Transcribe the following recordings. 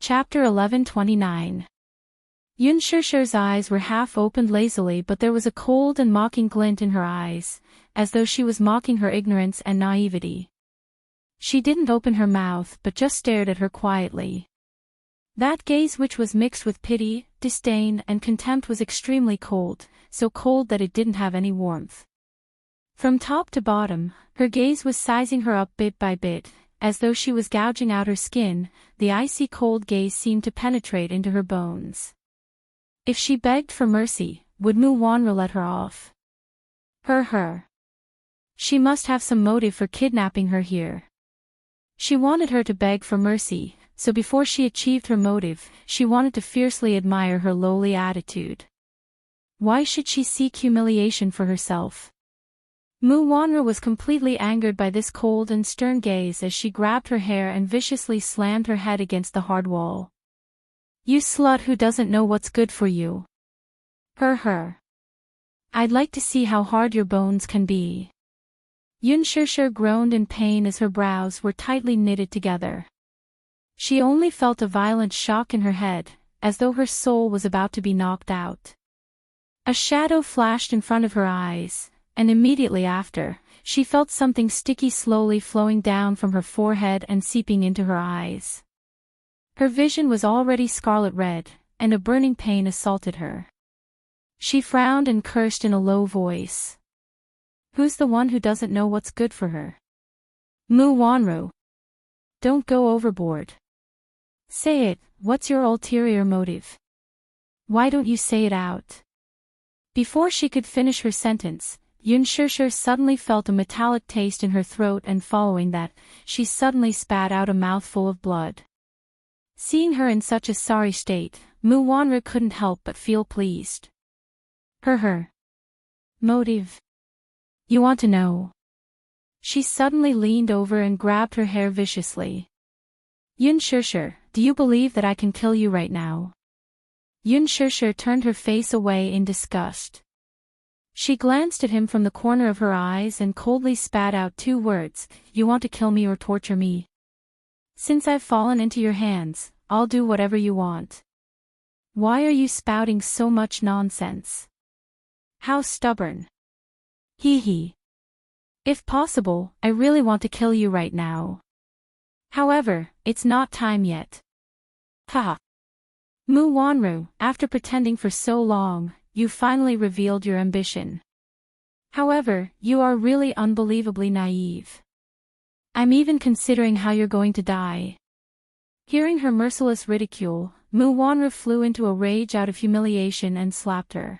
Chapter 1129. Yun Shishir's eyes were half opened lazily, but there was a cold and mocking glint in her eyes, as though she was mocking her ignorance and naivety. She didn't open her mouth but just stared at her quietly. That gaze, which was mixed with pity, disdain, and contempt, was extremely cold, so cold that it didn't have any warmth. From top to bottom, her gaze was sizing her up bit by bit, as though she was gouging out her skin. The icy cold gaze seemed to penetrate into her bones. If she begged for mercy, would Mu Wanru let her off? Her. She must have some motive for kidnapping her here. She wanted her to beg for mercy, so before she achieved her motive, she wanted to fiercely admire her lowly attitude. Why should she seek humiliation for herself? Mu Wanru was completely angered by this cold and stern gaze as she grabbed her hair and viciously slammed her head against the hard wall. You slut who doesn't know what's good for you. Her. I'd like to see how hard your bones can be. Yun Shishir groaned in pain as her brows were tightly knitted together. She only felt a violent shock in her head, as though her soul was about to be knocked out. A shadow flashed in front of her eyes, and immediately after, she felt something sticky slowly flowing down from her forehead and seeping into her eyes. Her vision was already scarlet red, and a burning pain assaulted her. She frowned and cursed in a low voice. Who's the one who doesn't know what's good for her? Mu Wanru. Don't go overboard. Say it, what's your ulterior motive? Why don't you say it out? Before she could finish her sentence, Yun Shishir suddenly felt a metallic taste in her throat, and following that, she suddenly spat out a mouthful of blood. Seeing her in such a sorry state, Mu Wanru couldn't help but feel pleased. Her motive. You want to know? She suddenly leaned over and grabbed her hair viciously. Yun Shishir, do you believe that I can kill you right now? Yun Shishir turned her face away in disgust. She glanced at him from the corner of her eyes and coldly spat out two words, you want to kill me or torture me? Since I've fallen into your hands, I'll do whatever you want. Why are you spouting so much nonsense? How stubborn. Hee. If possible, I really want to kill you right now. However, it's not time yet. Haha. Mu Wanru, after pretending for so long, you finally revealed your ambition. However, you are really unbelievably naive. I'm even considering how you're going to die. Hearing her merciless ridicule, Mu Wanru flew into a rage out of humiliation and slapped her.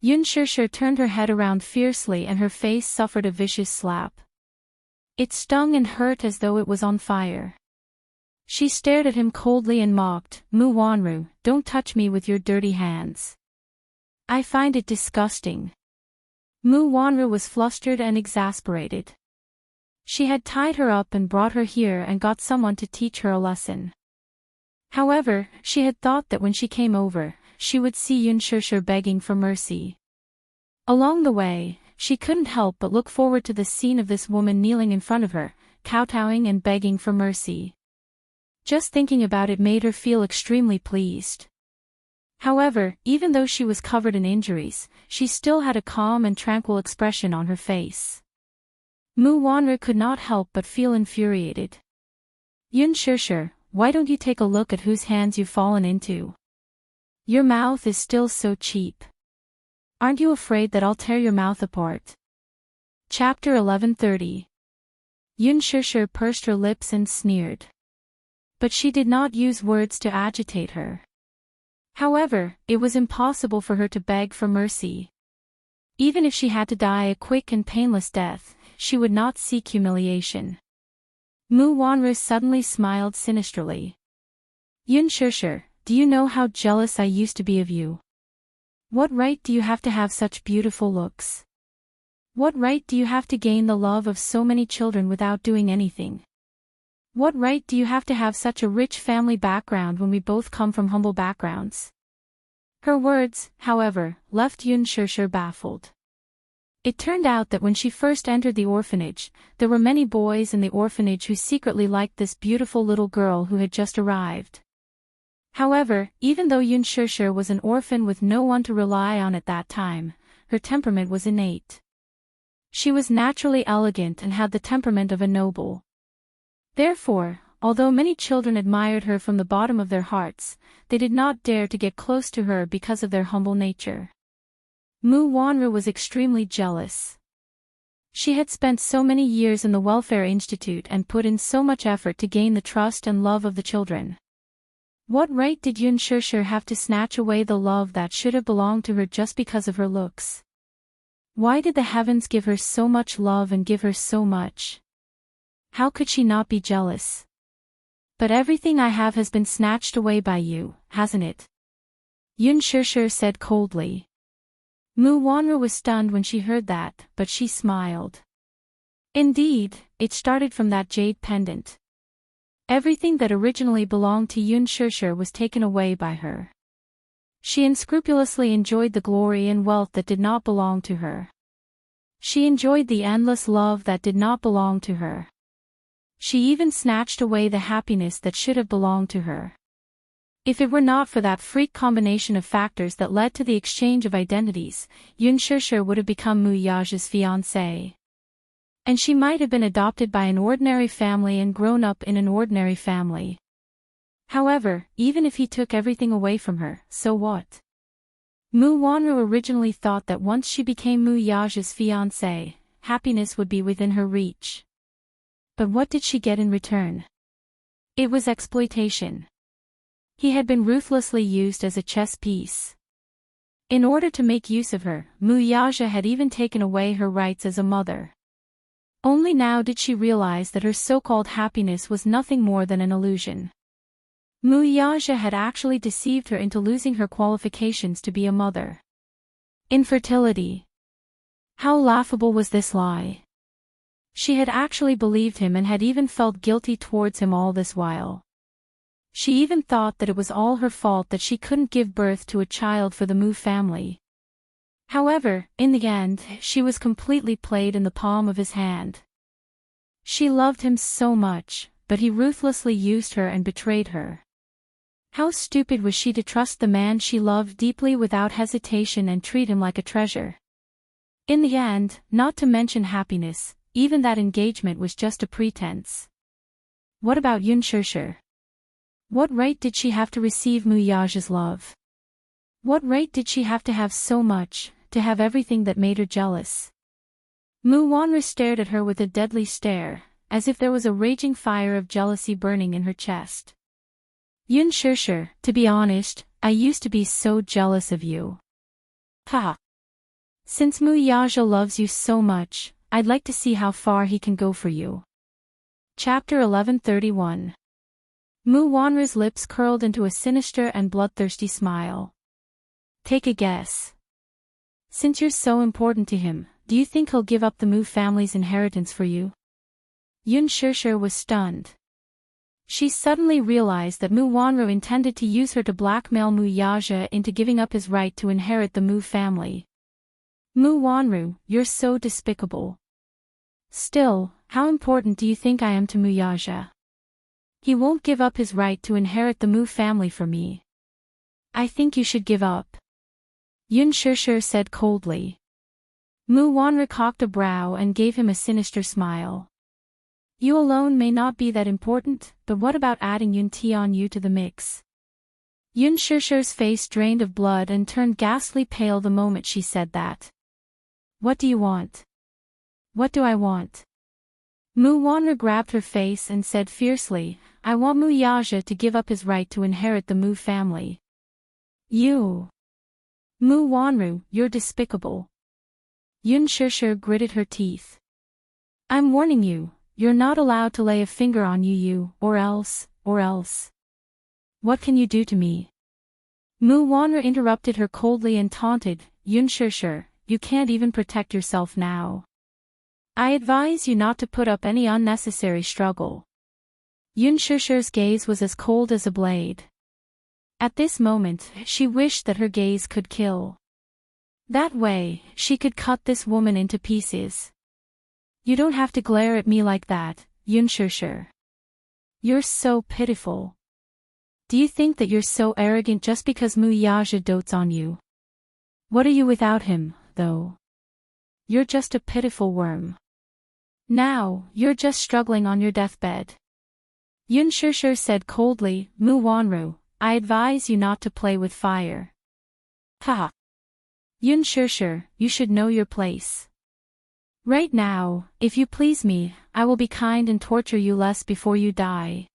Yun Shishir turned her head around fiercely and her face suffered a vicious slap. It stung and hurt as though it was on fire. She stared at him coldly and mocked, Mu Wanru, don't touch me with your dirty hands. I find it disgusting. Mu Wanru was flustered and exasperated. She had tied her up and brought her here and got someone to teach her a lesson. However, she had thought that when she came over, she would see Yun Shishir begging for mercy. Along the way, she couldn't help but look forward to the scene of this woman kneeling in front of her, kowtowing and begging for mercy. Just thinking about it made her feel extremely pleased. However, even though she was covered in injuries, she still had a calm and tranquil expression on her face. Mu Wanru could not help but feel infuriated. Yun Shishir, why don't you take a look at whose hands you've fallen into? Your mouth is still so cheap. Aren't you afraid that I'll tear your mouth apart? Chapter 1130. Yun Shishir pursed her lips and sneered. But she did not use words to agitate her. However, it was impossible for her to beg for mercy. Even if she had to die a quick and painless death, she would not seek humiliation. Mu Wanru suddenly smiled sinisterly. Yun Shishir, do you know how jealous I used to be of you? What right do you have to have such beautiful looks? What right do you have to gain the love of so many children without doing anything? What right do you have to have such a rich family background when we both come from humble backgrounds? Her words, however, left Yun Shishir baffled. It turned out that when she first entered the orphanage, there were many boys in the orphanage who secretly liked this beautiful little girl who had just arrived. However, even though Yun Shishir was an orphan with no one to rely on at that time, her temperament was innate. She was naturally elegant and had the temperament of a noble. Therefore, although many children admired her from the bottom of their hearts, they did not dare to get close to her because of their humble nature. Mu Wanru was extremely jealous. She had spent so many years in the Welfare Institute and put in so much effort to gain the trust and love of the children. What right did Yun Shishir have to snatch away the love that should have belonged to her just because of her looks? Why did the heavens give her so much love and give her so much? How could she not be jealous? But everything I have has been snatched away by you, hasn't it? Yun Shishir said coldly. Mu Wanru was stunned when she heard that, but she smiled. Indeed, it started from that jade pendant. Everything that originally belonged to Yun Shishir was taken away by her. She unscrupulously enjoyed the glory and wealth that did not belong to her. She enjoyed the endless love that did not belong to her. She even snatched away the happiness that should have belonged to her. If it were not for that freak combination of factors that led to the exchange of identities, Yun Shishir would have become Mu Yaja's fiancé. And she might have been adopted by an ordinary family and grown up in an ordinary family. However, even if he took everything away from her, so what? Mu Wanru originally thought that once she became Mu Yaja's fiancé, happiness would be within her reach. But what did she get in return? It was exploitation. He had been ruthlessly used as a chess piece. In order to make use of her, Mu Yaja had even taken away her rights as a mother. Only now did she realize that her so-called happiness was nothing more than an illusion. Mu Yaja had actually deceived her into losing her qualifications to be a mother. Infertility. How laughable was this lie? She had actually believed him and had even felt guilty towards him all this while. She even thought that it was all her fault that she couldn't give birth to a child for the Mu family. However, in the end, she was completely played in the palm of his hand. She loved him so much, but he ruthlessly used her and betrayed her. How stupid was she to trust the man she loved deeply without hesitation and treat him like a treasure? In the end, not to mention happiness, even that engagement was just a pretense. What about Yun Shishir? What right did she have to receive Mu Yaja's love? What right did she have to have so much, to have everything that made her jealous? Mu Wanru stared at her with a deadly stare, as if there was a raging fire of jealousy burning in her chest. Yun Shishir, to be honest, I used to be so jealous of you. Ha! Since Mu Yaja loves you so much, I'd like to see how far he can go for you. Chapter 1131. Mu Wanru's lips curled into a sinister and bloodthirsty smile. Take a guess. Since you're so important to him, do you think he'll give up the Mu family's inheritance for you? Yun Shishir was stunned. She suddenly realized that Mu Wanru intended to use her to blackmail Mu Yaja into giving up his right to inherit the Mu family. Mu Wanru, you're so despicable. Still, how important do you think I am to Mu Yaja? He won't give up his right to inherit the Mu family for me. I think you should give up. Yun Shishir said coldly. Mu Wanru cocked a brow and gave him a sinister smile. You alone may not be that important, but what about adding Yun Tianyu to the mix? Yun Shishir's face drained of blood and turned ghastly pale the moment she said that. What do you want? What do I want? Mu Wanru grabbed her face and said fiercely, I want Mu Yaja to give up his right to inherit the Mu family. You! Mu Wanru, you're despicable. Yun Shishir gritted her teeth. I'm warning you, you're not allowed to lay a finger on you, or else. What can you do to me? Mu Wanru interrupted her coldly and taunted, Yun Shishir, you can't even protect yourself now. I advise you not to put up any unnecessary struggle. Yun Shishir's gaze was as cold as a blade. At this moment, she wished that her gaze could kill. That way, she could cut this woman into pieces. You don't have to glare at me like that, Yun Shishir. You're so pitiful. Do you think that you're so arrogant just because Mu Yaja dotes on you? What are you without him, though? You're just a pitiful worm. Now, you're just struggling on your deathbed. Yun Shishir said coldly, Mu Wanru, I advise you not to play with fire. Haha. Yun Shishir, you should know your place. Right now, if you please me, I will be kind and torture you less before you die.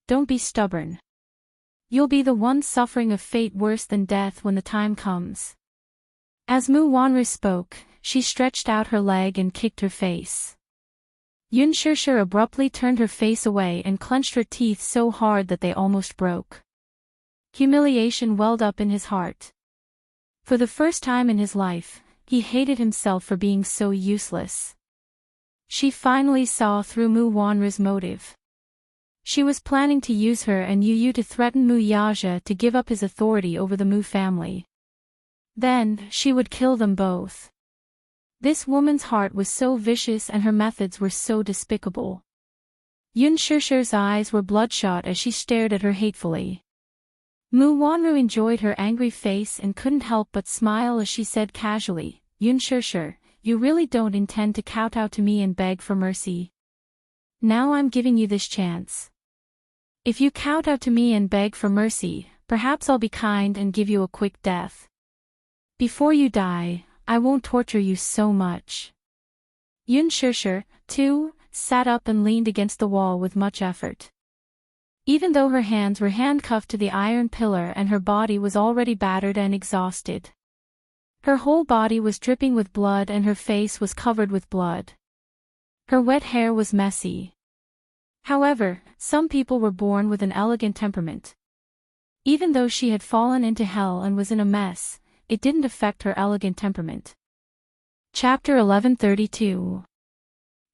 Don't be stubborn. You'll be the one suffering a fate worse than death when the time comes. As Mu Wanru spoke, she stretched out her leg and kicked her face. Yun Shishir abruptly turned her face away and clenched her teeth so hard that they almost broke. Humiliation welled up in his heart. For the first time in his life, he hated himself for being so useless. She finally saw through Mu Wanru's motive. She was planning to use her and Yu to threaten Mu Yaja to give up his authority over the Mu family. Then, she would kill them both. This woman's heart was so vicious and her methods were so despicable. Yun Shishir's eyes were bloodshot as she stared at her hatefully. Mu Wanru enjoyed her angry face and couldn't help but smile as she said casually, Yun Shishir, you really don't intend to kowtow to me and beg for mercy. Now I'm giving you this chance. If you kowtow to me and beg for mercy, perhaps I'll be kind and give you a quick death. Before you die, I won't torture you so much. Yun Shishir, too, sat up and leaned against the wall with much effort. Even though her hands were handcuffed to the iron pillar and her body was already battered and exhausted. Her whole body was dripping with blood and her face was covered with blood. Her wet hair was messy. However, some people were born with an elegant temperament. Even though she had fallen into hell and was in a mess, it didn't affect her elegant temperament. Chapter 1132.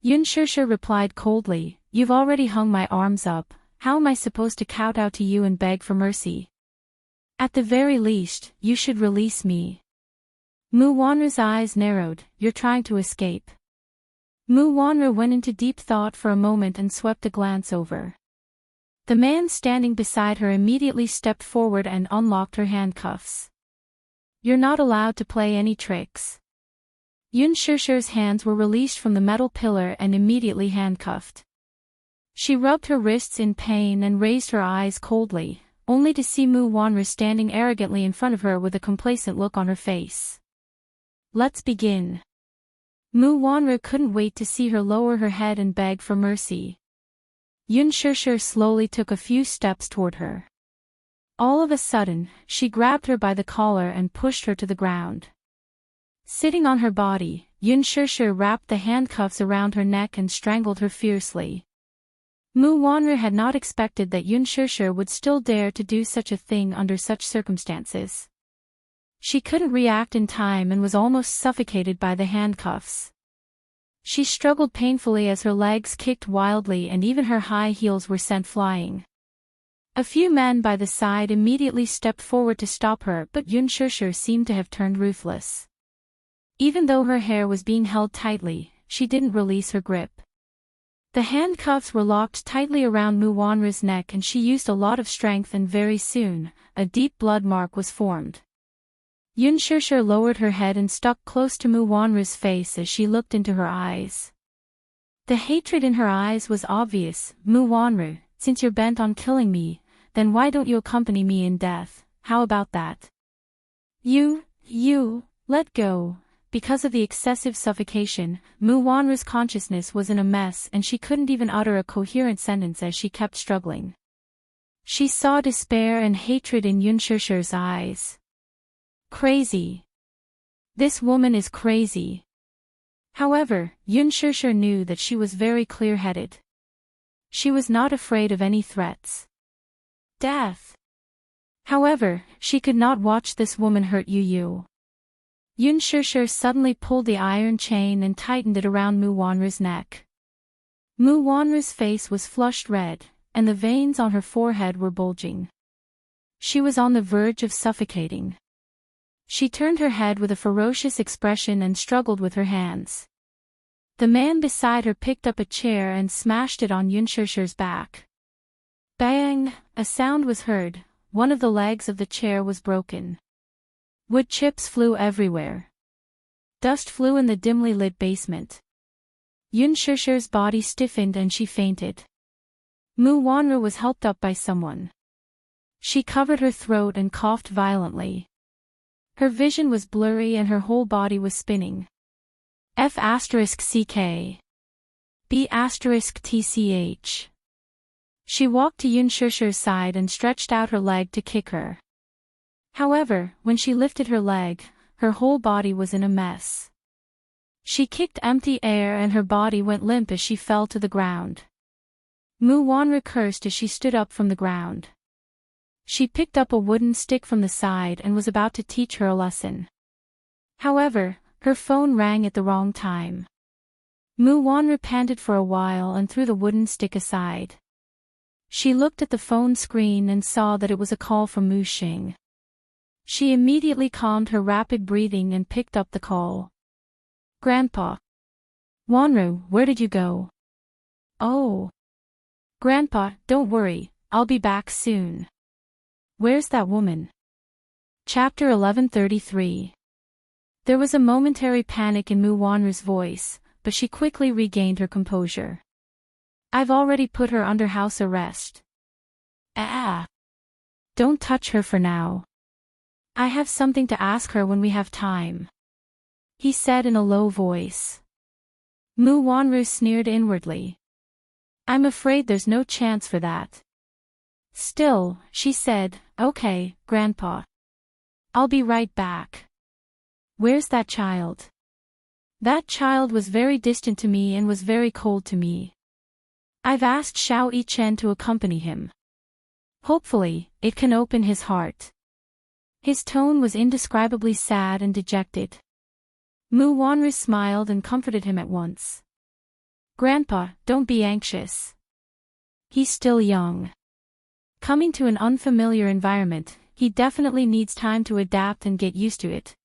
Yun Shishir replied coldly, You've already hung my arms up, how am I supposed to kowtow to you and beg for mercy? At the very least, you should release me. Mu Wanru's eyes narrowed, You're trying to escape. Mu Wanru went into deep thought for a moment and swept a glance over. The man standing beside her immediately stepped forward and unlocked her handcuffs. You're not allowed to play any tricks. Yun Shishir's hands were released from the metal pillar and immediately handcuffed. She rubbed her wrists in pain and raised her eyes coldly, only to see Mu Wanru standing arrogantly in front of her with a complacent look on her face. Let's begin. Mu Wanru couldn't wait to see her lower her head and beg for mercy. Yun Shishir slowly took a few steps toward her. All of a sudden, she grabbed her by the collar and pushed her to the ground. Sitting on her body, Yun Shishir wrapped the handcuffs around her neck and strangled her fiercely. Mu Wanru had not expected that Yun Shishir would still dare to do such a thing under such circumstances. She couldn't react in time and was almost suffocated by the handcuffs. She struggled painfully as her legs kicked wildly and even her high heels were sent flying. A few men by the side immediately stepped forward to stop her, but Yun Shishir seemed to have turned ruthless. Even though her hair was being held tightly, she didn't release her grip. The handcuffs were locked tightly around Mu Wanru's neck and she used a lot of strength and very soon, a deep blood mark was formed. Yun Shishir lowered her head and stuck close to Mu Wanru's face as she looked into her eyes. The hatred in her eyes was obvious. Mu Wanru, since you're bent on killing me, then why don't you accompany me in death? How about that? You, let go. Because of the excessive suffocation, Mu Wanru's consciousness was in a mess and she couldn't even utter a coherent sentence as she kept struggling. She saw despair and hatred in Yun Shishir's eyes. Crazy. This woman is crazy. However, Yun Shishir knew that she was very clear-headed. She was not afraid of any threats. Death. However, she could not watch this woman hurt Yu. Yun Shishir suddenly pulled the iron chain and tightened it around Mu Wanru's neck. Mu Wanru's face was flushed red, and the veins on her forehead were bulging. She was on the verge of suffocating. She turned her head with a ferocious expression and struggled with her hands. The man beside her picked up a chair and smashed it on Yun Shishir's back. Bang! A sound was heard. One of the legs of the chair was broken. Wood chips flew everywhere. Dust flew in the dimly lit basement. Yun Shusher's body stiffened and she fainted. Mu Wanru was helped up by someone. She covered her throat and coughed violently. Her vision was blurry and her whole body was spinning. F*CK. B*TCH. She walked to Yun Shusher's side and stretched out her leg to kick her. However, when she lifted her leg, her whole body was in a mess. She kicked empty air and her body went limp as she fell to the ground. Mu Wanru cursed as she stood up from the ground. She picked up a wooden stick from the side and was about to teach her a lesson. However, her phone rang at the wrong time. Mu Wanru panted for a while and threw the wooden stick aside. She looked at the phone screen and saw that it was a call from Mu Xing. She immediately calmed her rapid breathing and picked up the call. Grandpa. Wanru, where did you go? Oh. Grandpa, don't worry, I'll be back soon. Where's that woman? Chapter 1133. There was a momentary panic in Mu Wanru's voice, but she quickly regained her composure. I've already put her under house arrest. Don't touch her for now. I have something to ask her when we have time, he said in a low voice. Mu Wanru sneered inwardly. I'm afraid there's no chance for that. Still, she said, okay, Grandpa. I'll be right back. Where's that child? That child was very distant to me and was very cold to me. I've asked Xiao Yichen to accompany him. Hopefully, it can open his heart. His tone was indescribably sad and dejected. Mu Wanru smiled and comforted him at once. Grandpa, don't be anxious. He's still young. Coming to an unfamiliar environment, he definitely needs time to adapt and get used to it.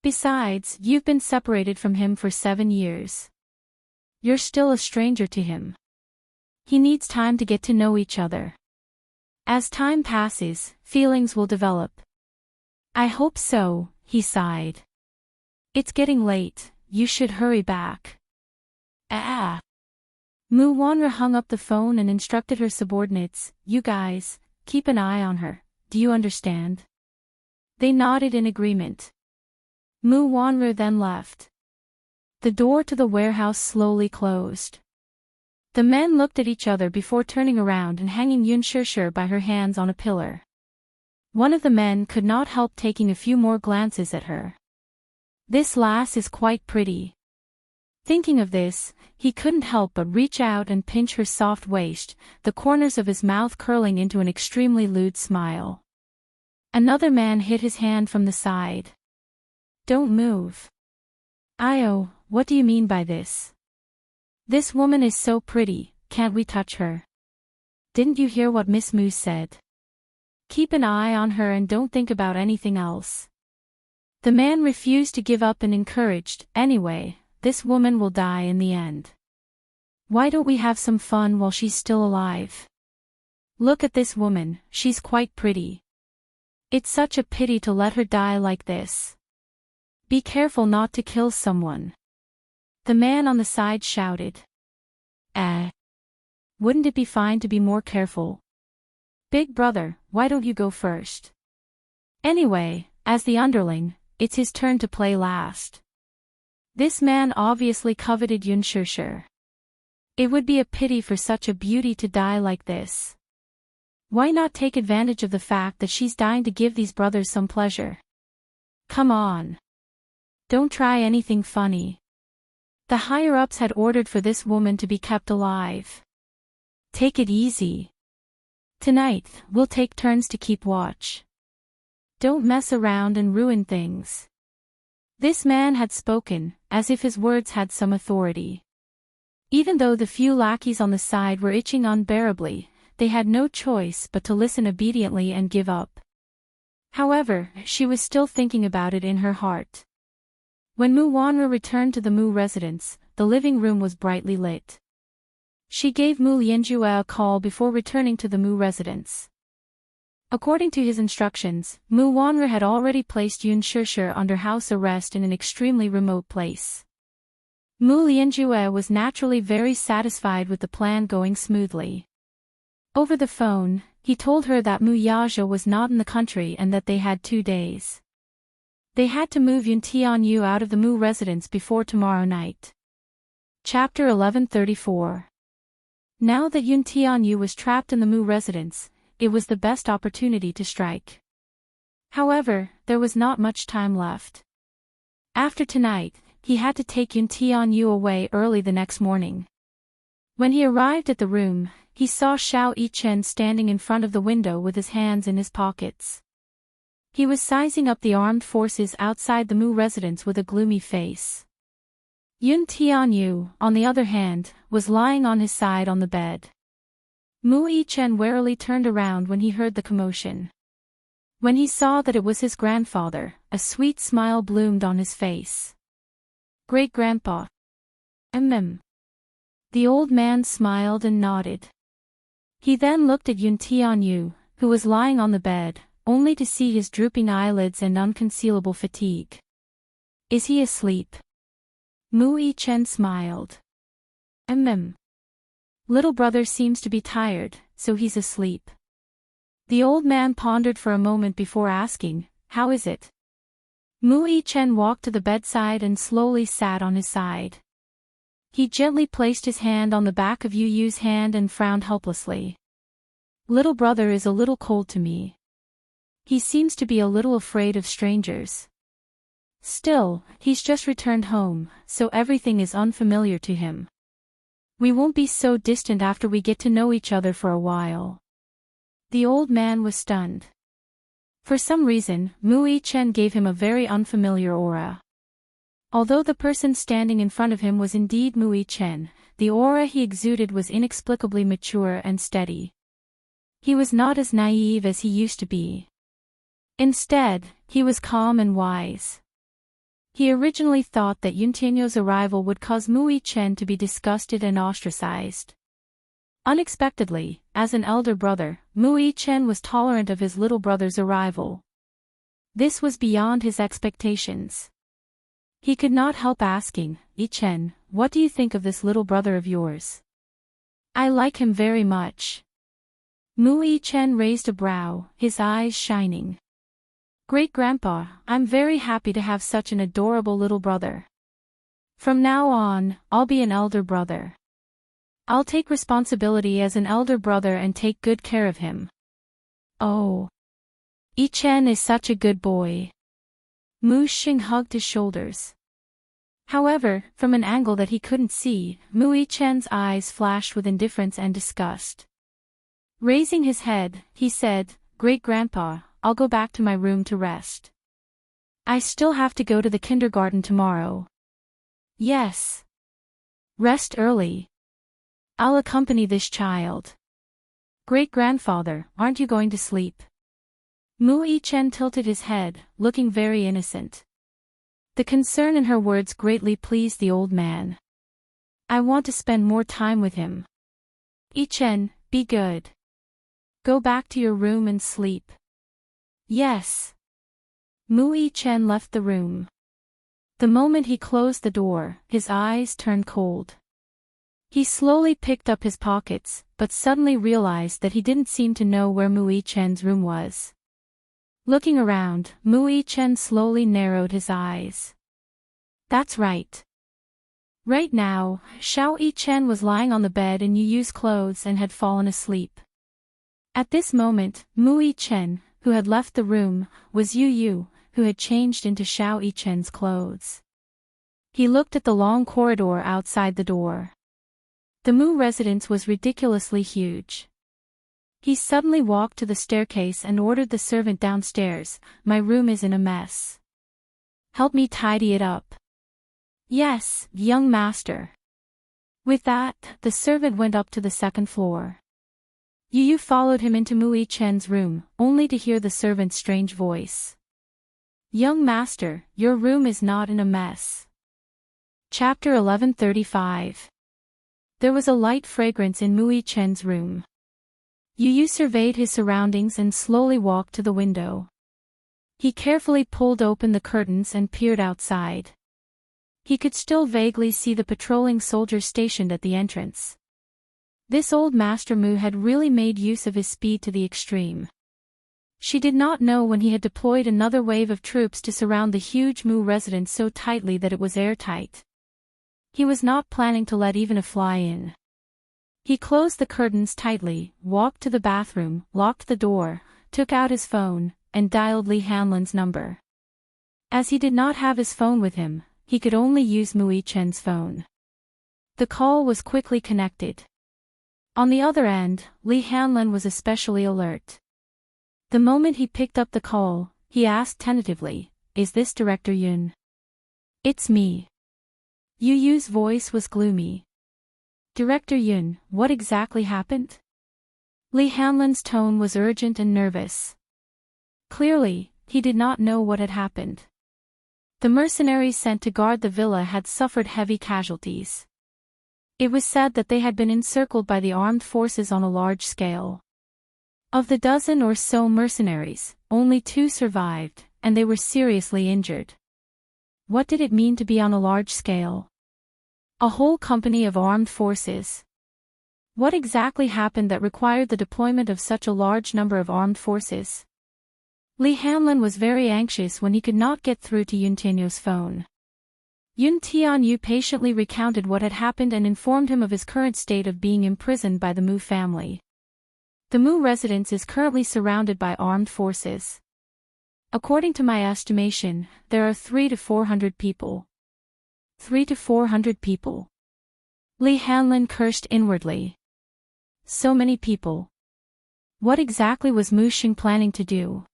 Besides, you've been separated from him for 7 years. You're still a stranger to him. He needs time to get to know each other. As time passes, feelings will develop. I hope so, he sighed. It's getting late, you should hurry back. Mu Wanru hung up the phone and instructed her subordinates, you guys, keep an eye on her, do you understand? They nodded in agreement. Mu Wanru then left. The door to the warehouse slowly closed. The men looked at each other before turning around and hanging Yun Shusher by her hands on a pillar. One of the men could not help taking a few more glances at her. This lass is quite pretty. Thinking of this, he couldn't help but reach out and pinch her soft waist, the corners of his mouth curling into an extremely lewd smile. Another man hit his hand from the side. Don't move. Io, what do you mean by this? This woman is so pretty, can't we touch her? Didn't you hear what Miss Mu said? Keep an eye on her and don't think about anything else. The man refused to give up and encouraged, anyway, this woman will die in the end. Why don't we have some fun while she's still alive? Look at this woman, she's quite pretty. It's such a pity to let her die like this. Be careful not to kill someone. The man on the side shouted. Wouldn't it be fine to be more careful? Big brother, why don't you go first? Anyway, as the underling, it's his turn to play last. This man obviously coveted Yun Shusher. It would be a pity for such a beauty to die like this. Why not take advantage of the fact that she's dying to give these brothers some pleasure? Come on. Don't try anything funny. The higher-ups had ordered for this woman to be kept alive. Take it easy. Tonight, we'll take turns to keep watch. Don't mess around and ruin things. This man had spoken, as if his words had some authority. Even though the few lackeys on the side were itching unbearably, they had no choice but to listen obediently and give up. However, she was still thinking about it in her heart. When Mu Wanru returned to the Mu residence, the living room was brightly lit. She gave Mu Lianjue a call before returning to the Mu residence. According to his instructions, Mu Wanru had already placed Yun Shishir under house arrest in an extremely remote place. Mu Lianjue was naturally very satisfied with the plan going smoothly. Over the phone, he told her that Mu Yazhe was not in the country and that they had 2 days. They had to move Yun Tianyu out of the Mu residence before tomorrow night. Chapter 1134. Now that Yun Tianyu was trapped in the Mu residence, it was the best opportunity to strike. However, there was not much time left. After tonight, he had to take Yun Tianyu away early the next morning. When he arrived at the room, he saw Xiao Yichen standing in front of the window with his hands in his pockets. He was sizing up the armed forces outside the Mu residence with a gloomy face. Yun Tianyu, on the other hand, was lying on his side on the bed. Mu Yichen warily turned around when he heard the commotion. When he saw that it was his grandfather, a sweet smile bloomed on his face. Great-grandpa. The old man smiled and nodded. He then looked at Yun Tianyu, who was lying on the bed, only to see his drooping eyelids and unconcealable fatigue. Is he asleep? Mu Yichen smiled. Little brother seems to be tired, so he's asleep. The old man pondered for a moment before asking, how is it? Mu Yichen walked to the bedside and slowly sat on his side. He gently placed his hand on the back of Yu Yu's hand and frowned helplessly. Little brother is a little cold to me. He seems to be a little afraid of strangers. Still, he's just returned home, so everything is unfamiliar to him. We won't be so distant after we get to know each other for a while. The old man was stunned. For some reason, Mu Yichen gave him a very unfamiliar aura. Although the person standing in front of him was indeed Mu Yichen, the aura he exuded was inexplicably mature and steady. He was not as naive as he used to be. Instead, he was calm and wise. He originally thought that Yun Tianyu's arrival would cause Mu Yichen to be disgusted and ostracized. Unexpectedly, as an elder brother, Mu Yichen was tolerant of his little brother's arrival. This was beyond his expectations. He could not help asking, Yichen, what do you think of this little brother of yours? I like him very much. Mu Yichen raised a brow, his eyes shining. Great-grandpa, I'm very happy to have such an adorable little brother. From now on, I'll be an elder brother. I'll take responsibility as an elder brother and take good care of him. Oh. Yichen is such a good boy. Mu Xing hugged his shoulders. However, from an angle that he couldn't see, Mu Yichen's eyes flashed with indifference and disgust. Raising his head, he said, Great-grandpa, I'll go back to my room to rest. I still have to go to the kindergarten tomorrow. Yes. Rest early. I'll accompany this child. Great-grandfather, aren't you going to sleep? Mu Yichen tilted his head, looking very innocent. The concern in her words greatly pleased the old man. I want to spend more time with him. Yichen, be good. Go back to your room and sleep. Yes. Mu Yichen left the room. The moment he closed the door, his eyes turned cold. He slowly picked up his pockets, but suddenly realized that he didn't seem to know where Mu Yichen's room was. Looking around, Mu Yichen slowly narrowed his eyes. That's right. Right now, Xiao Yichen was lying on the bed in Yu Yu's clothes and had fallen asleep. At this moment, Mu Yichen, who had left the room, was Yu Yu, who had changed into Xiao Yichen's clothes. He looked at the long corridor outside the door. The Mu residence was ridiculously huge. He suddenly walked to the staircase and ordered the servant downstairs, my room is in a mess. Help me tidy it up. Yes, young master. With that, the servant went up to the second floor. Yu Yu followed him into Mu Yichen's room, only to hear the servant's strange voice. Young master, your room is not in a mess. Chapter 1135. There was a light fragrance in Mui Chen's room. Yu Yu surveyed his surroundings and slowly walked to the window. He carefully pulled open the curtains and peered outside. He could still vaguely see the patrolling soldiers stationed at the entrance. This old Master Mu had really made use of his speed to the extreme. She did not know when he had deployed another wave of troops to surround the huge Mu residence so tightly that it was airtight. He was not planning to let even a fly in. He closed the curtains tightly, walked to the bathroom, locked the door, took out his phone, and dialed Li Hanlan's number. As he did not have his phone with him, he could only use Mui Chen's phone. The call was quickly connected. On the other end, Li Hanlan was especially alert. The moment he picked up the call, he asked tentatively, "Is this Director Yun?" "It's me." Yu Yu's voice was gloomy. "Director Yun, what exactly happened?" Li Hanlan's tone was urgent and nervous. Clearly, he did not know what had happened. The mercenaries sent to guard the villa had suffered heavy casualties. It was said that they had been encircled by the armed forces on a large scale. Of the dozen or so mercenaries, only 2 survived, and they were seriously injured. What did it mean to be on a large scale? A whole company of armed forces. What exactly happened that required the deployment of such a large number of armed forces? Li Hanlan was very anxious when he could not get through to Yun Tianyu's phone. Yun Tianyu patiently recounted what had happened and informed him of his current state of being imprisoned by the Mu family. The Mu residence is currently surrounded by armed forces. According to my estimation, there are 300 to 400 people. 300 to 400 people. Li Hanlan cursed inwardly. So many people. What exactly was Mu Xing planning to do?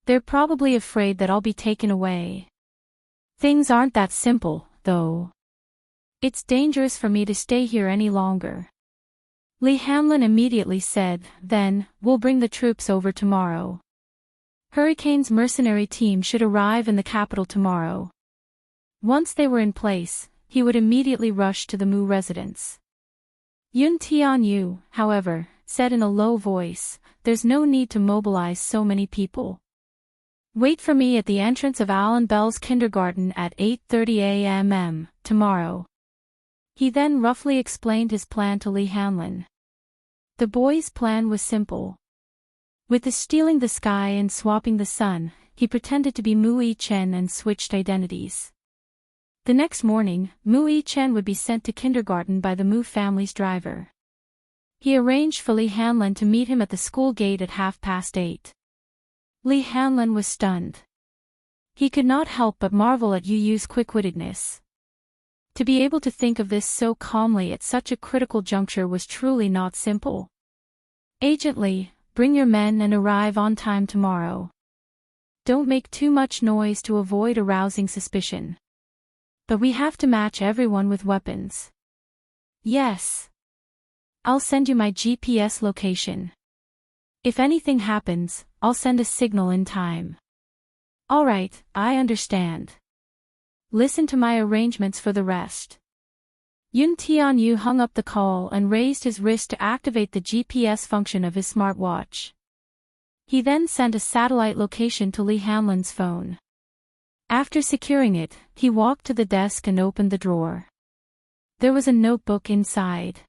They're probably afraid that I'll be taken away. Things aren't that simple, though. It's dangerous for me to stay here any longer. Li Hanlan immediately said, "Then, we'll bring the troops over tomorrow." Hurricane's mercenary team should arrive in the capital tomorrow. Once they were in place, he would immediately rush to the Mu residence. Yun Tianyu, however, said in a low voice, "There's no need to mobilize so many people. Wait for me at the entrance of Alan Bell's kindergarten at 8:30 a.m. tomorrow." He then roughly explained his plan to Li Hanlan. The boy's plan was simple. With the stealing the sky and swapping the sun, he pretended to be Mui Chen and switched identities. The next morning, Mui Chen would be sent to kindergarten by the Mu family's driver. He arranged for Li Hanlan to meet him at the school gate at 8:30. Li Hanlan was stunned. He could not help but marvel at Yu Yu's quick-wittedness. To be able to think of this so calmly at such a critical juncture was truly not simple. "Agent Li, bring your men and arrive on time tomorrow. Don't make too much noise to avoid arousing suspicion. But we have to match everyone with weapons." "Yes. I'll send you my GPS location. If anything happens, I'll send a signal in time." "All right, I understand. Listen to my arrangements for the rest." Yun Tianyu hung up the call and raised his wrist to activate the GPS function of his smartwatch. He then sent a satellite location to Li Hanlan's phone. After securing it, he walked to the desk and opened the drawer. There was a notebook inside.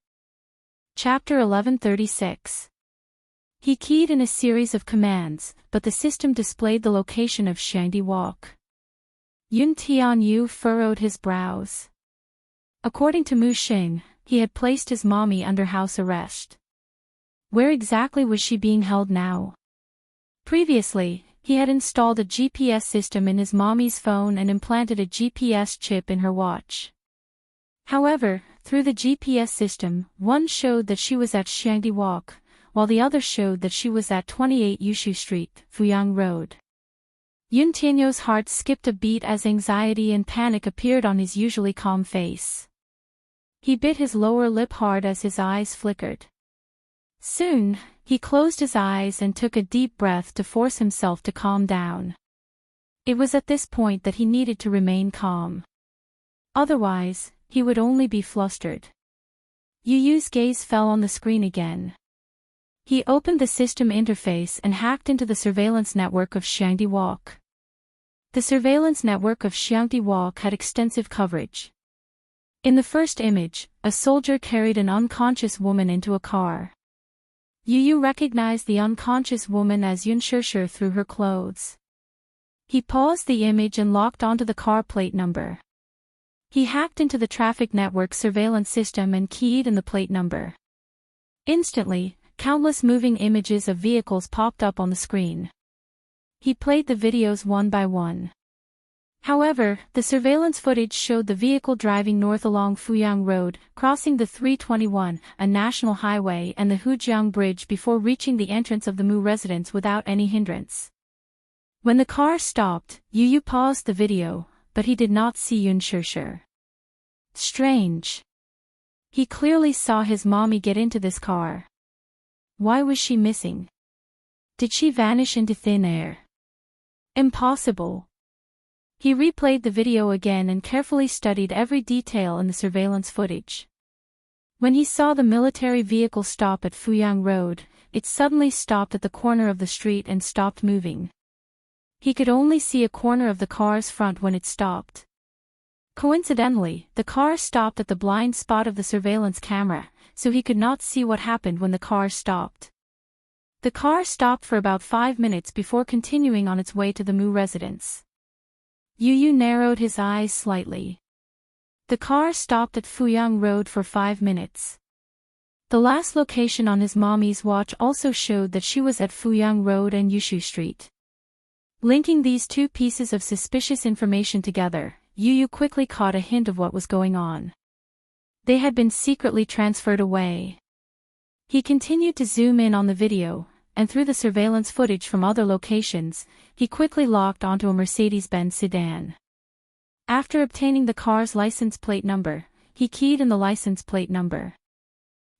Chapter 1136. He keyed in a series of commands, but the system displayed the location of Shangdi Walk. Yun Tianyu furrowed his brows. According to Mu Xing, he had placed his mommy under house arrest. Where exactly was she being held now? Previously, he had installed a GPS system in his mommy's phone and implanted a GPS chip in her watch. However, through the GPS system, one showed that she was at Shangdi Walk, while the other showed that she was at 28 Yushu Street, Fuyang Road. Yun Tianyu's heart skipped a beat as anxiety and panic appeared on his usually calm face. He bit his lower lip hard as his eyes flickered. Soon, he closed his eyes and took a deep breath to force himself to calm down. It was at this point that he needed to remain calm. Otherwise, he would only be flustered. Yu Yu's gaze fell on the screen again. He opened the system interface and hacked into the surveillance network of Xiangdi Walk. The surveillance network of Xiangdi Walk had extensive coverage. In the first image, a soldier carried an unconscious woman into a car. Yu Yu recognized the unconscious woman as Yun Shishir through her clothes. He paused the image and locked onto the car plate number. He hacked into the traffic network surveillance system and keyed in the plate number. Instantly, countless moving images of vehicles popped up on the screen. He played the videos one by one. However, the surveillance footage showed the vehicle driving north along Fuyang Road, crossing the 321, a national highway, and the Hujiang Bridge before reaching the entrance of the Mu residence without any hindrance. When the car stopped, Yu Yu paused the video, but he did not see Yun Shishir. Strange. He clearly saw his mommy get into this car. Why was she missing? Did she vanish into thin air? Impossible. He replayed the video again and carefully studied every detail in the surveillance footage. When he saw the military vehicle stop at Fuyang Road, it suddenly stopped at the corner of the street and stopped moving. He could only see a corner of the car's front when it stopped. Coincidentally, the car stopped at the blind spot of the surveillance camera, so he could not see what happened when the car stopped. The car stopped for about 5 minutes before continuing on its way to the Mu residence. Yu Yu narrowed his eyes slightly. The car stopped at Fuyang Road for 5 minutes. The last location on his mommy's watch also showed that she was at Fuyang Road and Yushu Street. Linking these two pieces of suspicious information together, Yu Yu quickly caught a hint of what was going on. They had been secretly transferred away. He continued to zoom in on the video, and through the surveillance footage from other locations, he quickly locked onto a Mercedes-Benz sedan. After obtaining the car's license plate number, he keyed in the license plate number.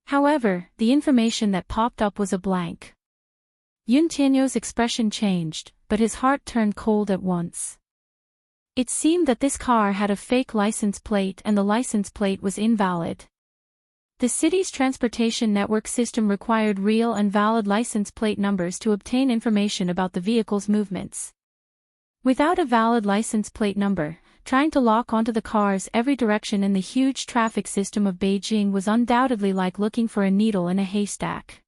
However, the information that popped up was a blank. Yun Tianyo's expression changed, but his heart turned cold at once. It seemed that this car had a fake license plate and the license plate was invalid. The city's transportation network system required real and valid license plate numbers to obtain information about the vehicle's movements. Without a valid license plate number, trying to lock onto the car's every direction in the huge traffic system of Beijing was undoubtedly like looking for a needle in a haystack.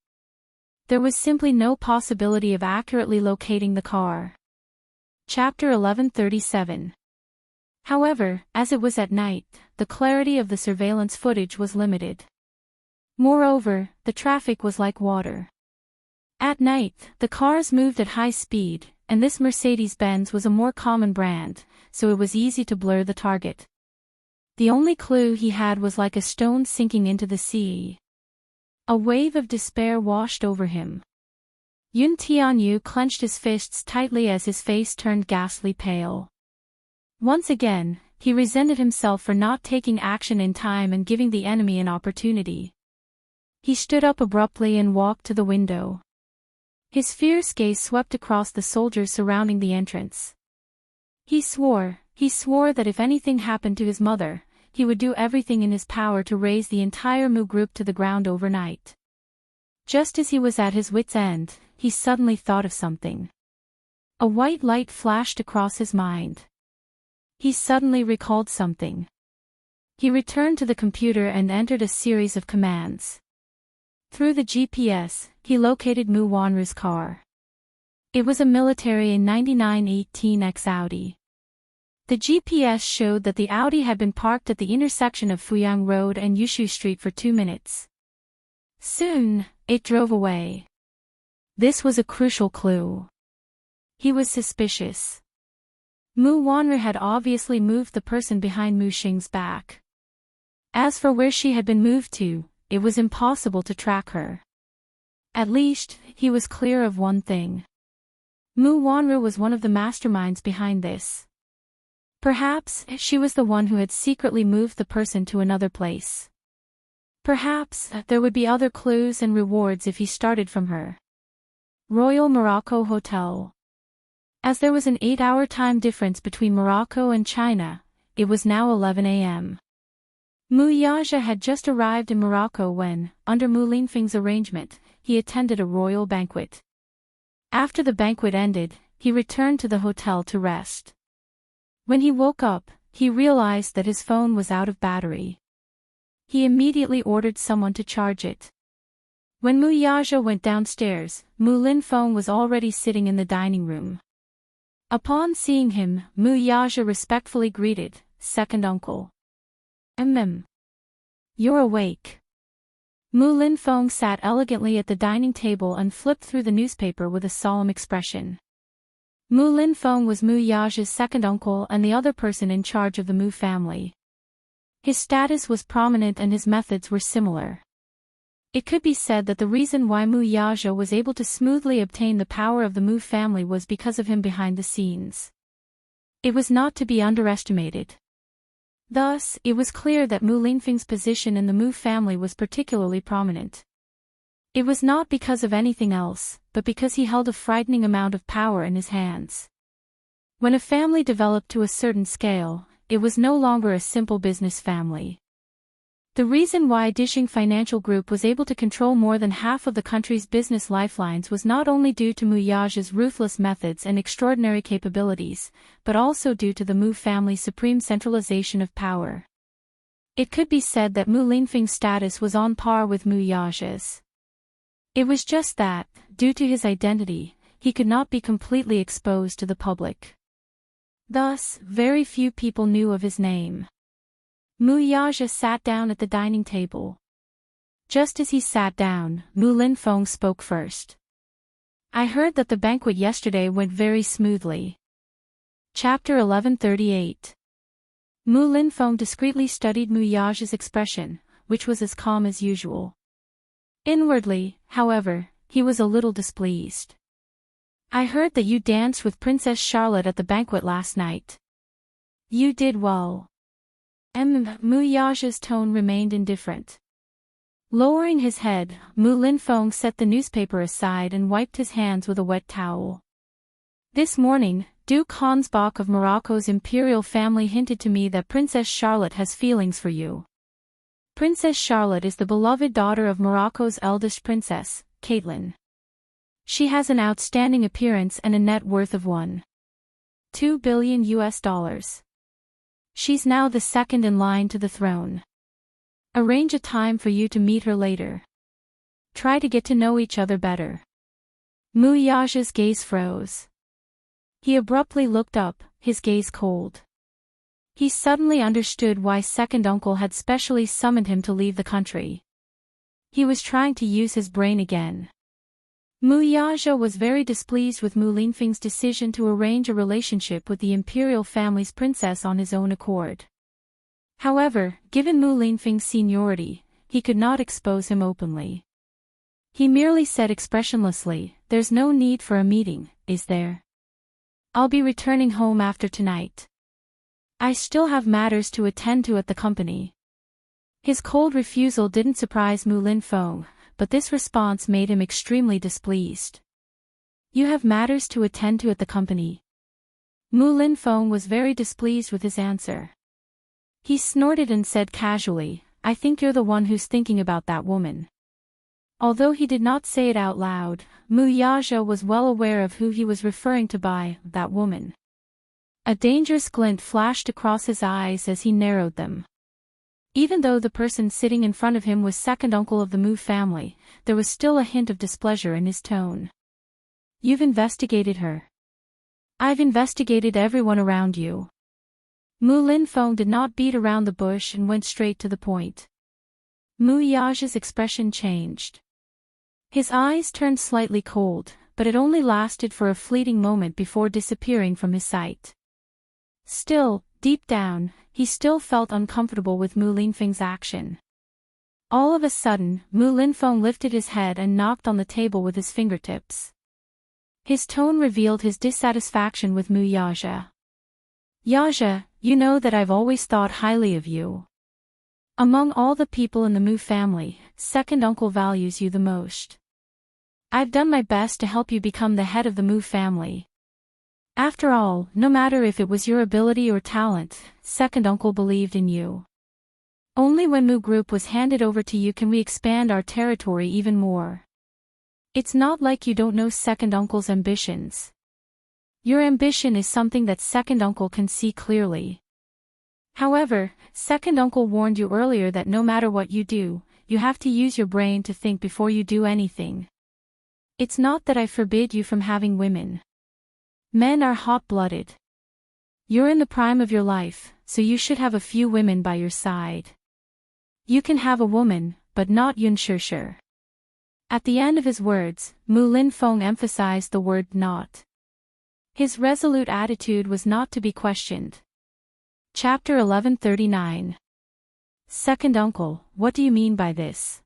There was simply no possibility of accurately locating the car. Chapter 1137. However, as it was at night, the clarity of the surveillance footage was limited. Moreover, the traffic was like water. At night, the cars moved at high speed, and this Mercedes-Benz was a more common brand, so it was easy to blur the target. The only clue he had was like a stone sinking into the sea. A wave of despair washed over him. Yun Tianyu clenched his fists tightly as his face turned ghastly pale. Once again, he resented himself for not taking action in time and giving the enemy an opportunity. He stood up abruptly and walked to the window. His fierce gaze swept across the soldiers surrounding the entrance. He swore that if anything happened to his mother, he would do everything in his power to raze the entire Mu group to the ground overnight. Just as he was at his wit's end, he suddenly thought of something. A white light flashed across his mind. He suddenly recalled something. He returned to the computer and entered a series of commands. Through the GPS, he located Mu Wanru's car. It was a military 9918X Audi. The GPS showed that the Audi had been parked at the intersection of Fuyang Road and Yushu Street for 2 minutes. Soon, it drove away. This was a crucial clue. He was suspicious. Mu Wanru had obviously moved the person behind Mu Xing's back. As for where she had been moved to, it was impossible to track her. At least, he was clear of one thing. Mu Wanru was one of the masterminds behind this. Perhaps, she was the one who had secretly moved the person to another place. Perhaps, there would be other clues and rewards if he started from her. Royal Morocco Hotel. As there was an 8-hour time difference between Morocco and China, it was now 11 a.m. Mu Yaja had just arrived in Morocco when, under Mu Linfeng's arrangement, he attended a royal banquet. After the banquet ended, he returned to the hotel to rest. When he woke up, he realized that his phone was out of battery. He immediately ordered someone to charge it. When Mu Yaja went downstairs, Mu Linfeng was already sitting in the dining room. Upon seeing him, Mu Yaja respectfully greeted, "Second uncle." You're awake." Mu Linfeng sat elegantly at the dining table and flipped through the newspaper with a solemn expression. Mu Linfeng was Mu Yaja's second uncle and the other person in charge of the Mu family. His status was prominent and his methods were similar. It could be said that the reason why Mu Yaja was able to smoothly obtain the power of the Mu family was because of him behind the scenes. It was not to be underestimated. Thus, it was clear that Mu Linfeng's position in the Mu family was particularly prominent. It was not because of anything else, but because he held a frightening amount of power in his hands. When a family developed to a certain scale, it was no longer a simple business family. The reason why Dishing Financial Group was able to control more than half of the country's business lifelines was not only due to Mu Yaja's ruthless methods and extraordinary capabilities, but also due to the Mu family's supreme centralization of power. It could be said that Mu Linfeng's status was on par with Mu Yaja's. It was just that, due to his identity, he could not be completely exposed to the public. Thus, very few people knew of his name. Mu Yaja sat down at the dining table. Just as he sat down, Mu Linfeng spoke first. "I heard that the banquet yesterday went very smoothly." Chapter 1138. Mu Linfeng discreetly studied Mu Yaja's expression, which was as calm as usual. Inwardly, however, he was a little displeased. "I heard that you danced with Princess Charlotte at the banquet last night." "You did well." Mu Yaja's tone remained indifferent. Lowering his head, Mu Linfeng set the newspaper aside and wiped his hands with a wet towel. "This morning, Duke Hansbach of Morocco's imperial family hinted to me that Princess Charlotte has feelings for you. Princess Charlotte is the beloved daughter of Morocco's eldest princess, Caitlin. She has an outstanding appearance and a net worth of $1.2 billion. She's now the second in line to the throne. Arrange a time for you to meet her later. Try to get to know each other better." Mu Yaja's gaze froze. He abruptly looked up, his gaze cold. He suddenly understood why second uncle had specially summoned him to leave the country. He was trying to use his brain again. Mu Yaja was very displeased with Mu Linfeng's decision to arrange a relationship with the imperial family's princess on his own accord. However, given Mu Linfeng's seniority, he could not expose him openly. He merely said expressionlessly, "There's no need for a meeting, is there? I'll be returning home after tonight. I still have matters to attend to at the company." His cold refusal didn't surprise Mu Linfeng, but this response made him extremely displeased. "You have matters to attend to at the company?" Mu Linfeng was very displeased with his answer. He snorted and said casually, "I think you're the one who's thinking about that woman." Although he did not say it out loud, Mu Yaja was well aware of who he was referring to by that woman. A dangerous glint flashed across his eyes as he narrowed them. Even though the person sitting in front of him was second uncle of the Mu family, there was still a hint of displeasure in his tone. "You've investigated her." "I've investigated everyone around you." Mu Linfeng did not beat around the bush and went straight to the point. Mu Yaja's expression changed. His eyes turned slightly cold, but it only lasted for a fleeting moment before disappearing from his sight. Still, deep down, he still felt uncomfortable with Mu Linfeng's action. All of a sudden, Mu Linfeng lifted his head and knocked on the table with his fingertips. His tone revealed his dissatisfaction with Mu Yaja. "Yaja, you know that I've always thought highly of you. Among all the people in the Mu family, second uncle values you the most. I've done my best to help you become the head of the Mu family. After all, no matter if it was your ability or talent, second uncle believed in you." Only when Mu Group was handed over to you can we expand our territory even more. It's not like you don't know second uncle's ambitions. Your ambition is something that second uncle can see clearly. However, second uncle warned you earlier that no matter what you do, you have to use your brain to think before you do anything. It's not that I forbid you from having women. Men are hot-blooded. You're in the prime of your life, so you should have a few women by your side. You can have a woman, but not Yun Shishir. At the end of his words, Mu Linfeng emphasized the word not. His resolute attitude was not to be questioned. Chapter 1139. Second uncle, what do you mean by this?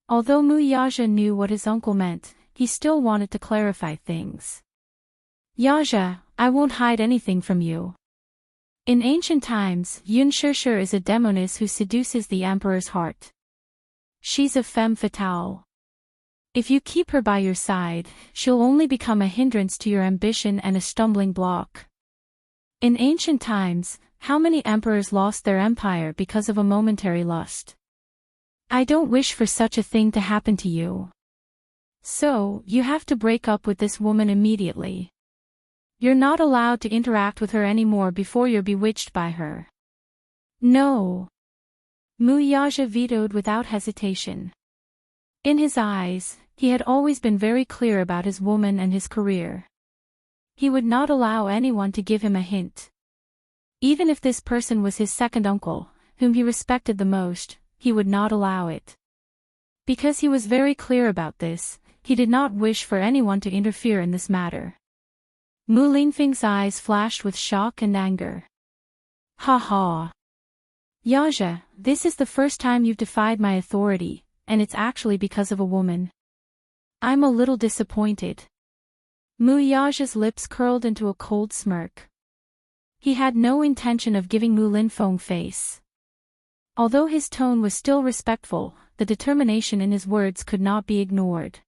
Although Mu Yaja knew what his uncle meant, he still wanted to clarify things. Yaja, I won't hide anything from you. In ancient times, Yun Shishir is a demoness who seduces the emperor's heart. She's a femme fatale. If you keep her by your side, she'll only become a hindrance to your ambition and a stumbling block. In ancient times, how many emperors lost their empire because of a momentary lust? I don't wish for such a thing to happen to you. So, you have to break up with this woman immediately. You're not allowed to interact with her anymore before you're bewitched by her. No. Mu Yaja vetoed without hesitation. In his eyes, he had always been very clear about his woman and his career. He would not allow anyone to give him a hint. Even if this person was his second uncle, whom he respected the most, he would not allow it. Because he was very clear about this, he did not wish for anyone to interfere in this matter. Mu Linfeng's eyes flashed with shock and anger. Ha ha. Yaja, this is the first time you've defied my authority, and it's actually because of a woman. I'm a little disappointed. Mu Yaja's lips curled into a cold smirk. He had no intention of giving Mu Linfeng face. Although his tone was still respectful, the determination in his words could not be ignored.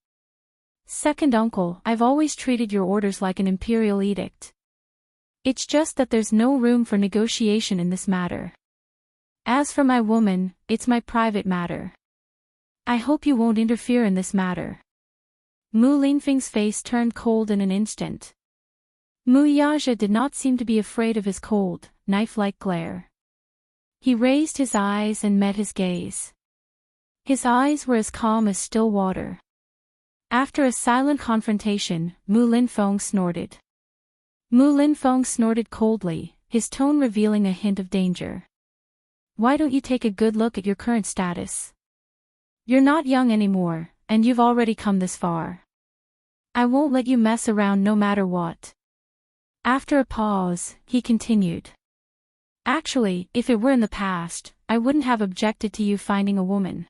Second uncle, I've always treated your orders like an imperial edict. It's just that there's no room for negotiation in this matter. As for my woman, it's my private matter. I hope you won't interfere in this matter. Mu Linfeng's face turned cold in an instant. Mu Yaja did not seem to be afraid of his cold, knife-like glare. He raised his eyes and met his gaze. His eyes were as calm as still water. After a silent confrontation, Mu Linfeng snorted. Mu Linfeng snorted coldly, his tone revealing a hint of danger. Why don't you take a good look at your current status? You're not young anymore, and you've already come this far. I won't let you mess around no matter what. After a pause, he continued. Actually, if it were in the past, I wouldn't have objected to you finding a woman.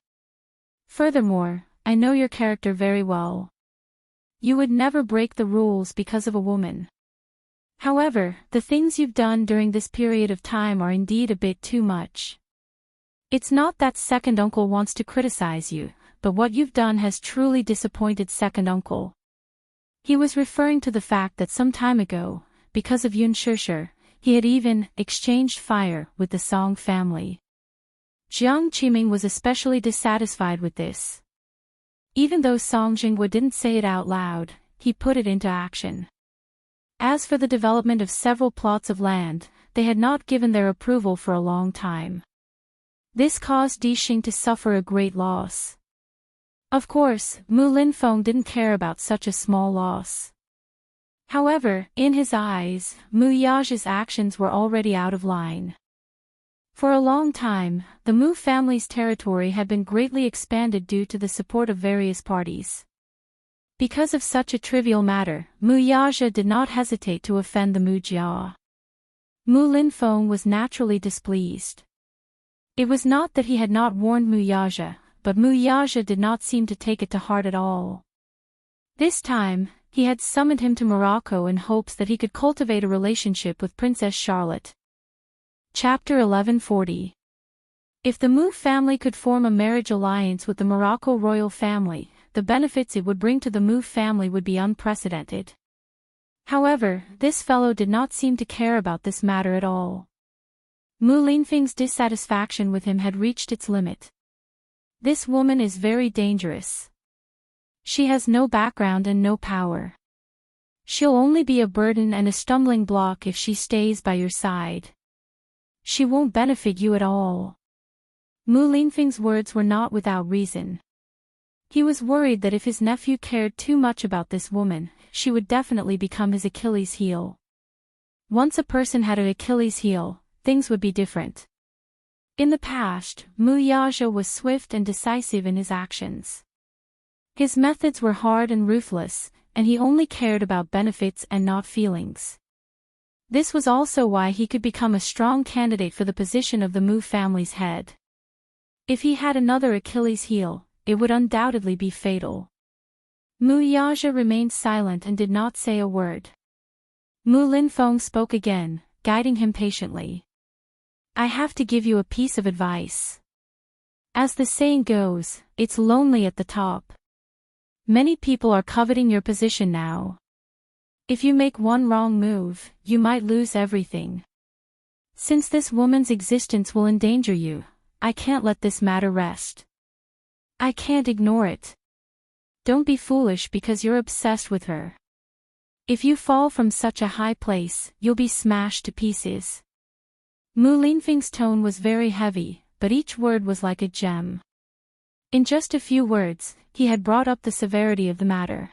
Furthermore, I know your character very well. You would never break the rules because of a woman. However, the things you've done during this period of time are indeed a bit too much. It's not that second uncle wants to criticize you, but what you've done has truly disappointed second uncle. He was referring to the fact that some time ago, because of Yun Shishir, he had even exchanged fire with the Song family. Jiang Qiming was especially dissatisfied with this. Even though Song Jinghua didn't say it out loud, he put it into action. As for the development of several plots of land, they had not given their approval for a long time. This caused Di Xing to suffer a great loss. Of course, Mu Linfeng didn't care about such a small loss. However, in his eyes, Mu Yaja's actions were already out of line. For a long time, the Mu family's territory had been greatly expanded due to the support of various parties. Because of such a trivial matter, Mu Yaja did not hesitate to offend the Mu Jia. Mu Linfeng was naturally displeased. It was not that he had not warned Mu Yaja, but Mu Yaja did not seem to take it to heart at all. This time, he had summoned him to Morocco in hopes that he could cultivate a relationship with Princess Charlotte. Chapter 1140. If the Mu family could form a marriage alliance with the Morocco royal family, the benefits it would bring to the Mu family would be unprecedented. However, this fellow did not seem to care about this matter at all. Mu Linfeng's dissatisfaction with him had reached its limit. This woman is very dangerous. She has no background and no power. She'll only be a burden and a stumbling block if she stays by your side. She won't benefit you at all. Mu Linfeng's words were not without reason. He was worried that if his nephew cared too much about this woman, she would definitely become his Achilles heel. Once a person had an Achilles heel, things would be different. In the past, Mu Yaja was swift and decisive in his actions. His methods were hard and ruthless, and he only cared about benefits and not feelings. This was also why he could become a strong candidate for the position of the Mu family's head. If he had another Achilles heel, it would undoubtedly be fatal. Mu Yaja remained silent and did not say a word. Mu Linfeng spoke again, guiding him patiently. I have to give you a piece of advice. As the saying goes, it's lonely at the top. Many people are coveting your position now. If you make one wrong move, you might lose everything. Since this woman's existence will endanger you, I can't let this matter rest. I can't ignore it. Don't be foolish because you're obsessed with her. If you fall from such a high place, you'll be smashed to pieces. Mu Linfeng's tone was very heavy, but each word was like a gem. In just a few words, he had brought up the severity of the matter.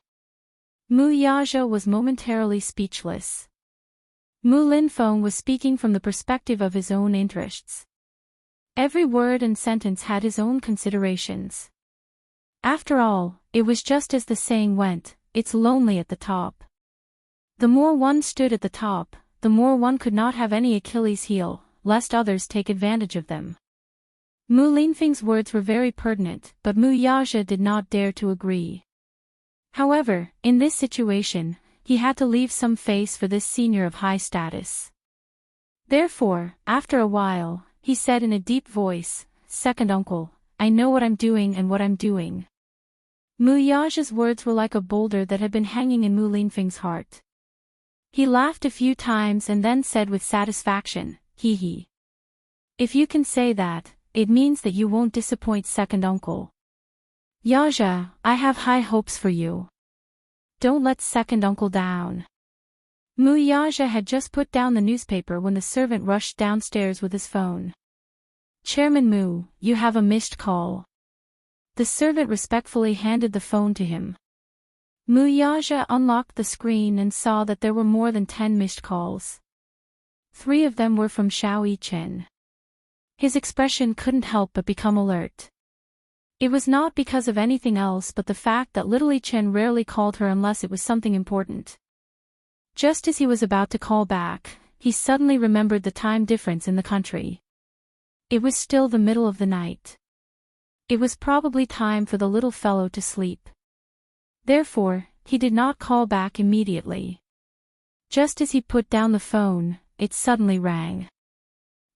Mu Yaja was momentarily speechless. Mu Linfeng was speaking from the perspective of his own interests. Every word and sentence had his own considerations. After all, it was just as the saying went, it's lonely at the top. The more one stood at the top, the more one could not have any Achilles heel, lest others take advantage of them. Mu Linfeng's words were very pertinent, but Mu Yaja did not dare to agree. However, in this situation, he had to leave some face for this senior of high status. Therefore, after a while, he said in a deep voice, Second uncle, I know what I'm doing and what I'm doing. Mu Yaja's words were like a boulder that had been hanging in Mu Linfeng's heart. He laughed a few times and then said with satisfaction, hee hee. If you can say that, it means that you won't disappoint second uncle. Yaja, I have high hopes for you. Don't let second uncle down. Mu Yaja had just put down the newspaper when the servant rushed downstairs with his phone. Chairman Mu, you have a missed call. The servant respectfully handed the phone to him. Mu Yaja unlocked the screen and saw that there were more than 10 missed calls. 3 of them were from Xiao Yichen. His expression couldn't help but become alert. It was not because of anything else but the fact that little Yichen rarely called her unless it was something important. Just as he was about to call back, he suddenly remembered the time difference in the country. It was still the middle of the night. It was probably time for the little fellow to sleep. Therefore, he did not call back immediately. Just as he put down the phone, it suddenly rang.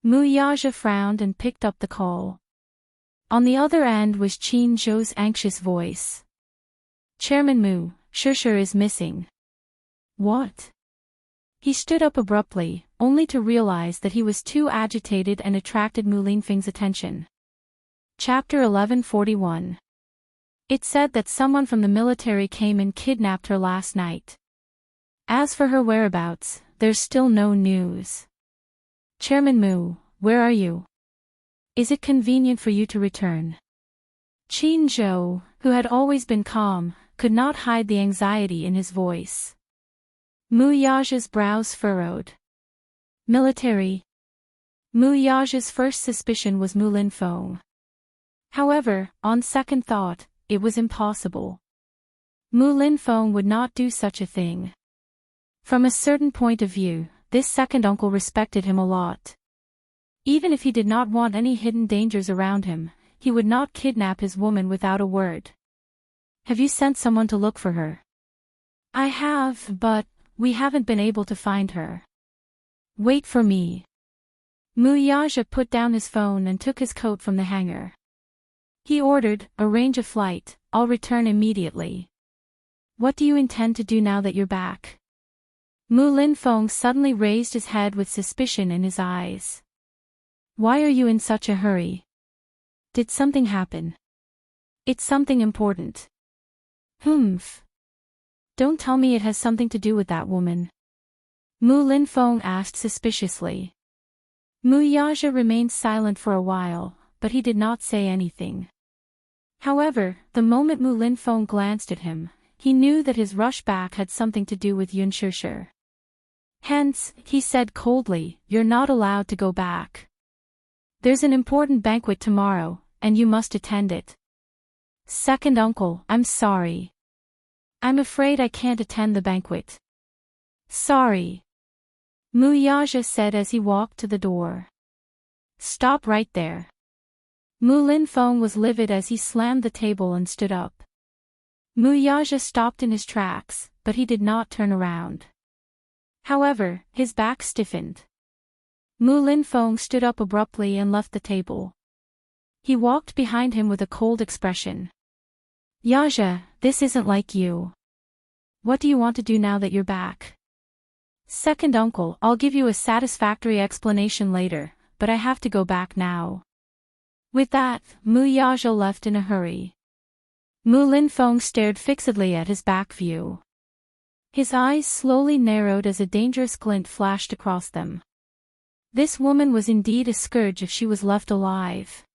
Mu Yaja frowned and picked up the call. On the other end was Qin Zhou's anxious voice. Chairman Mu, Shishir is missing. What? He stood up abruptly, only to realize that he was too agitated and attracted Mu Linfeng's attention. Chapter 1141. It said that someone from the military came and kidnapped her last night. As for her whereabouts, there's still no news. Chairman Mu, where are you? Is it convenient for you to return? Qin Zhou, who had always been calm, could not hide the anxiety in his voice. Mu Yaja's brows furrowed. Military. Mu Yaja's first suspicion was Mu Linfeng. However, on second thought, it was impossible. Mu Linfeng would not do such a thing. From a certain point of view, this second uncle respected him a lot. Even if he did not want any hidden dangers around him, he would not kidnap his woman without a word. Have you sent someone to look for her? I have, but we haven't been able to find her. Wait for me. Mu Yaja put down his phone and took his coat from the hanger. He ordered, arrange a flight, I'll return immediately. What do you intend to do now that you're back? Mu Linfeng suddenly raised his head with suspicion in his eyes. Why are you in such a hurry? Did something happen? It's something important. Humph. Don't tell me it has something to do with that woman. Mu Linfeng asked suspiciously. Mu Yaja remained silent for a while, but he did not say anything. However, the moment Mu Linfeng glanced at him, he knew that his rush back had something to do with Yun Shishir. Hence, he said coldly, "You're not allowed to go back. There's an important banquet tomorrow, and you must attend it." "Second uncle, I'm sorry. I'm afraid I can't attend the banquet." "Sorry," Mu Yaja said as he walked to the door. "Stop right there." Mu Linfeng was livid as he slammed the table and stood up. Mu Yaja stopped in his tracks, but he did not turn around. However, his back stiffened. Mu Linfeng stood up abruptly and left the table. He walked behind him with a cold expression. "Yaja, this isn't like you. What do you want to do now that you're back?" "Second uncle, I'll give you a satisfactory explanation later, but I have to go back now." With that, Mu Yaja left in a hurry. Mu Linfeng stared fixedly at his back view. His eyes slowly narrowed as a dangerous glint flashed across them. This woman was indeed a scourge if she was left alive.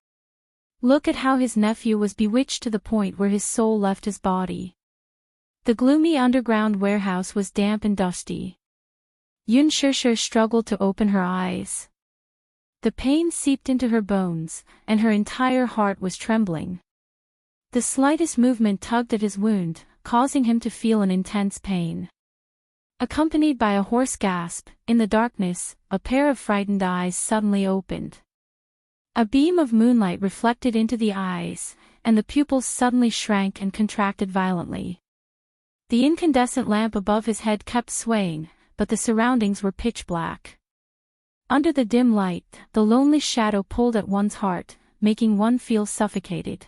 Look at how his nephew was bewitched to the point where his soul left his body. The gloomy underground warehouse was damp and dusty. Yun Shishir struggled to open her eyes. The pain seeped into her bones, and her entire heart was trembling. The slightest movement tugged at his wound, causing him to feel an intense pain. Accompanied by a hoarse gasp, in the darkness, a pair of frightened eyes suddenly opened. A beam of moonlight reflected into the eyes, and the pupils suddenly shrank and contracted violently. The incandescent lamp above his head kept swaying, but the surroundings were pitch black. Under the dim light, the lonely shadow pulled at one's heart, making one feel suffocated.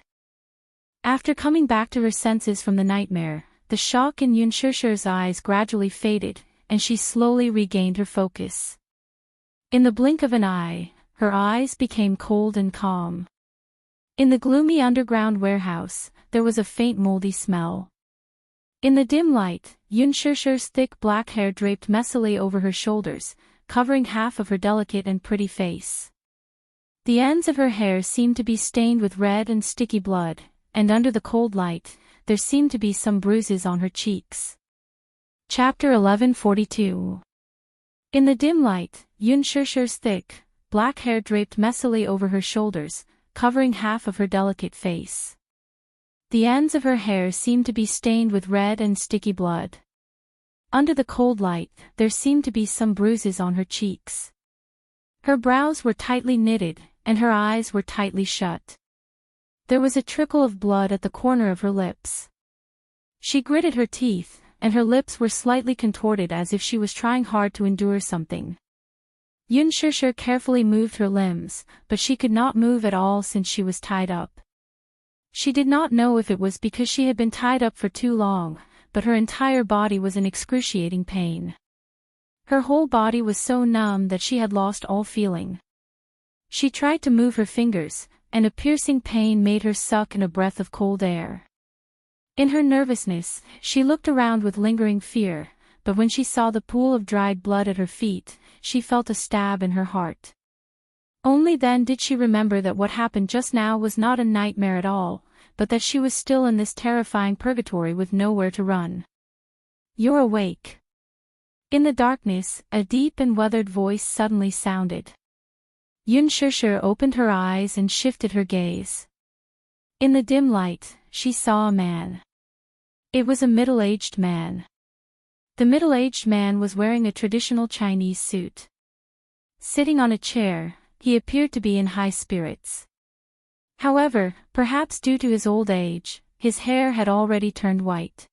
After coming back to her senses from the nightmare, the shock in Yun Shishir's eyes gradually faded, and she slowly regained her focus. In the blink of an eye, her eyes became cold and calm. In the gloomy underground warehouse, there was a faint moldy smell. In the dim light, Yun Shishir's thick black hair draped messily over her shoulders, covering half of her delicate and pretty face. The ends of her hair seemed to be stained with red and sticky blood, and under the cold light, there seemed to be some bruises on her cheeks. Chapter 1142. In the dim light, Yun Shishir's thick, black hair draped messily over her shoulders, covering half of her delicate face. The ends of her hair seemed to be stained with red and sticky blood. Under the cold light, there seemed to be some bruises on her cheeks. Her brows were tightly knitted, and her eyes were tightly shut. There was a trickle of blood at the corner of her lips. She gritted her teeth, and her lips were slightly contorted as if she was trying hard to endure something. Yun Shishir carefully moved her limbs, but she could not move at all since she was tied up. She did not know if it was because she had been tied up for too long, but her entire body was in excruciating pain. Her whole body was so numb that she had lost all feeling. She tried to move her fingers, and a piercing pain made her suck in a breath of cold air. In her nervousness, she looked around with lingering fear, but when she saw the pool of dried blood at her feet, she felt a stab in her heart. Only then did she remember that what happened just now was not a nightmare at all, but that she was still in this terrifying purgatory with nowhere to run. "You're awake." In the darkness, a deep and weathered voice suddenly sounded. Yun Shishir opened her eyes and shifted her gaze. In the dim light, she saw a man. It was a middle-aged man. The middle-aged man was wearing a traditional Chinese suit. Sitting on a chair, he appeared to be in high spirits. However, perhaps due to his old age, his hair had already turned white.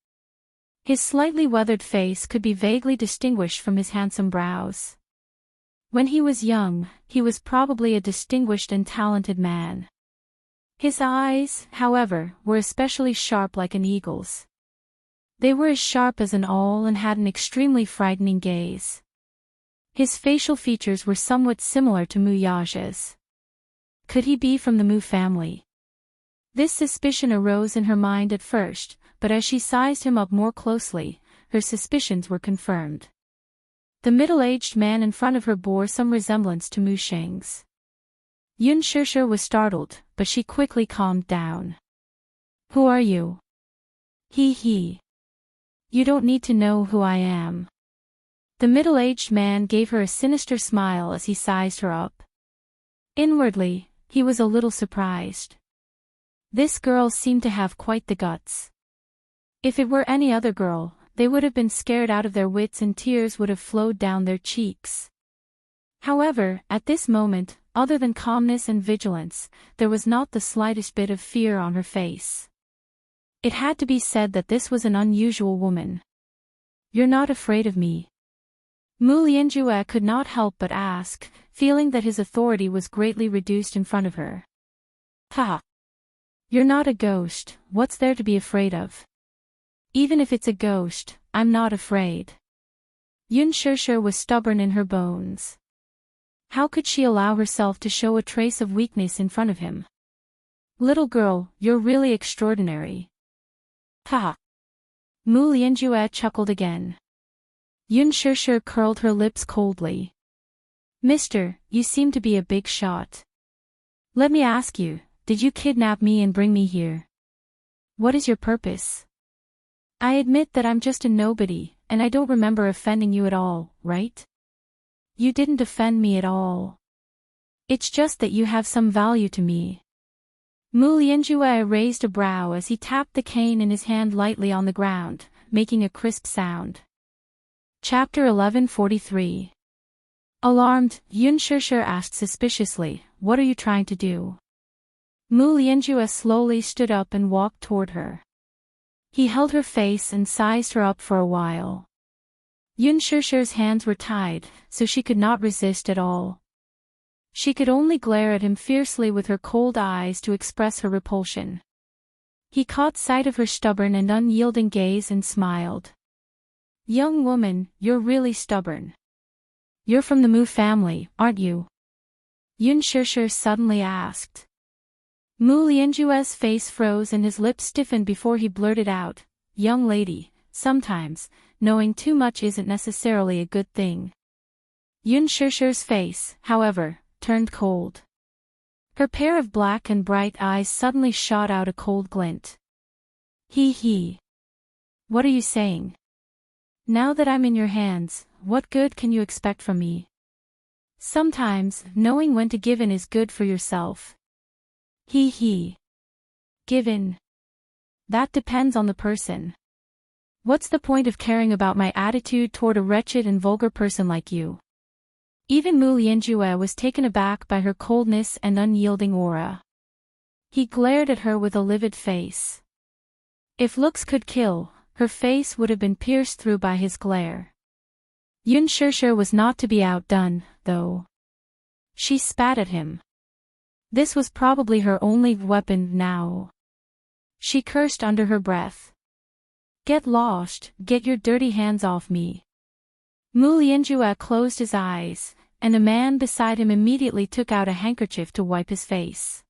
His slightly weathered face could be vaguely distinguished from his handsome brows. When he was young, he was probably a distinguished and talented man. His eyes, however, were especially sharp like an eagle's. They were as sharp as an awl and had an extremely frightening gaze. His facial features were somewhat similar to Muyaja's. Could he be from the Mu family? This suspicion arose in her mind at first, but as she sized him up more closely, her suspicions were confirmed. The middle-aged man in front of her bore some resemblance to Mu Sheng's. Yun Shishir was startled, but she quickly calmed down. Who are you? He. You don't need to know who I am. The middle-aged man gave her a sinister smile as he sized her up. Inwardly, he was a little surprised. This girl seemed to have quite the guts. If it were any other girl, they would have been scared out of their wits and tears would have flowed down their cheeks. However, at this moment, other than calmness and vigilance, there was not the slightest bit of fear on her face. It had to be said that this was an unusual woman. You're not afraid of me? Mu Lianjue could not help but ask, feeling that his authority was greatly reduced in front of her. Ha! You're not a ghost, what's there to be afraid of? Even if it's a ghost, I'm not afraid. Yun Shishir was stubborn in her bones. How could she allow herself to show a trace of weakness in front of him? Little girl, you're really extraordinary. Ha! Mu Lianjue chuckled again. Yun Shishir curled her lips coldly. Mister, you seem to be a big shot. Let me ask you, did you kidnap me and bring me here? What is your purpose? I admit that I'm just a nobody, and I don't remember offending you at all, right? You didn't offend me at all. It's just that you have some value to me. Mu Lianjue raised a brow as he tapped the cane in his hand lightly on the ground, making a crisp sound. Chapter 1143. Alarmed, Yun Shishir asked suspiciously, what are you trying to do? Mu Lianjue slowly stood up and walked toward her. He held her face and sized her up for a while. Yun Shishir's hands were tied, so she could not resist at all. She could only glare at him fiercely with her cold eyes to express her repulsion. He caught sight of her stubborn and unyielding gaze and smiled. Young woman, you're really stubborn. You're from the Mu family, aren't you? Yun Shishir suddenly asked. Mu Lianjue's face froze and his lips stiffened before he blurted out, young lady, sometimes, knowing too much isn't necessarily a good thing. Yun Shishir's face, however, turned cold. Her pair of black and bright eyes suddenly shot out a cold glint. He. What are you saying? Now that I'm in your hands, what good can you expect from me? Sometimes, knowing when to give in is good for yourself. He. Give in. That depends on the person. What's the point of caring about my attitude toward a wretched and vulgar person like you? Even Mu Lianjue was taken aback by her coldness and unyielding aura. He glared at her with a livid face. If looks could kill, her face would have been pierced through by his glare. Yun Shishir was not to be outdone, though. She spat at him. This was probably her only weapon now. She cursed under her breath. Get lost, get your dirty hands off me. Mu Lianjue closed his eyes, and a man beside him immediately took out a handkerchief to wipe his face.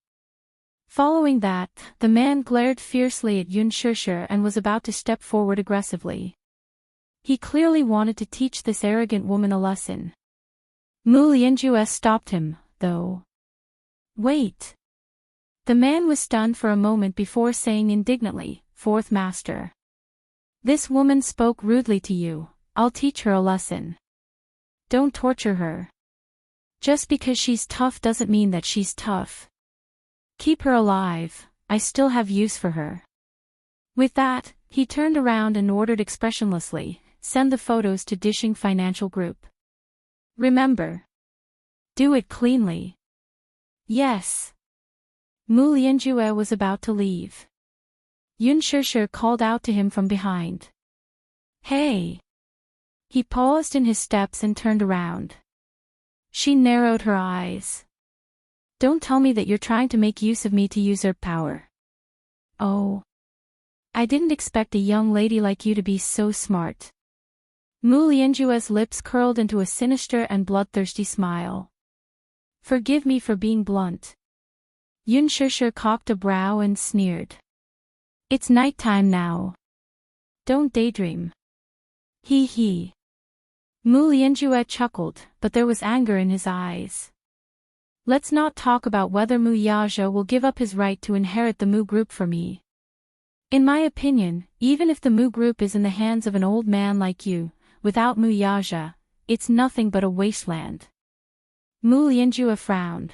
Following that, the man glared fiercely at Yun Shishir and was about to step forward aggressively. He clearly wanted to teach this arrogant woman a lesson. Mu Lianjue stopped him, though. Wait. The man was stunned for a moment before saying indignantly, Fourth Master. This woman spoke rudely to you, I'll teach her a lesson. Don't torture her. Just because she's tough doesn't mean that she's tough. Keep her alive, I still have use for her. With that, he turned around and ordered expressionlessly, send the photos to Dishing Financial Group. Remember. Do it cleanly. Yes. Mu Lianjue was about to leave. Yun Shishir called out to him from behind. Hey! He paused in his steps and turned around. She narrowed her eyes. Don't tell me that you're trying to make use of me to usurp power. Oh. I didn't expect a young lady like you to be so smart. Mu Lianjue's lips curled into a sinister and bloodthirsty smile. Forgive me for being blunt. Yun Shishir cocked a brow and sneered. It's nighttime now. Don't daydream. Hee hee. Mu Lianjue chuckled, but there was anger in his eyes. Let's not talk about whether Mu Yaja will give up his right to inherit the Mu group for me. In my opinion, even if the Mu group is in the hands of an old man like you, without Mu Yaja, it's nothing but a wasteland. Mu Lianjue frowned.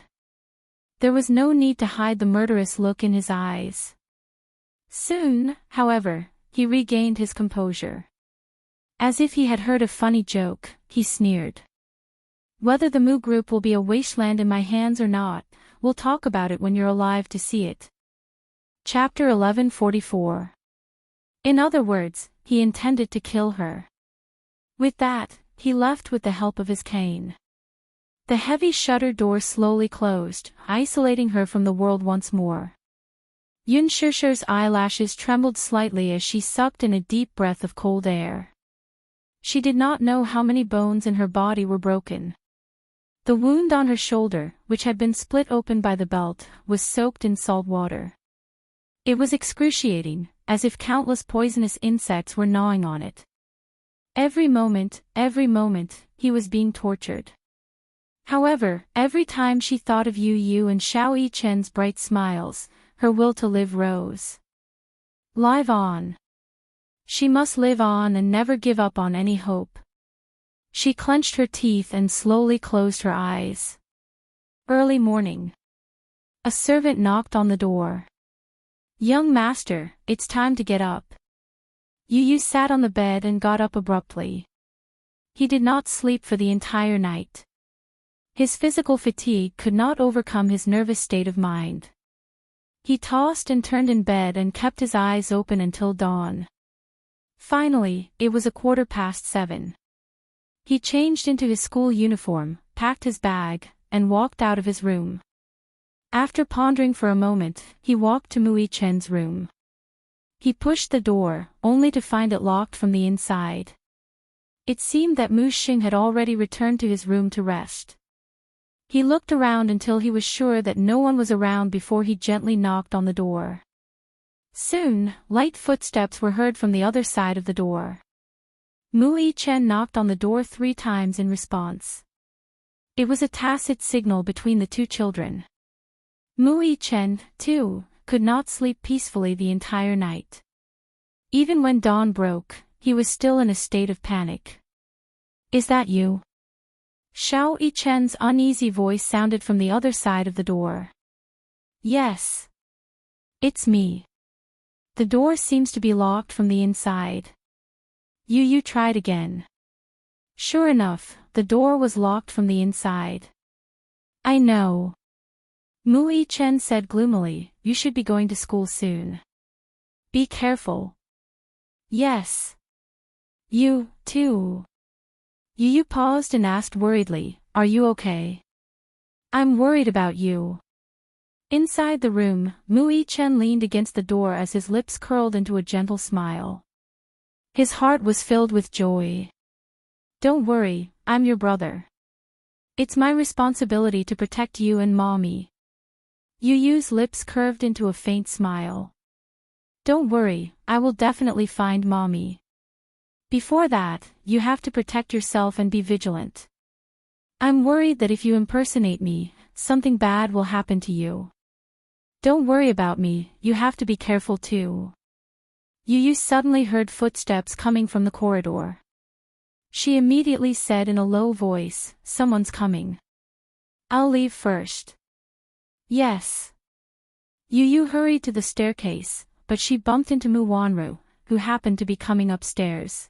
There was no need to hide the murderous look in his eyes. Soon, however, he regained his composure. As if he had heard a funny joke, he sneered. Whether the Mu group will be a wasteland in my hands or not, we'll talk about it when you're alive to see it. Chapter 1144. In other words, he intended to kill her. With that, he left with the help of his cane. The heavy shutter door slowly closed, isolating her from the world once more. Yun Shishir's eyelashes trembled slightly as she sucked in a deep breath of cold air. She did not know how many bones in her body were broken. The wound on her shoulder, which had been split open by the belt, was soaked in salt water. It was excruciating, as if countless poisonous insects were gnawing on it. Every moment, he was being tortured. However, every time she thought of Yu Yu and Xiao Yichen's bright smiles, her will to live rose. Live on. She must live on and never give up on any hope. She clenched her teeth and slowly closed her eyes. Early morning. A servant knocked on the door. Young master, it's time to get up. Yu Yu sat on the bed and got up abruptly. He did not sleep for the entire night. His physical fatigue could not overcome his nervous state of mind. He tossed and turned in bed and kept his eyes open until dawn. Finally, it was 7:15. He changed into his school uniform, packed his bag, and walked out of his room. After pondering for a moment, he walked to Mu Yichen's room. He pushed the door, only to find it locked from the inside. It seemed that Mu Xing had already returned to his room to rest. He looked around until he was sure that no one was around before he gently knocked on the door. Soon, light footsteps were heard from the other side of the door. Mu Yichen knocked on the door 3 times in response. It was a tacit signal between the two children. Mu Yichen, too, could not sleep peacefully the entire night. Even when dawn broke, he was still in a state of panic. Is that you? Xiao Yichen's uneasy voice sounded from the other side of the door. Yes. It's me. The door seems to be locked from the inside. Yu Yu tried again. Sure enough, the door was locked from the inside. I know. Mu Yichen said gloomily, you should be going to school soon. Be careful. Yes. You, too. Yu Yu paused and asked worriedly, are you okay? I'm worried about you. Inside the room, Mu Yichen leaned against the door as his lips curled into a gentle smile. His heart was filled with joy. Don't worry, I'm your brother. It's my responsibility to protect you and Mommy. Yu Yu's lips curved into a faint smile. Don't worry, I will definitely find Mommy. Before that, you have to protect yourself and be vigilant. I'm worried that if you impersonate me, something bad will happen to you. Don't worry about me, you have to be careful too. Yu Yu suddenly heard footsteps coming from the corridor. She immediately said in a low voice, someone's coming. I'll leave first. Yes. Yu Yu hurried to the staircase, but she bumped into Mu Wanru, who happened to be coming upstairs.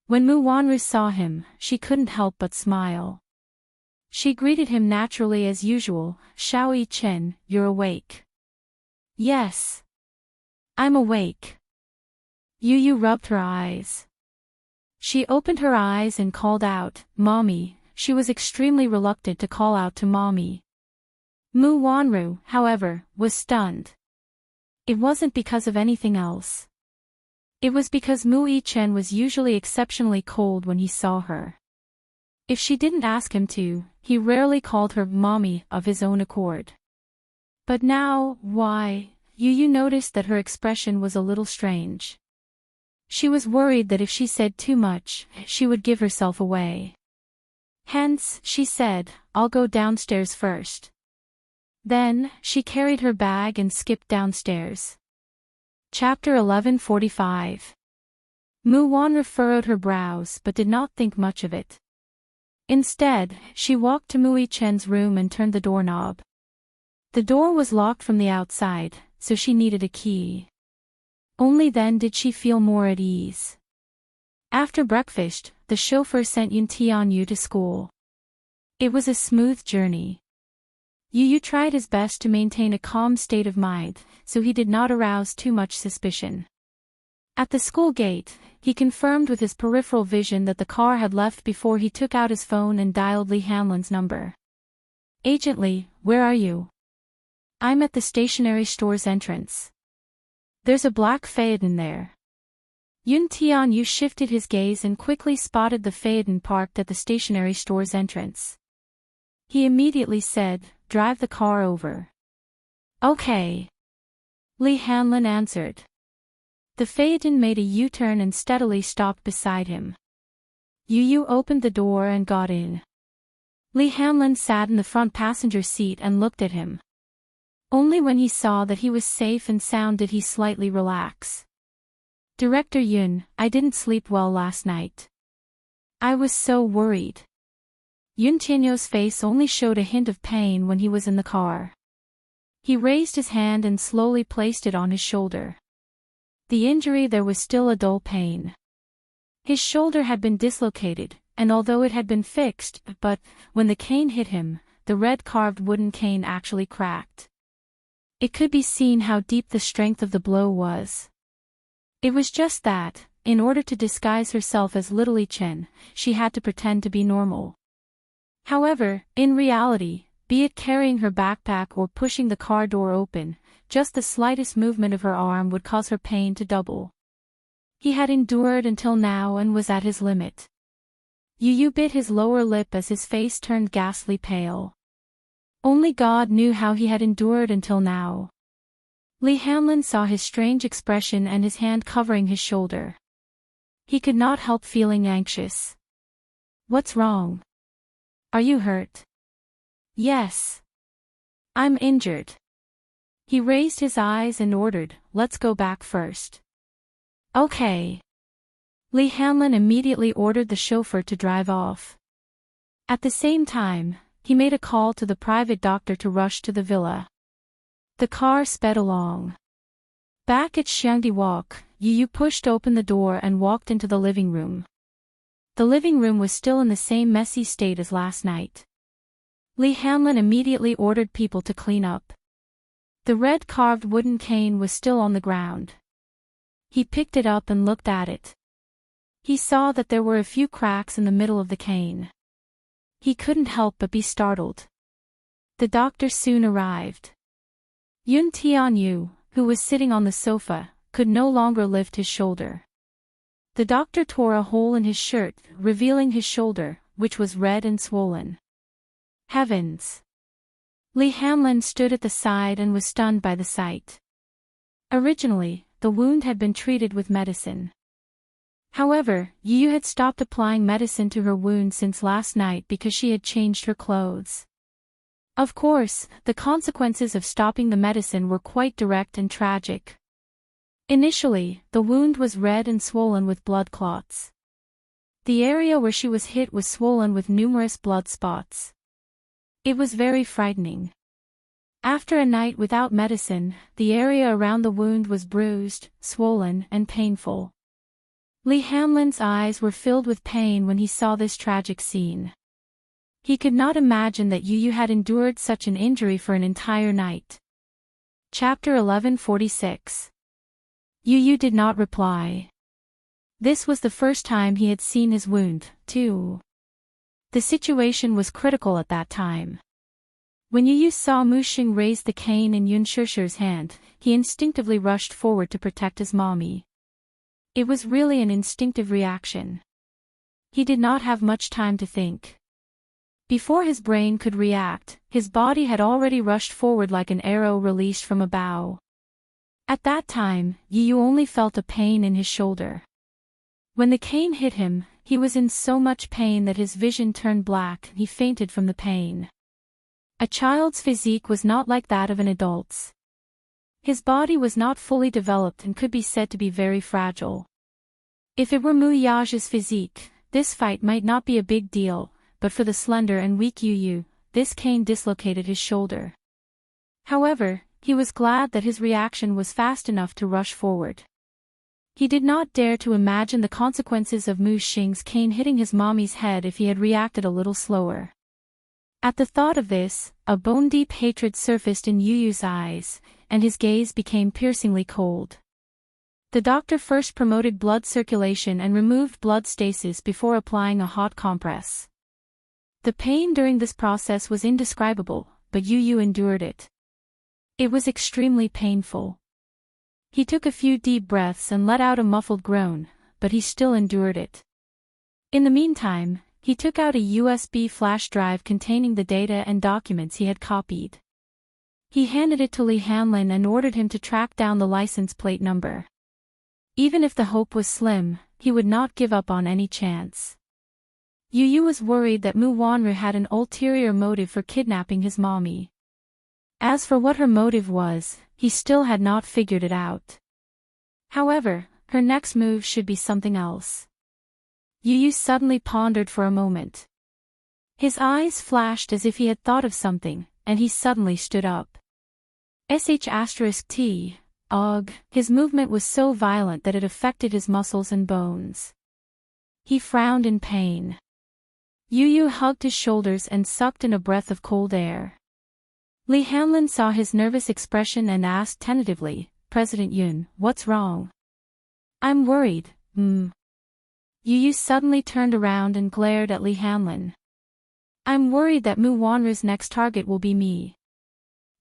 When Mu Wanru saw him, she couldn't help but smile. She greeted him naturally as usual, Xiao Yichen, you're awake. Yes. I'm awake. Yu Yu rubbed her eyes. She opened her eyes and called out, Mommy. She was extremely reluctant to call out to Mommy. Mu Wanru, however, was stunned. It wasn't because of anything else. It was because Mu Yichen was usually exceptionally cold when he saw her. If she didn't ask him to, he rarely called her Mommy of his own accord. But now, why? Yu noticed that her expression was a little strange. She was worried that if she said too much, she would give herself away. Hence, she said, I'll go downstairs first. Then, she carried her bag and skipped downstairs. Chapter 11:45. Wanra furrowed her brows but did not think much of it. Instead, she walked to Mui Chen's room and turned the doorknob. The door was locked from the outside, so she needed a key. Only then did she feel more at ease. After breakfast, the chauffeur sent Yun Tianyu to school. It was a smooth journey. Yu tried his best to maintain a calm state of mind, so he did not arouse too much suspicion. At the school gate, he confirmed with his peripheral vision that the car had left before he took out his phone and dialed Li Hanlon's number. Agent Li, where are you? I'm at the stationery store's entrance. There's a black Phaeton there. Yun Tianyu shifted his gaze and quickly spotted the Phaeton parked at the stationery store's entrance. He immediately said, drive the car over. Okay. Li Hanlon answered. The Phaeton made a U-turn and steadily stopped beside him. Yu opened the door and got in. Li Hanlon sat in the front passenger seat and looked at him. Only when he saw that he was safe and sound did he slightly relax. Director Yun, I didn't sleep well last night. I was so worried. Yun Tianyu's face only showed a hint of pain when he was in the car. He raised his hand and slowly placed it on his shoulder. The injury there was still a dull pain. His shoulder had been dislocated, and although it had been fixed, but, when the cane hit him, the red carved wooden cane actually cracked. It could be seen how deep the strength of the blow was. It was just that, in order to disguise herself as Little Li Chen, she had to pretend to be normal. However, in reality, be it carrying her backpack or pushing the car door open, just the slightest movement of her arm would cause her pain to double. He had endured until now and was at his limit. Yu bit his lower lip as his face turned ghastly pale. Only God knew how he had endured until now. Li Hanlon saw his strange expression and his hand covering his shoulder. He could not help feeling anxious. What's wrong? Are you hurt? Yes. I'm injured. He raised his eyes and ordered, let's go back first. Okay. Li Hanlon immediately ordered the chauffeur to drive off. At the same time, he made a call to the private doctor to rush to the villa. The car sped along. Back at Xiangdi Walk, Yu pushed open the door and walked into the living room. The living room was still in the same messy state as last night. Li Hanlon immediately ordered people to clean up. The red carved wooden cane was still on the ground. He picked it up and looked at it. He saw that there were a few cracks in the middle of the cane. He couldn't help but be startled. The doctor soon arrived. Yun Tianyu, who was sitting on the sofa, could no longer lift his shoulder. The doctor tore a hole in his shirt, revealing his shoulder, which was red and swollen. Heavens! Li Hanlon stood at the side and was stunned by the sight. Originally, the wound had been treated with medicine. However, Yu had stopped applying medicine to her wound since last night because she had changed her clothes. Of course, the consequences of stopping the medicine were quite direct and tragic. Initially, the wound was red and swollen with blood clots. The area where she was hit was swollen with numerous blood spots. It was very frightening. After a night without medicine, the area around the wound was bruised, swollen, and painful. Li Hanlon's eyes were filled with pain when he saw this tragic scene. He could not imagine that Yu had endured such an injury for an entire night. Chapter 11:46. Yu did not reply. This was the first time he had seen his wound, too. The situation was critical at that time. When Yu saw Mu Xing raise the cane in Yun Shusher's hand, he instinctively rushed forward to protect his mommy. It was really an instinctive reaction. He did not have much time to think. Before his brain could react, his body had already rushed forward like an arrow released from a bow. At that time, Yu only felt a pain in his shoulder. When the cane hit him, he was in so much pain that his vision turned black and he fainted from the pain. A child's physique was not like that of an adult's. His body was not fully developed and could be said to be very fragile. If it were Mu Yage's physique, this fight might not be a big deal, but for the slender and weak Yu, this cane dislocated his shoulder. However, he was glad that his reaction was fast enough to rush forward. He did not dare to imagine the consequences of Mu Xing's cane hitting his mommy's head if he had reacted a little slower. At the thought of this, a bone-deep hatred surfaced in Yu's eyes, and his gaze became piercingly cold. The doctor first promoted blood circulation and removed blood stasis before applying a hot compress. The pain during this process was indescribable, but Yu endured it. It was extremely painful. He took a few deep breaths and let out a muffled groan, but he still endured it. In the meantime, he took out a USB flash drive containing the data and documents he had copied. He handed it to Li Hanlin and ordered him to track down the license plate number. Even if the hope was slim, he would not give up on any chance. Yu was worried that Mu Wanru had an ulterior motive for kidnapping his mommy. As for what her motive was, he still had not figured it out. However, her next move should be something else. Yu suddenly pondered for a moment. His eyes flashed as if he had thought of something, and he suddenly stood up. *T. Ugh, his movement was so violent that it affected his muscles and bones. He frowned in pain. Yu hugged his shoulders and sucked in a breath of cold air. Li Hanlin saw his nervous expression and asked tentatively, "President Yun, what's wrong?" "I'm worried, Yu suddenly turned around and glared at Li Hanlin. "I'm worried that Mu Wanru's next target will be me."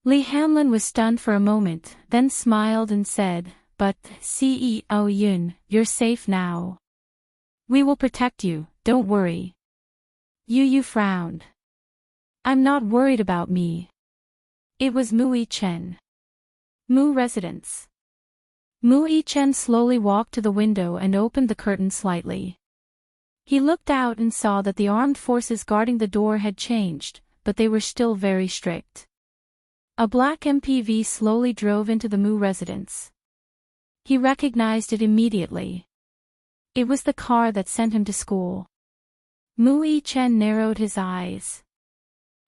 Li Hanlin was stunned for a moment, then smiled and said, "But, CEO Yun, you're safe now. We will protect you, don't worry." Yu frowned. "I'm not worried about me." It was Mu Yichen. Mu residence. Mu Yichen slowly walked to the window and opened the curtain slightly. He looked out and saw that the armed forces guarding the door had changed, but they were still very strict. A black MPV slowly drove into the Mu residence. He recognized it immediately. It was the car that sent him to school. Mu Yichen narrowed his eyes.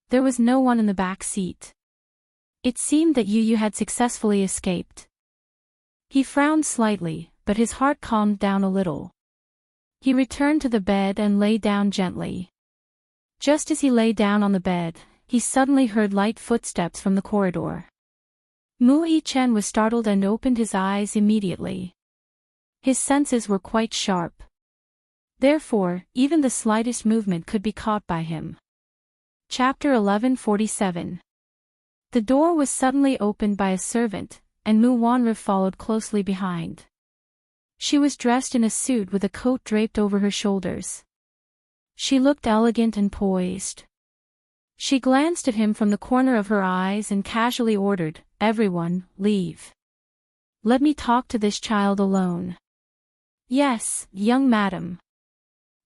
There was no one in the back seat. It seemed that Yu had successfully escaped. He frowned slightly, but his heart calmed down a little. He returned to the bed and lay down gently. Just as he lay down on the bed, he suddenly heard light footsteps from the corridor. Mu Yichen was startled and opened his eyes immediately. His senses were quite sharp. Therefore, even the slightest movement could be caught by him. Chapter 1147. The door was suddenly opened by a servant, and Mu Wanru followed closely behind. She was dressed in a suit with a coat draped over her shoulders. She looked elegant and poised. She glanced at him from the corner of her eyes and casually ordered, "Everyone, leave. Let me talk to this child alone." "Yes, young madam."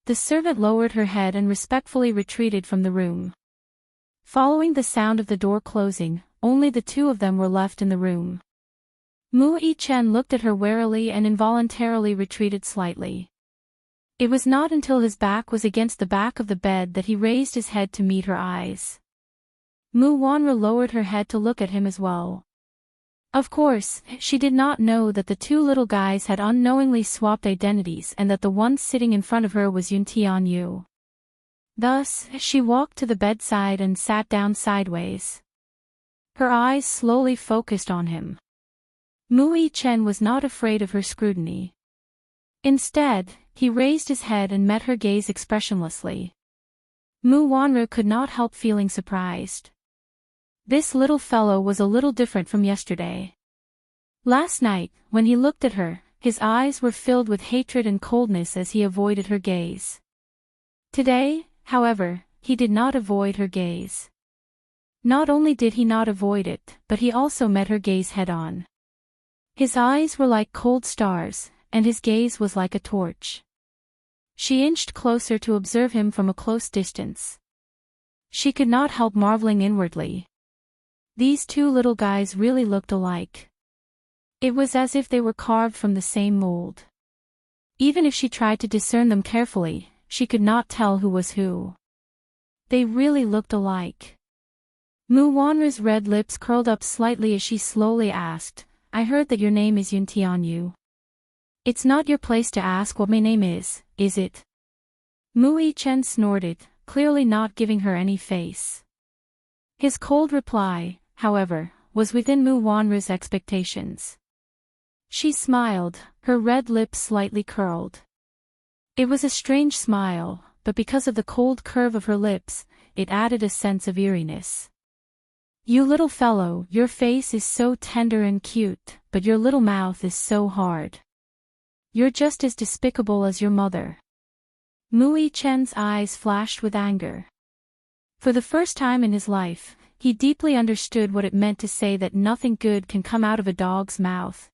The servant lowered her head and respectfully retreated from the room. Following the sound of the door closing, only the two of them were left in the room. Mu Yichen looked at her warily and involuntarily retreated slightly. It was not until his back was against the back of the bed that he raised his head to meet her eyes. Mu Wanru lowered her head to look at him as well. Of course, she did not know that the two little guys had unknowingly swapped identities and that the one sitting in front of her was Yun Tianyu. Thus, she walked to the bedside and sat down sideways. Her eyes slowly focused on him. Mu Yichen was not afraid of her scrutiny. Instead, he raised his head and met her gaze expressionlessly. Mu Wanru could not help feeling surprised. This little fellow was a little different from yesterday. Last night, when he looked at her, his eyes were filled with hatred and coldness as he avoided her gaze. Today, however, he did not avoid her gaze. Not only did he not avoid it, but he also met her gaze head-on. His eyes were like cold stars, and his gaze was like a torch. She inched closer to observe him from a close distance. She could not help marveling inwardly. These two little guys really looked alike. It was as if they were carved from the same mold. Even if she tried to discern them carefully, she could not tell who was who. They really looked alike. Mu Wanru's red lips curled up slightly as she slowly asked, "I heard that your name is Yun Tianyu. It's not your place to ask what my name is it?" Mu Yichen snorted, clearly not giving her any face. His cold reply, however, was within Mu Wanru's expectations. She smiled, her red lips slightly curled. It was a strange smile, but because of the cold curve of her lips, it added a sense of eeriness. "You little fellow, your face is so tender and cute, but your little mouth is so hard. You're just as despicable as your mother." Mu Yichen's eyes flashed with anger. For the first time in his life, he deeply understood what it meant to say that nothing good can come out of a dog's mouth.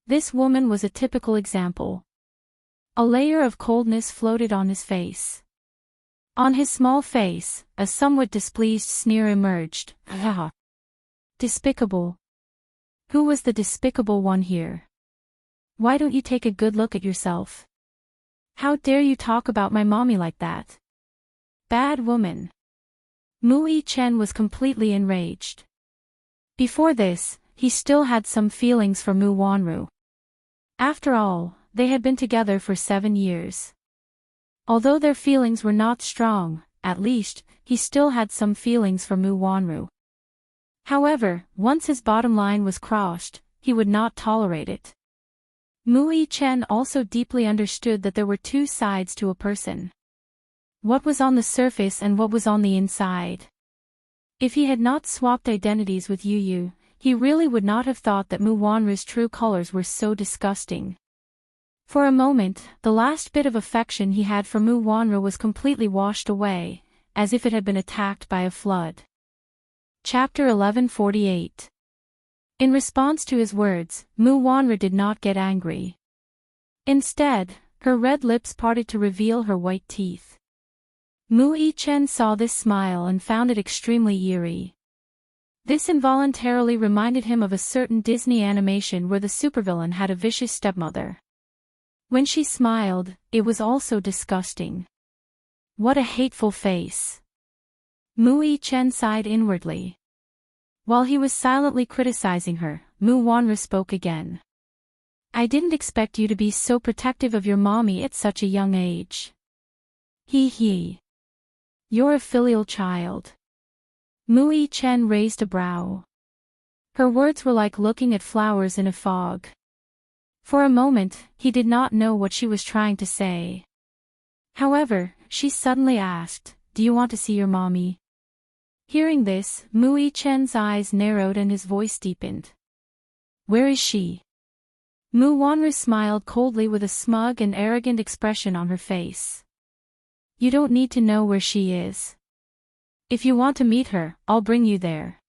This woman was a typical example. A layer of coldness floated on his face. On his small face, a somewhat displeased sneer emerged. "Ah! Despicable. Who was the despicable one here? Why don't you take a good look at yourself? How dare you talk about my mommy like that? Bad woman." Mu Yichen was completely enraged. Before this, he still had some feelings for Mu Wanru. After all, they had been together for 7 years. Although their feelings were not strong, at least, he still had some feelings for Mu Wanru. However, once his bottom line was crossed, he would not tolerate it. Mu Yichen also deeply understood that there were two sides to a person. What was on the surface and what was on the inside. If he had not swapped identities with Yu Yu, he really would not have thought that Mu Wanru's true colors were so disgusting. For a moment, the last bit of affection he had for Mu Wanru was completely washed away, as if it had been attacked by a flood. Chapter 1148. In response to his words, Mu Wanru did not get angry. Instead, her red lips parted to reveal her white teeth. Mu Yichen saw this smile and found it extremely eerie. This involuntarily reminded him of a certain Disney animation where the supervillain had a vicious stepmother. When she smiled, it was also disgusting. What a hateful face. Mu Yichen sighed inwardly. While he was silently criticizing her, Mu Wanru spoke again. "I didn't expect you to be so protective of your mommy at such a young age. He. You're a filial child." Mu Yichen raised a brow. Her words were like looking at flowers in a fog. For a moment, he did not know what she was trying to say. However, she suddenly asked, "Do you want to see your mommy?" Hearing this, Mu Yichen's eyes narrowed and his voice deepened. "Where is she?" Mu Wanru smiled coldly with a smug and arrogant expression on her face. "You don't need to know where she is. If you want to meet her, I'll bring you there."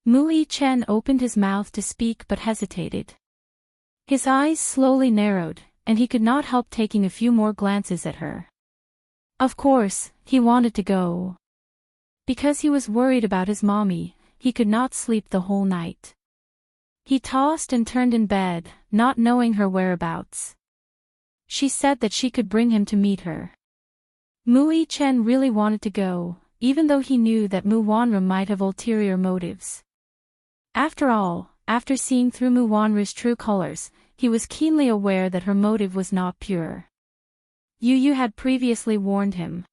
Mu Yichen opened his mouth to speak but hesitated. His eyes slowly narrowed, and he could not help taking a few more glances at her. Of course, he wanted to go. Because he was worried about his mommy, he could not sleep the whole night. He tossed and turned in bed, not knowing her whereabouts. She said that she could bring him to meet her. Mu Yichen really wanted to go, even though he knew that Mu Wanru might have ulterior motives. After all, after seeing through Mu Wanru's true colors, he was keenly aware that her motive was not pure. Yu Yu had previously warned him.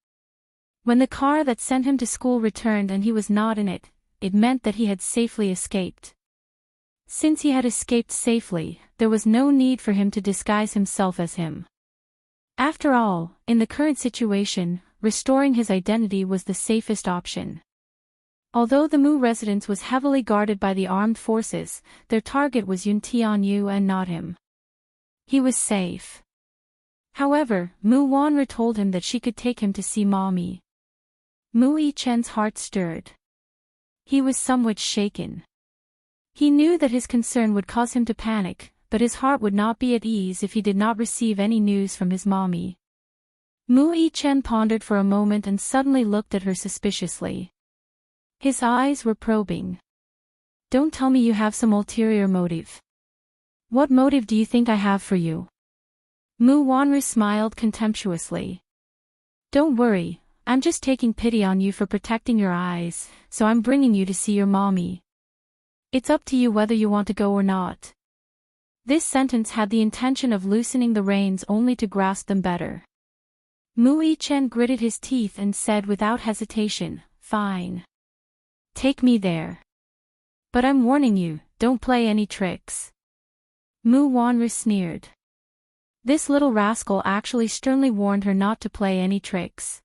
When the car that sent him to school returned and he was not in it, it meant that he had safely escaped. Since he had escaped safely, there was no need for him to disguise himself as him. After all, in the current situation, restoring his identity was the safest option. Although the Mu residence was heavily guarded by the armed forces, their target was Yun Tianyu and not him. He was safe. However, Mu Wanru told him that she could take him to see mommy. Mu Yi-chen's heart stirred. He was somewhat shaken. He knew that his concern would cause him to panic, but his heart would not be at ease if he did not receive any news from his mommy. Mu Yi-chen pondered for a moment and suddenly looked at her suspiciously. His eyes were probing. Don't tell me you have some ulterior motive. What motive do you think I have for you? Mu Wanru smiled contemptuously. Don't worry, I'm just taking pity on you for protecting your eyes, so I'm bringing you to see your mommy. It's up to you whether you want to go or not. This sentence had the intention of loosening the reins only to grasp them better. Mu Yi-chen gritted his teeth and said without hesitation, fine. Take me there. But I'm warning you, don't play any tricks. Mu Wanru sneered. This little rascal actually sternly warned her not to play any tricks.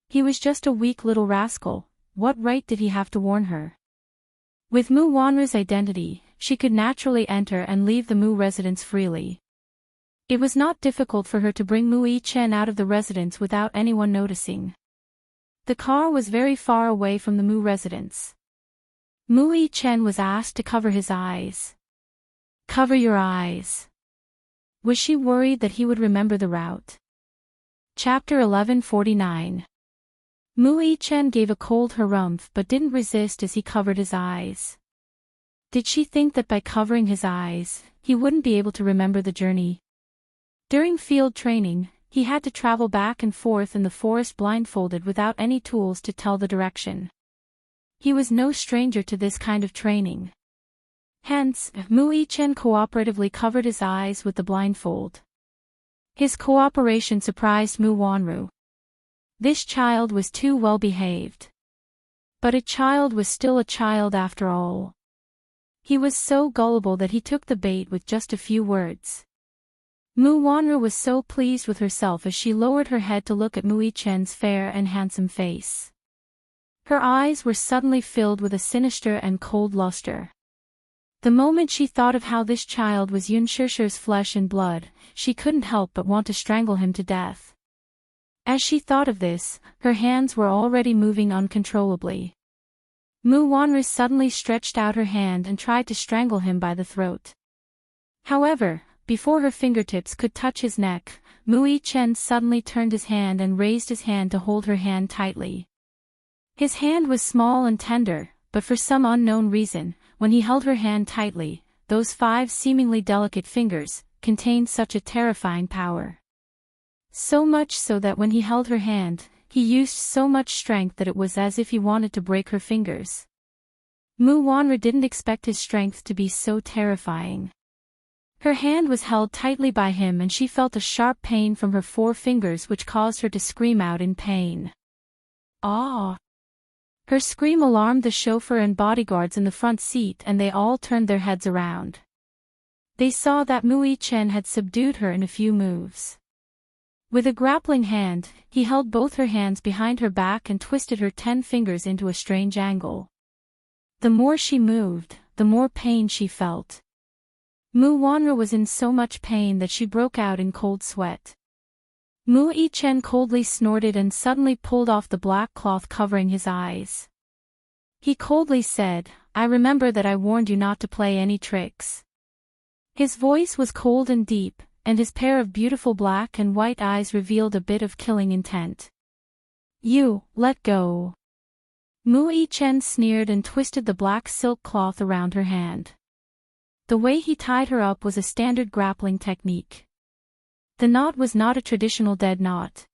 He was just a weak little rascal, what right did he have to warn her? With Mu Wanru's identity, she could naturally enter and leave the Mu residence freely. It was not difficult for her to bring Mu Yi-chen out of the residence without anyone noticing. The car was very far away from the Mu residence. Mu Yi-chen was asked to cover his eyes. Cover your eyes. Was she worried that he would remember the route? Chapter 1149. Mu Yi-chen gave a cold harumph but didn't resist as he covered his eyes. Did she think that by covering his eyes, he wouldn't be able to remember the journey? During field training, he had to travel back and forth in the forest blindfolded without any tools to tell the direction. He was no stranger to this kind of training. Hence, Mu Yi-chen cooperatively covered his eyes with the blindfold. His cooperation surprised Mu Wanru. This child was too well behaved. But a child was still a child after all. He was so gullible that he took the bait with just a few words. Mu Wanru was so pleased with herself as she lowered her head to look at Mu Yi-chen's fair and handsome face. Her eyes were suddenly filled with a sinister and cold luster. The moment she thought of how this child was Yun Shishir's flesh and blood, she couldn't help but want to strangle him to death. As she thought of this, her hands were already moving uncontrollably. Mu Wanru suddenly stretched out her hand and tried to strangle him by the throat. However, before her fingertips could touch his neck, Mu Yi-chen suddenly turned his hand and raised his hand to hold her hand tightly. His hand was small and tender, but for some unknown reason, when he held her hand tightly, those 5 seemingly delicate fingers contained such a terrifying power. So much so that when he held her hand, he used so much strength that it was as if he wanted to break her fingers. Mu Wanru didn't expect his strength to be so terrifying. Her hand was held tightly by him and she felt a sharp pain from her 4 fingers which caused her to scream out in pain. Ah! Her scream alarmed the chauffeur and bodyguards in the front seat and they all turned their heads around. They saw that Mu Yi-chen had subdued her in a few moves. With a grappling hand, he held both her hands behind her back and twisted her 10 fingers into a strange angle. The more she moved, the more pain she felt. Mu Wanru was in so much pain that she broke out in cold sweat. Mu Yi-chen coldly snorted and suddenly pulled off the black cloth covering his eyes. He coldly said, "I remember that I warned you not to play any tricks." His voice was cold and deep, and his pair of beautiful black and white eyes revealed a bit of killing intent. "You, let go." Mu Yi-chen sneered and twisted the black silk cloth around her hand. The way he tied her up was a standard grappling technique. The knot was not a traditional dead knot.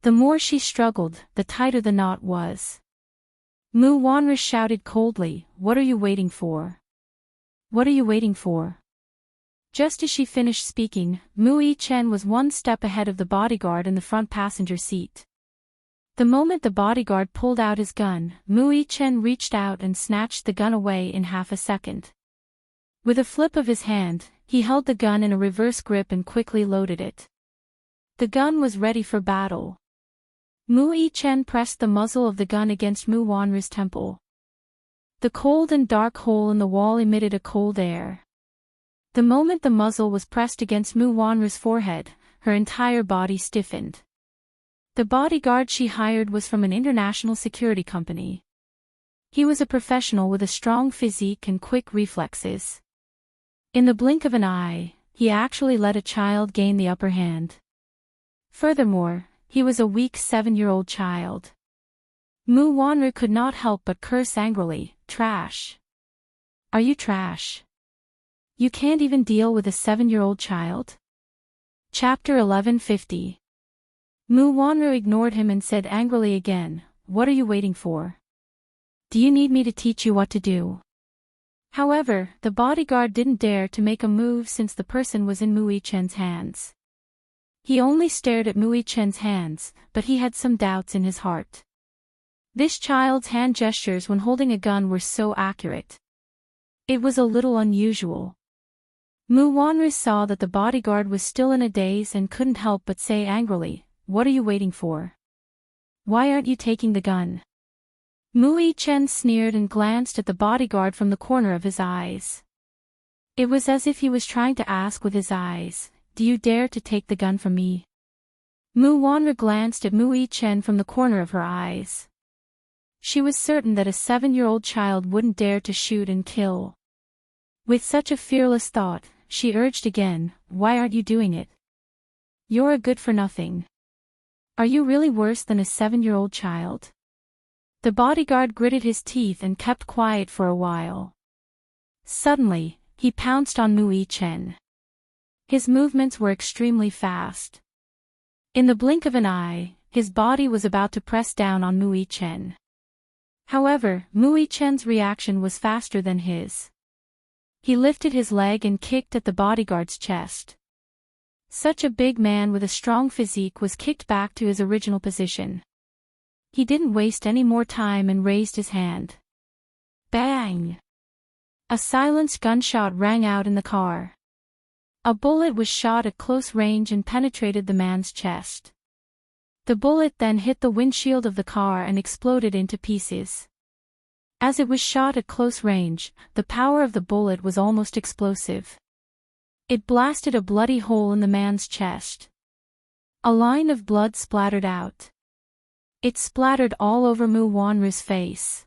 The more she struggled, the tighter the knot was. Mu Wanru shouted coldly, "What are you waiting for? What are you waiting for?" Just as she finished speaking, Mu Yi-chen was 1 step ahead of the bodyguard in the front passenger seat. The moment the bodyguard pulled out his gun, Mu Yi-chen reached out and snatched the gun away in half a second. With a flip of his hand, he held the gun in a reverse grip and quickly loaded it. The gun was ready for battle. Mu Yi-chen pressed the muzzle of the gun against Mu Wanru's temple. The cold and dark hole in the wall emitted a cold air. The moment the muzzle was pressed against Mu Wanru's forehead, her entire body stiffened. The bodyguard she hired was from an international security company. He was a professional with a strong physique and quick reflexes. In the blink of an eye, he actually let a child gain the upper hand. Furthermore, he was a weak 7-year-old child. Mu Wanru could not help but curse angrily, "Trash. Are you trash? You can't even deal with a 7-year-old child?" Chapter 1150. Mu Wanru ignored him and said angrily again, "What are you waiting for? Do you need me to teach you what to do?" However, the bodyguard didn't dare to make a move since the person was in Mu Yichen's hands. He only stared at Mu Yichen's hands, but he had some doubts in his heart. This child's hand gestures when holding a gun were so accurate. It was a little unusual. Mu Wanru saw that the bodyguard was still in a daze and couldn't help but say angrily, "What are you waiting for? Why aren't you taking the gun?" Mu Yichen sneered and glanced at the bodyguard from the corner of his eyes. It was as if he was trying to ask with his eyes, "Do you dare to take the gun from me?" Mu Wanru glanced at Mu Yichen from the corner of her eyes. She was certain that a 7-year-old child wouldn't dare to shoot and kill. With such a fearless thought, she urged again, "Why aren't you doing it? You're a good-for-nothing. Are you really worse than a 7-year-old child?" The bodyguard gritted his teeth and kept quiet for a while. Suddenly, he pounced on Mu Yichen. His movements were extremely fast. In the blink of an eye, his body was about to press down on Mu Yichen. However, Mu Yichen's reaction was faster than his. He lifted his leg and kicked at the bodyguard's chest. Such a big man with a strong physique was kicked back to his original position. He didn't waste any more time and raised his hand. Bang! A silenced gunshot rang out in the car. A bullet was shot at close range and penetrated the man's chest. The bullet then hit the windshield of the car and exploded into pieces. As it was shot at close range, the power of the bullet was almost explosive. It blasted a bloody hole in the man's chest. A line of blood splattered out. It splattered all over Mu Wanru's face.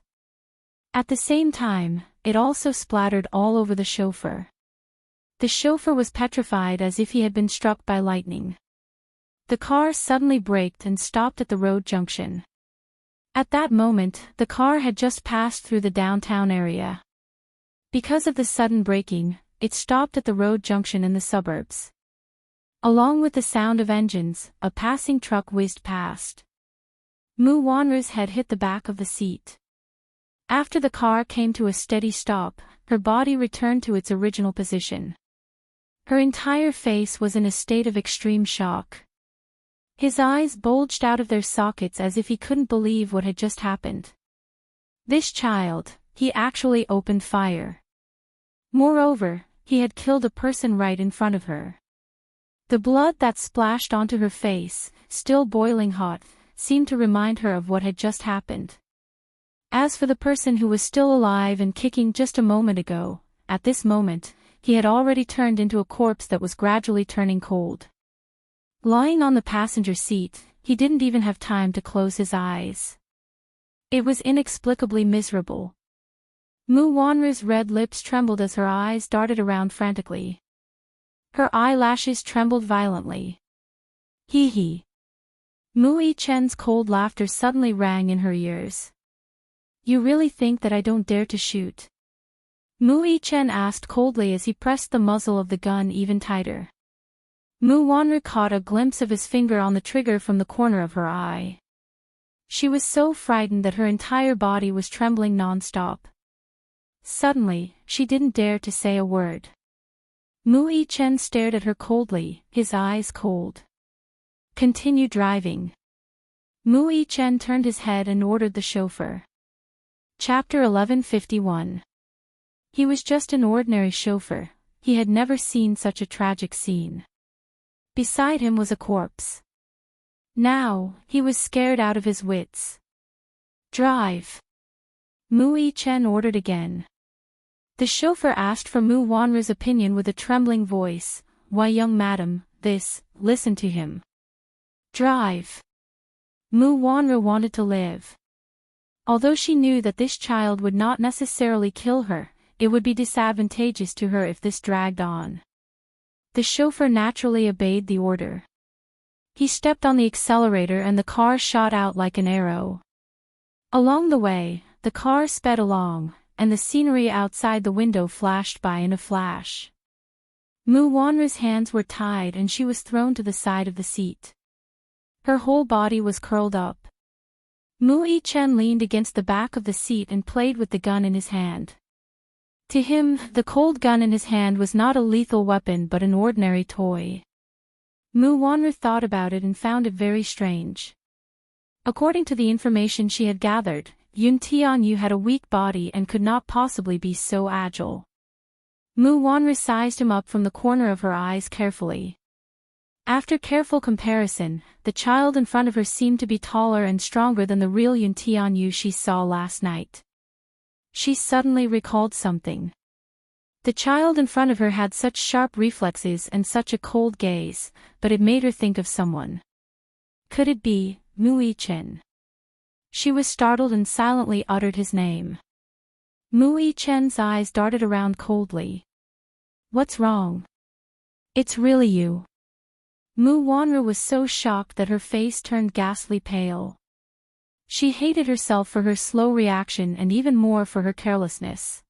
At the same time, it also splattered all over the chauffeur. The chauffeur was petrified as if he had been struck by lightning. The car suddenly braked and stopped at the road junction. At that moment, the car had just passed through the downtown area. Because of the sudden braking, it stopped at the road junction in the suburbs. Along with the sound of engines, a passing truck whizzed past. Mu Wanru's head hit the back of the seat. After the car came to a steady stop, her body returned to its original position. Her entire face was in a state of extreme shock. His eyes bulged out of their sockets as if he couldn't believe what had just happened. This child, he actually opened fire. Moreover, he had killed a person right in front of her. The blood that splashed onto her face, still boiling hot, seemed to remind her of what had just happened. As for the person who was still alive and kicking just a moment ago, at this moment, he had already turned into a corpse that was gradually turning cold. Lying on the passenger seat, he didn't even have time to close his eyes. It was inexplicably miserable. Mu Wanru's red lips trembled as her eyes darted around frantically. Her eyelashes trembled violently. Hee hee. Mu Yichen's cold laughter suddenly rang in her ears. "You really think that I don't dare to shoot?" Mu Yichen asked coldly as he pressed the muzzle of the gun even tighter. Mu Wanru caught a glimpse of his finger on the trigger from the corner of her eye. She was so frightened that her entire body was trembling non-stop. Suddenly, she didn't dare to say a word. Mu Yichen stared at her coldly, his eyes cold. "Continue driving." Mu Yichen turned his head and ordered the chauffeur. Chapter 1151. He was just an ordinary chauffeur. He had never seen such a tragic scene. Beside him was a corpse. Now, he was scared out of his wits. "Drive." Mu Yichen ordered again. The chauffeur asked for Mu Wanru's opinion with a trembling voice. "Why, young madam, listen to him. Drive." Mu Wanru wanted to live. Although she knew that this child would not necessarily kill her, it would be disadvantageous to her if this dragged on. The chauffeur naturally obeyed the order. He stepped on the accelerator and the car shot out like an arrow. Along the way, the car sped along, and the scenery outside the window flashed by in a flash. Mu Wanru's hands were tied and she was thrown to the side of the seat. Her whole body was curled up. Mu Yichen leaned against the back of the seat and played with the gun in his hand. To him, the cold gun in his hand was not a lethal weapon but an ordinary toy. Mu Wanru thought about it and found it very strange. According to the information she had gathered, Yun Tianyu had a weak body and could not possibly be so agile. Mu Wanru sized him up from the corner of her eyes carefully. After careful comparison, the child in front of her seemed to be taller and stronger than the real Yun Tianyu she saw last night. She suddenly recalled something. The child in front of her had such sharp reflexes and such a cold gaze, but it made her think of someone. Could it be Mu Yichen? She was startled and silently uttered his name. Mu Yichen's eyes darted around coldly. What's wrong? It's really you. Mu Wanru was so shocked that her face turned ghastly pale. She hated herself for her slow reaction and even more for her carelessness.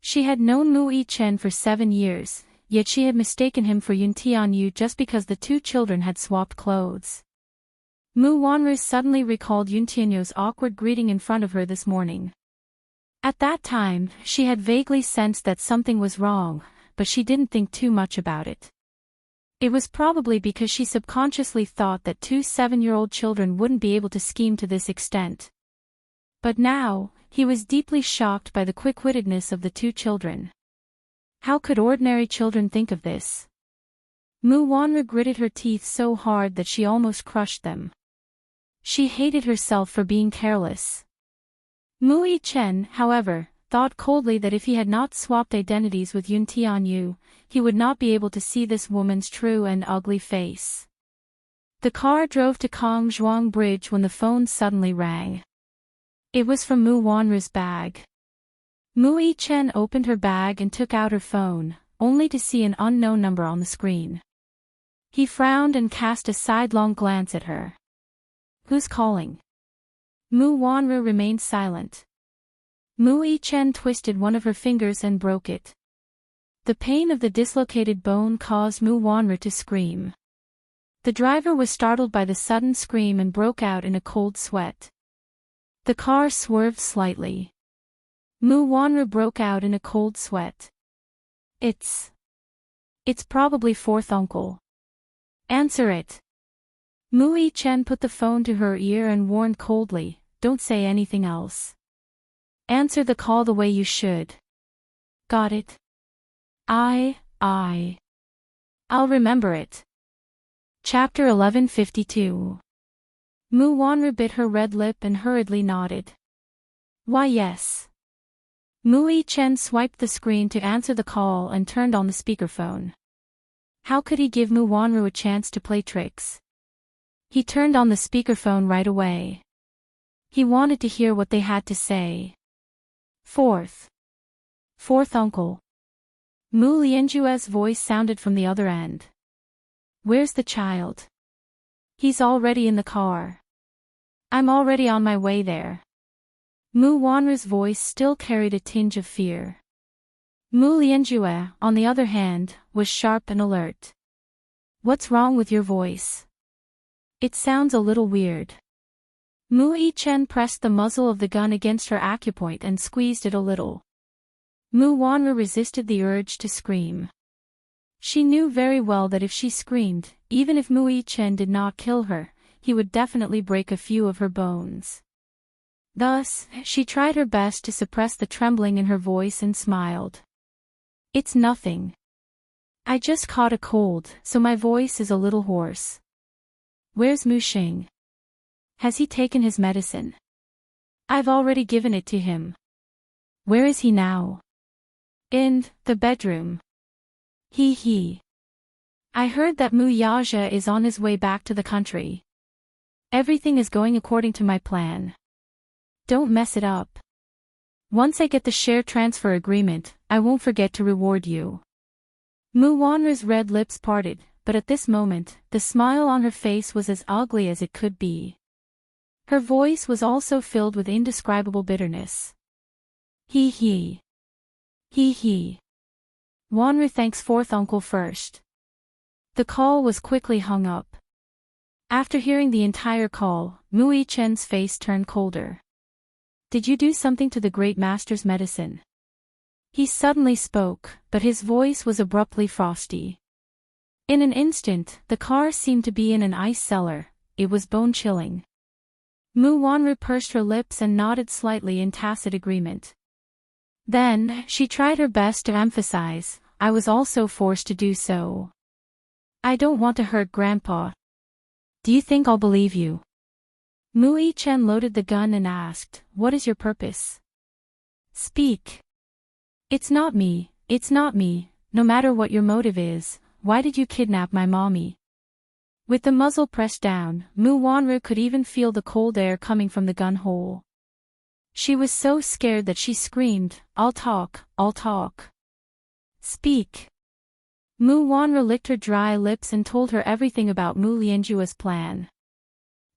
She had known Mu Yichen for 7 years, yet she had mistaken him for Yun Tianyu just because the two children had swapped clothes. Mu Wanru suddenly recalled Yun Tianyu's awkward greeting in front of her this morning. At that time, she had vaguely sensed that something was wrong, but she didn't think too much about it. It was probably because she subconsciously thought that 2 7-year-old children wouldn't be able to scheme to this extent. But now, he was deeply shocked by the quick-wittedness of the two children. How could ordinary children think of this? Mu Wanru gritted her teeth so hard that she almost crushed them. She hated herself for being careless. Mu Yichen, however, thought coldly that if he had not swapped identities with Yun Tianyu, he would not be able to see this woman's true and ugly face. The car drove to Kongzhuang Bridge when the phone suddenly rang. It was from Mu Wanru's bag. Mu Yichen opened her bag and took out her phone, only to see an unknown number on the screen. He frowned and cast a sidelong glance at her. Who's calling? Mu Wanru remained silent. Mu Yichen twisted one of her fingers and broke it. The pain of the dislocated bone caused Mu Wanru to scream. The driver was startled by the sudden scream and broke out in a cold sweat. The car swerved slightly. Mu Wanru broke out in a cold sweat. It's probably fourth uncle. Answer it. Mu Yichen put the phone to her ear and warned coldly, don't say anything else. Answer the call the way you should. Got it? I'll remember it. Chapter 1152. Mu Wanru bit her red lip and hurriedly nodded. Why yes. Mu Yichen swiped the screen to answer the call and turned on the speakerphone. How could he give Mu Wanru a chance to play tricks? He turned on the speakerphone right away. He wanted to hear what they had to say. Fourth uncle. Mu Lianjue's voice sounded from the other end. Where's the child? He's already in the car. I'm already on my way there. Mu Wanru's voice still carried a tinge of fear. Mu Lianjue, on the other hand, was sharp and alert. What's wrong with your voice? It sounds a little weird. Mu Yichen pressed the muzzle of the gun against her acupoint and squeezed it a little. Mu Wanru resisted the urge to scream. She knew very well that if she screamed, even if Mu Yichen did not kill her, he would definitely break a few of her bones. Thus, she tried her best to suppress the trembling in her voice and smiled. It's nothing. I just caught a cold, so my voice is a little hoarse. Where's Mu Xing? Has he taken his medicine? I've already given it to him. Where is he now? In the bedroom. He. I heard that Mu Yaja is on his way back to the country. Everything is going according to my plan. Don't mess it up. Once I get the share transfer agreement, I won't forget to reward you. Mu Wanra's red lips parted, but at this moment, the smile on her face was as ugly as it could be. Her voice was also filled with indescribable bitterness. Hee hee. Hee hee. Wanra thanks fourth uncle first. The call was quickly hung up. After hearing the entire call, Mu Yichen's face turned colder. Did you do something to the great master's medicine? He suddenly spoke, but his voice was abruptly frosty. In an instant, the car seemed to be in an ice cellar. It was bone-chilling. Mu Wanru pursed her lips and nodded slightly in tacit agreement. Then, she tried her best to emphasize, I was also forced to do so. I don't want to hurt Grandpa. Do you think I'll believe you? Mu Yichen loaded the gun and asked, what is your purpose? Speak. It's not me, no matter what your motive is, why did you kidnap my mommy? With the muzzle pressed down, Mu Wanru could even feel the cold air coming from the gun hole. She was so scared that she screamed, I'll talk. Speak. Mu Wanru licked her dry lips and told her everything about Mu Lianjue's plan.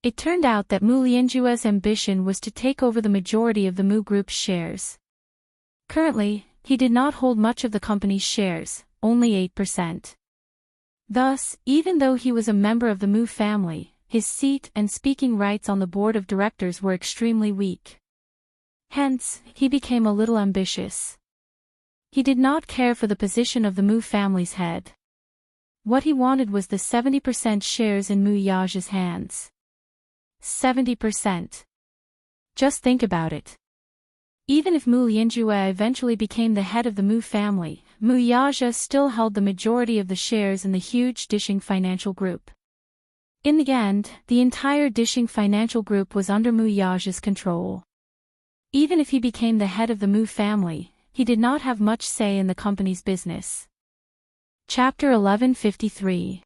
It turned out that Mu Lianjue's ambition was to take over the majority of the Mu Group's shares. Currently, he did not hold much of the company's shares, only 8%. Thus, even though he was a member of the Mu family, his seat and speaking rights on the board of directors were extremely weak. Hence, he became a little ambitious. He did not care for the position of the Mu family's head. What he wanted was the 70% shares in Mu Yaja's hands. 70%. Just think about it. Even if Mu Lianjue eventually became the head of the Mu family, Mu Yaja still held the majority of the shares in the huge Dishing Financial Group. In the end, the entire Dishing Financial Group was under Mu Yaja's control. Even if he became the head of the Mu family, he did not have much say in the company's business. Chapter 1153.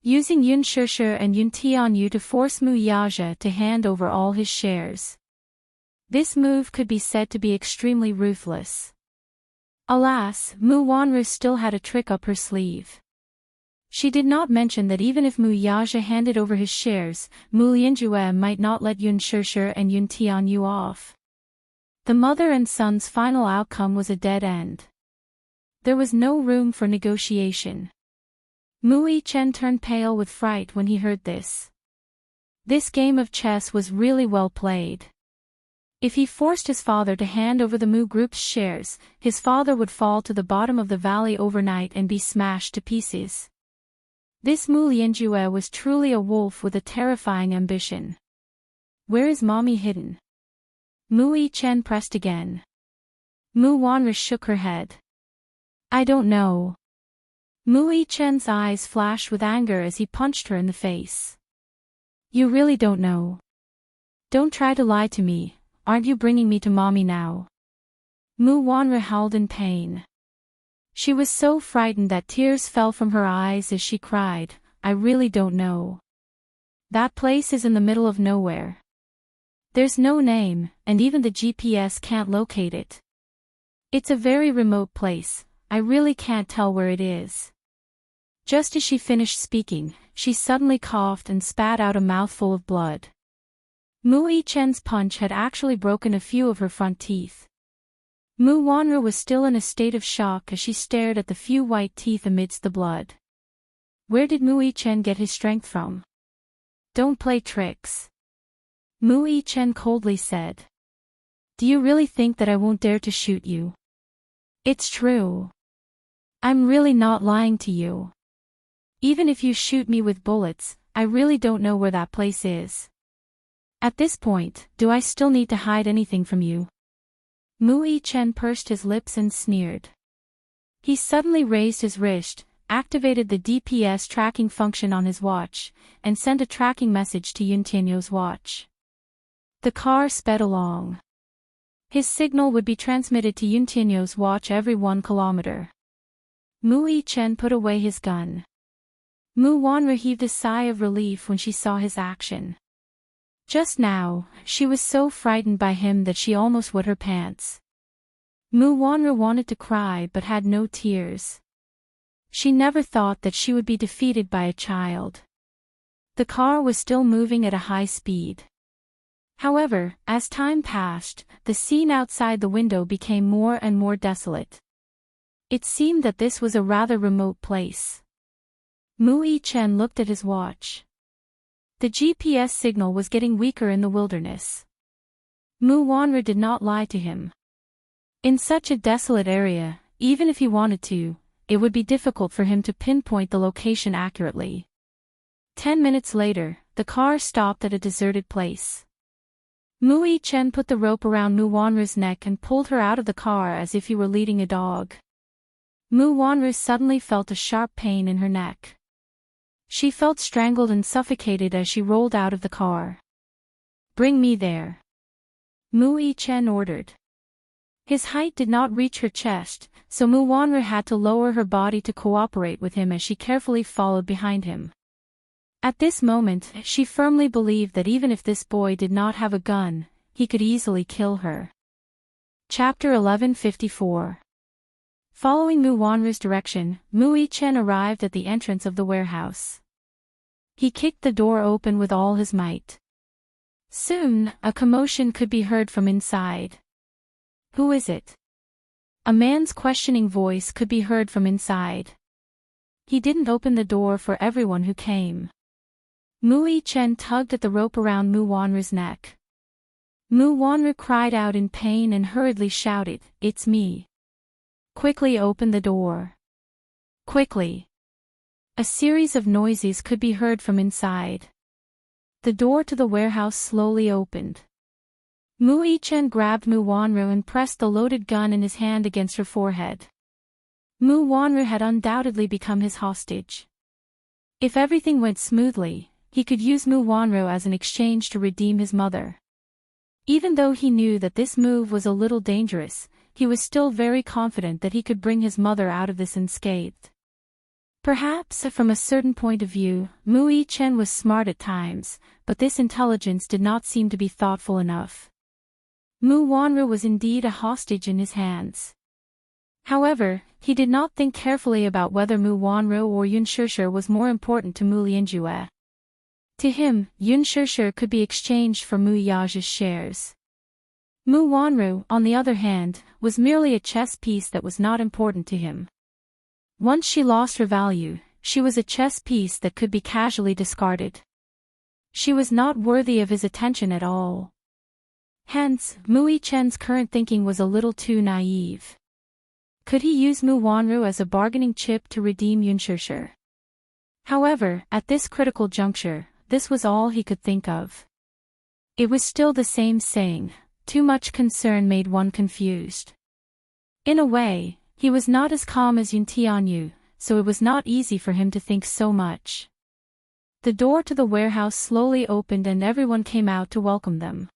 Using Yun Shishir and Yun Tianyu to force Mu Yaja to hand over all his shares. This move could be said to be extremely ruthless. Alas, Mu Wanru still had a trick up her sleeve. She did not mention that even if Mu Yaja handed over his shares, Mu Lianjue might not let Yun Shishir and Yun Tianyu off. The mother and son's final outcome was a dead end. There was no room for negotiation. Mu Yichen turned pale with fright when he heard this. This game of chess was really well played. If he forced his father to hand over the Mu Group's shares, his father would fall to the bottom of the valley overnight and be smashed to pieces. This Mu Lianjue was truly a wolf with a terrifying ambition. Where is mommy hidden? Mu Yichen pressed again. Mu Wanru shook her head. I don't know. Mu Yichen's eyes flashed with anger as he punched her in the face. You really don't know. Don't try to lie to me. Aren't you bringing me to mommy now? Mu Wanru howled in pain. She was so frightened that tears fell from her eyes as she cried, I really don't know. That place is in the middle of nowhere. There's no name, and even the GPS can't locate it. It's a very remote place, I really can't tell where it is. Just as she finished speaking, she suddenly coughed and spat out a mouthful of blood. Mu Yichen's punch had actually broken a few of her front teeth. Mu Wanru was still in a state of shock as she stared at the few white teeth amidst the blood. Where did Mu Yichen get his strength from? Don't play tricks. Mu Yichen coldly said. Do you really think that I won't dare to shoot you? It's true. I'm really not lying to you. Even if you shoot me with bullets, I really don't know where that place is. At this point, do I still need to hide anything from you? Mu Yichen pursed his lips and sneered. He suddenly raised his wrist, activated the DPS tracking function on his watch, and sent a tracking message to Yun Tianyu's watch. The car sped along. His signal would be transmitted to Yun Tianyu's watch every 1 kilometer. Mu Yichen put away his gun. Mu Wanru heaved a sigh of relief when she saw his action. Just now, she was so frightened by him that she almost wet her pants. Mu Wanru wanted to cry but had no tears. She never thought that she would be defeated by a child. The car was still moving at a high speed. However, as time passed, the scene outside the window became more and more desolate. It seemed that this was a rather remote place. Mu Yichen looked at his watch. The GPS signal was getting weaker in the wilderness. Mu Wanru did not lie to him. In such a desolate area, even if he wanted to, it would be difficult for him to pinpoint the location accurately. 10 minutes later, the car stopped at a deserted place. Mu Yichen put the rope around Mu Wanru's neck and pulled her out of the car as if he were leading a dog. Mu Wanru suddenly felt a sharp pain in her neck. She felt strangled and suffocated as she rolled out of the car. "Bring me there," Mu Yichen ordered. His height did not reach her chest, so Mu Wanru had to lower her body to cooperate with him as she carefully followed behind him. At this moment, she firmly believed that even if this boy did not have a gun, he could easily kill her. Chapter 1154. Following Mu Wanru's direction, Mu Yichen arrived at the entrance of the warehouse. He kicked the door open with all his might. Soon, a commotion could be heard from inside. "Who is it?" A man's questioning voice could be heard from inside. He didn't open the door for everyone who came. Mu Yichen tugged at the rope around Mu Wanru's neck. Mu Wanru cried out in pain and hurriedly shouted, "It's me. Quickly open the door. Quickly." A series of noises could be heard from inside. The door to the warehouse slowly opened. Mu Yichen grabbed Mu Wanru and pressed the loaded gun in his hand against her forehead. Mu Wanru had undoubtedly become his hostage. If everything went smoothly, he could use Mu Wanru as an exchange to redeem his mother. Even though he knew that this move was a little dangerous, he was still very confident that he could bring his mother out of this unscathed. Perhaps, from a certain point of view, Mu Yichen was smart at times, but this intelligence did not seem to be thoughtful enough. Mu Wanru was indeed a hostage in his hands. However, he did not think carefully about whether Mu Wanru or Yun Shishir was more important to Mu Lianjue. To him, Yun Shishir could be exchanged for Mu Yaji's shares. Mu Wanru, on the other hand, was merely a chess piece that was not important to him. Once she lost her value, she was a chess piece that could be casually discarded. She was not worthy of his attention at all. Hence, Mu Yichen's current thinking was a little too naive. Could he use Mu Wanru as a bargaining chip to redeem Yun Shishir? However, at this critical juncture, this was all he could think of. It was still the same saying, too much concern made one confused. In a way, he was not as calm as Yun Tianyu, so it was not easy for him to think so much. The door to the warehouse slowly opened and everyone came out to welcome them.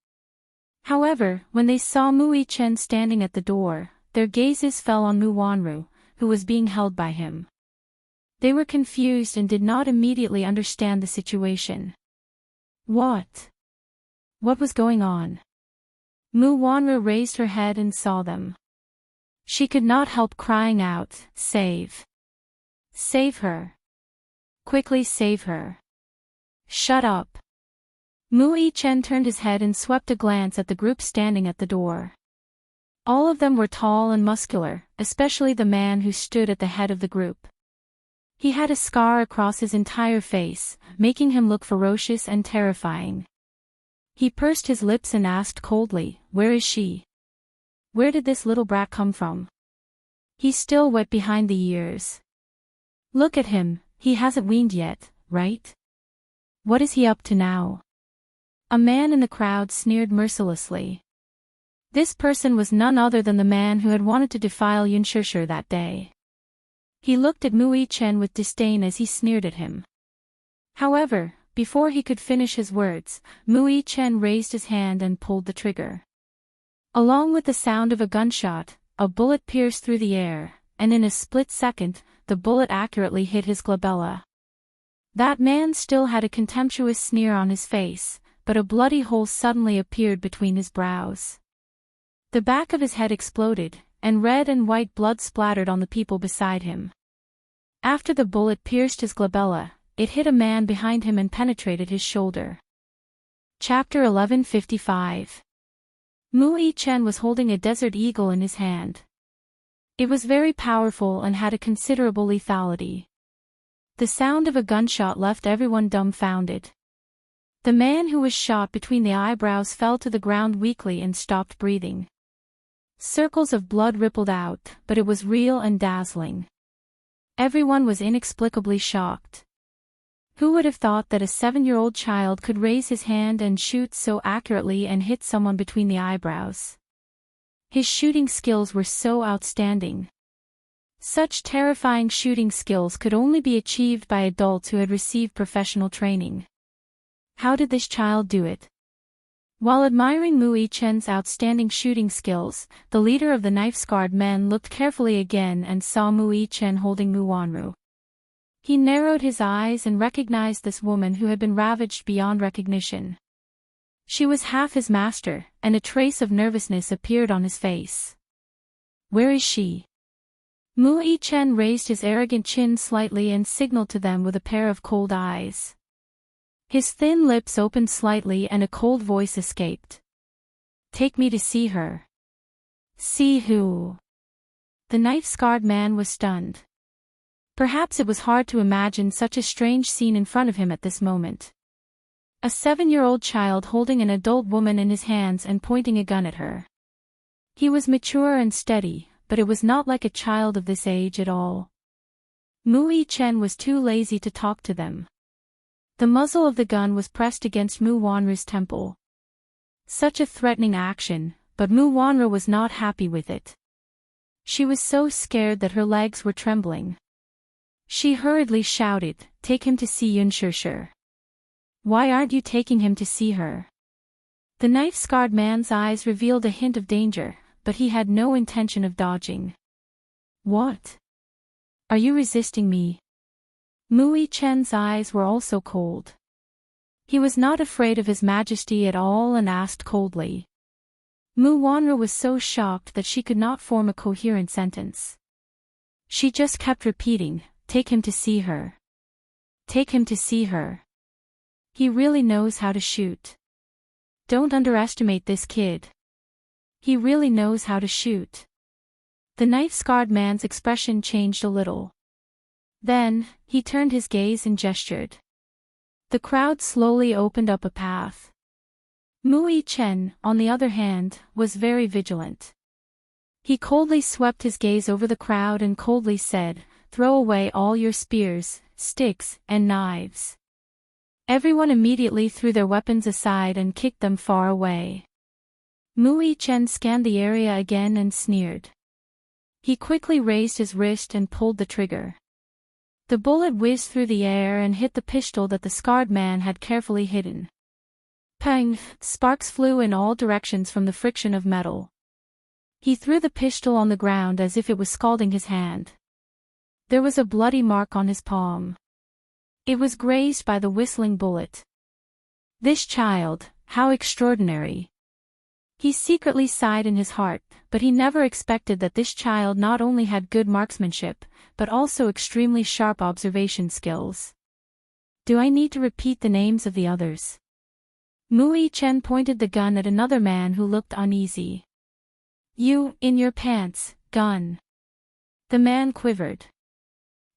However, when they saw Mu Yichen standing at the door, their gazes fell on Mu Wanru, who was being held by him. They were confused and did not immediately understand the situation. What was going on? Mu Wanru raised her head and saw them. She could not help crying out, "Save! Save her! Quickly save her! Shut up!" Mu Yichen turned his head and swept a glance at the group standing at the door. All of them were tall and muscular, especially the man who stood at the head of the group. He had a scar across his entire face, making him look ferocious and terrifying. He pursed his lips and asked coldly, "Where is she? Where did this little brat come from? He's still wet behind the ears. Look at him, he hasn't weaned yet, right? What is he up to now?" A man in the crowd sneered mercilessly. This person was none other than the man who had wanted to defile Yun Shishir that day. He looked at Mu Yichen with disdain as he sneered at him. However, before he could finish his words, Mu Yichen raised his hand and pulled the trigger. Along with the sound of a gunshot, a bullet pierced through the air, and in a split second, the bullet accurately hit his glabella. That man still had a contemptuous sneer on his face, but a bloody hole suddenly appeared between his brows. The back of his head exploded, and red and white blood splattered on the people beside him. After the bullet pierced his glabella, it hit a man behind him and penetrated his shoulder. Chapter 1155. Mu Yi-chen was holding a desert eagle in his hand. It was very powerful and had a considerable lethality. The sound of a gunshot left everyone dumbfounded. The man who was shot between the eyebrows fell to the ground weakly and stopped breathing. Circles of blood rippled out, but it was real and dazzling. Everyone was inexplicably shocked. Who would have thought that a 7-year-old child could raise his hand and shoot so accurately and hit someone between the eyebrows? His shooting skills were so outstanding. Such terrifying shooting skills could only be achieved by adults who had received professional training. How did this child do it? While admiring Mu Yi-chen's outstanding shooting skills, the leader of the knife-scarred men looked carefully again and saw Mu Yi-chen holding Mu Wanru. He narrowed his eyes and recognized this woman who had been ravaged beyond recognition. She was half his master, and a trace of nervousness appeared on his face. Where is she? Mu Yi-chen raised his arrogant chin slightly and signaled to them with a pair of cold eyes. His thin lips opened slightly and a cold voice escaped. Take me to see her. See who? The knife-scarred man was stunned. Perhaps it was hard to imagine such a strange scene in front of him at this moment. A 7-year-old child holding an adult woman in his hands and pointing a gun at her. He was mature and steady, but it was not like a child of this age at all. Mu Yi-chen was too lazy to talk to them. The muzzle of the gun was pressed against Mu Wanru's temple. Such a threatening action, but Mu Wanru was not happy with it. She was so scared that her legs were trembling. She hurriedly shouted, "Take him to see Yunshishir." Why aren't you taking him to see her? The knife-scarred man's eyes revealed a hint of danger, but he had no intention of dodging. What? Are you resisting me? Mu Yi-chen's eyes were also cold. He was not afraid of His Majesty at all and asked coldly. Mu Wanru was so shocked that she could not form a coherent sentence. She just kept repeating, "Take him to see her. Take him to see her. He really knows how to shoot. Don't underestimate this kid. He really knows how to shoot." The knife-scarred man's expression changed a little. Then, he turned his gaze and gestured. The crowd slowly opened up a path. Mu Yi-chen, on the other hand, was very vigilant. He coldly swept his gaze over the crowd and coldly said, "Throw away all your spears, sticks, and knives." Everyone immediately threw their weapons aside and kicked them far away. Mu Yi-chen scanned the area again and sneered. He quickly raised his wrist and pulled the trigger. The bullet whizzed through the air and hit the pistol that the scarred man had carefully hidden. Pang! Sparks flew in all directions from the friction of metal. He threw the pistol on the ground as if it was scalding his hand. There was a bloody mark on his palm. It was grazed by the whistling bullet. This child, how extraordinary! He secretly sighed in his heart, but he never expected that this child not only had good marksmanship, but also extremely sharp observation skills. Do I need to repeat the names of the others? Mu Yi-chen pointed the gun at another man who looked uneasy. You, in your pants, gun. The man quivered.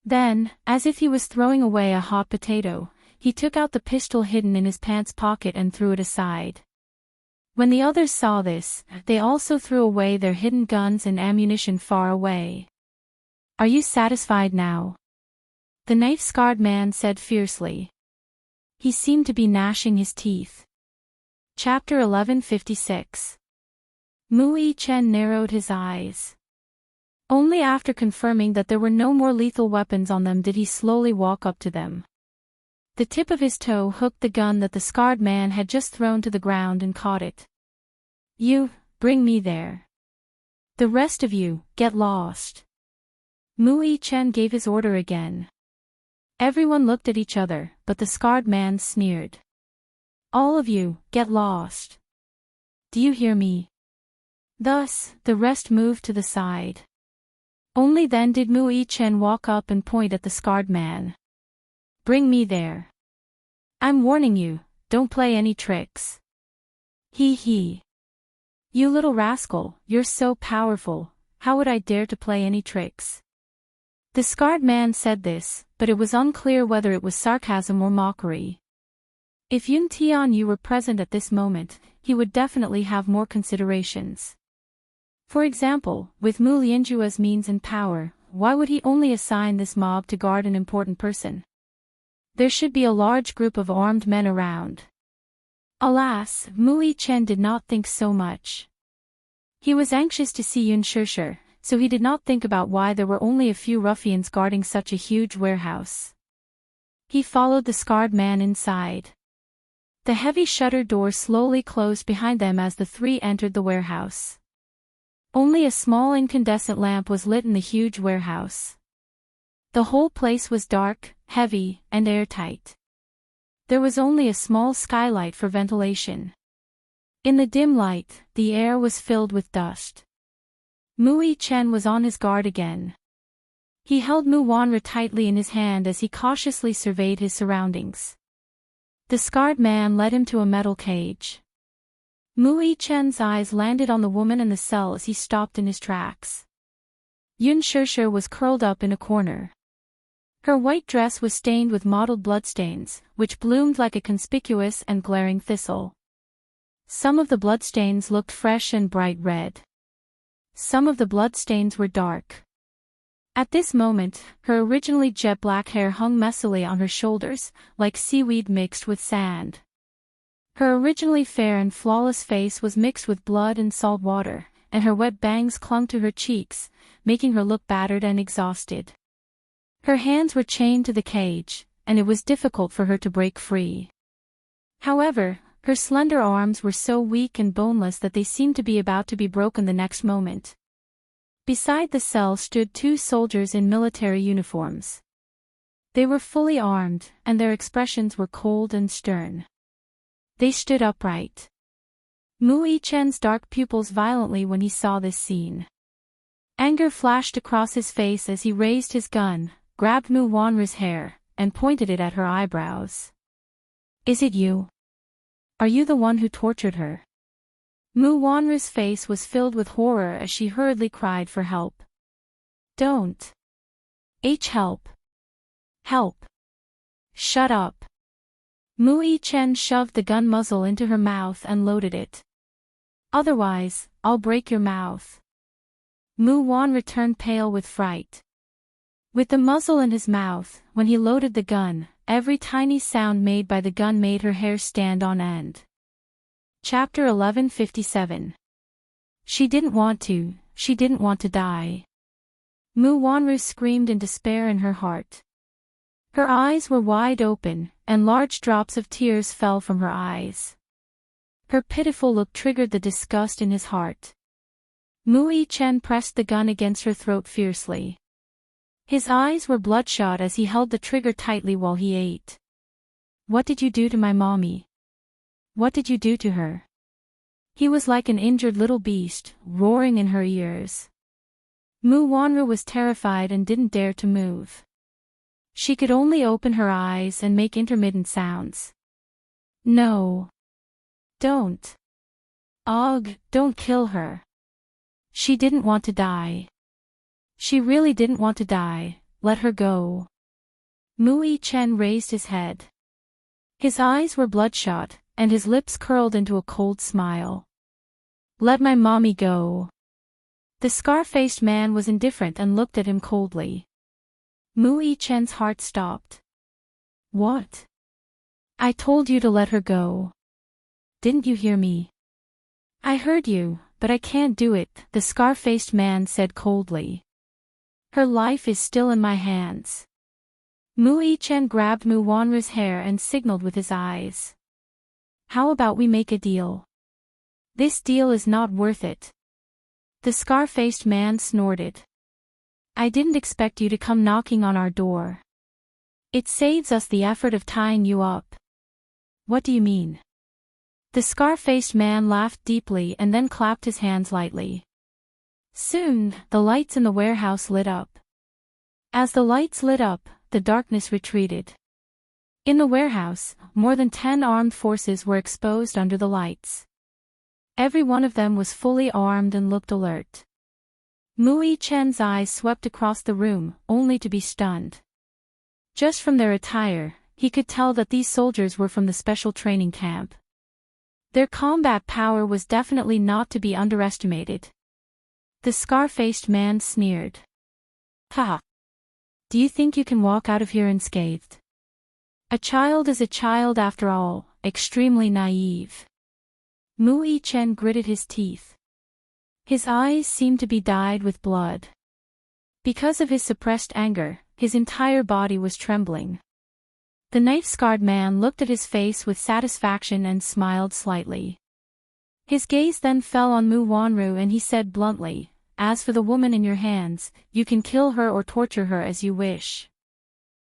Then, as if he was throwing away a hot potato, he took out the pistol hidden in his pants pocket and threw it aside. When the others saw this, they also threw away their hidden guns and ammunition far away. Are you satisfied now? The knife-scarred man said fiercely. He seemed to be gnashing his teeth. Chapter 1156. Mu Yi-chen narrowed his eyes. Only after confirming that there were no more lethal weapons on them did he slowly walk up to them. The tip of his toe hooked the gun that the scarred man had just thrown to the ground and caught it. You, bring me there. The rest of you, get lost. Mu Yi-chen gave his order again. Everyone looked at each other, but the scarred man sneered. All of you, get lost. Do you hear me? Thus, the rest moved to the side. Only then did Mu Yi-chen walk up and point at the scarred man. Bring me there. I'm warning you, don't play any tricks. He. You little rascal, you're so powerful, how would I dare to play any tricks? The scarred man said this, but it was unclear whether it was sarcasm or mockery. If Yun Tianyu were present at this moment, he would definitely have more considerations. For example, with Mu Lianjua's means and power, why would he only assign this mob to guard an important person? There should be a large group of armed men around. Alas, Mu Yi-chen did not think so much. He was anxious to see Yun Shishir, so he did not think about why there were only a few ruffians guarding such a huge warehouse. He followed the scarred man inside. The heavy shutter door slowly closed behind them as the three entered the warehouse. Only a small incandescent lamp was lit in the huge warehouse. The whole place was dark, heavy, and airtight. There was only a small skylight for ventilation. In the dim light, the air was filled with dust. Mu Yi-chen was on his guard again. He held Mu Wanru tightly in his hand as he cautiously surveyed his surroundings. The scarred man led him to a metal cage. Mu Yi-chen's eyes landed on the woman in the cell as he stopped in his tracks. Yun Shishir was curled up in a corner. Her white dress was stained with mottled bloodstains, which bloomed like a conspicuous and glaring thistle. Some of the bloodstains looked fresh and bright red. Some of the bloodstains were dark. At this moment, her originally jet-black hair hung messily on her shoulders, like seaweed mixed with sand. Her originally fair and flawless face was mixed with blood and salt water, and her wet bangs clung to her cheeks, making her look battered and exhausted. Her hands were chained to the cage, and it was difficult for her to break free. However, her slender arms were so weak and boneless that they seemed to be about to be broken the next moment. Beside the cell stood two soldiers in military uniforms. They were fully armed, and their expressions were cold and stern. They stood upright. Mu Yi-chen's dark pupils violently when he saw this scene. Anger flashed across his face as he raised his gun, grabbed Mu Wanru's hair, and pointed it at her eyebrows. Is it you? Are you the one who tortured her? Mu Wanru's face was filled with horror as she hurriedly cried for help. Don't. Help. Help. Shut up. Mu Yi-chen shoved the gun muzzle into her mouth and loaded it. Otherwise, I'll break your mouth. Mu Wanru turned pale with fright. With the muzzle in his mouth, when he loaded the gun, every tiny sound made by the gun made her hair stand on end. Chapter 1157. She didn't want to die. Mu Wanru screamed in despair in her heart. Her eyes were wide open, and large drops of tears fell from her eyes. Her pitiful look triggered the disgust in his heart. Mu Yi-chen pressed the gun against her throat fiercely. His eyes were bloodshot as he held the trigger tightly while he ate. What did you do to my mommy? What did you do to her? He was like an injured little beast, roaring in her ears. Mu Wanru was terrified and didn't dare to move. She could only open her eyes and make intermittent sounds. No. Don't. Ugh, don't kill her. She didn't want to die. She really didn't want to die, let her go. Mu Yi-chen raised his head. His eyes were bloodshot, and his lips curled into a cold smile. Let my mommy go. The scar-faced man was indifferent and looked at him coldly. Mu Yi-chen's heart stopped. What? I told you to let her go. Didn't you hear me? I heard you, but I can't do it, the scar-faced man said coldly. Her life is still in my hands. Mu Yi-chen grabbed Mu Wanru's hair and signaled with his eyes. How about we make a deal? This deal is not worth it. The scar-faced man snorted. I didn't expect you to come knocking on our door. It saves us the effort of tying you up. What do you mean? The scar-faced man laughed deeply and then clapped his hands lightly. Soon, the lights in the warehouse lit up. As the lights lit up, the darkness retreated. In the warehouse, more than 10 armed forces were exposed under the lights. Every one of them was fully armed and looked alert. Mu Yi-chen's eyes swept across the room, only to be stunned. Just from their attire, he could tell that these soldiers were from the special training camp. Their combat power was definitely not to be underestimated. The scar-faced man sneered. "Ha! Do you think you can walk out of here unscathed? A child is a child after all, extremely naive." Mu Yi-chen gritted his teeth. His eyes seemed to be dyed with blood. Because of his suppressed anger, his entire body was trembling. The knife-scarred man looked at his face with satisfaction and smiled slightly. His gaze then fell on Mu Wanru and he said bluntly, "As for the woman in your hands, you can kill her or torture her as you wish.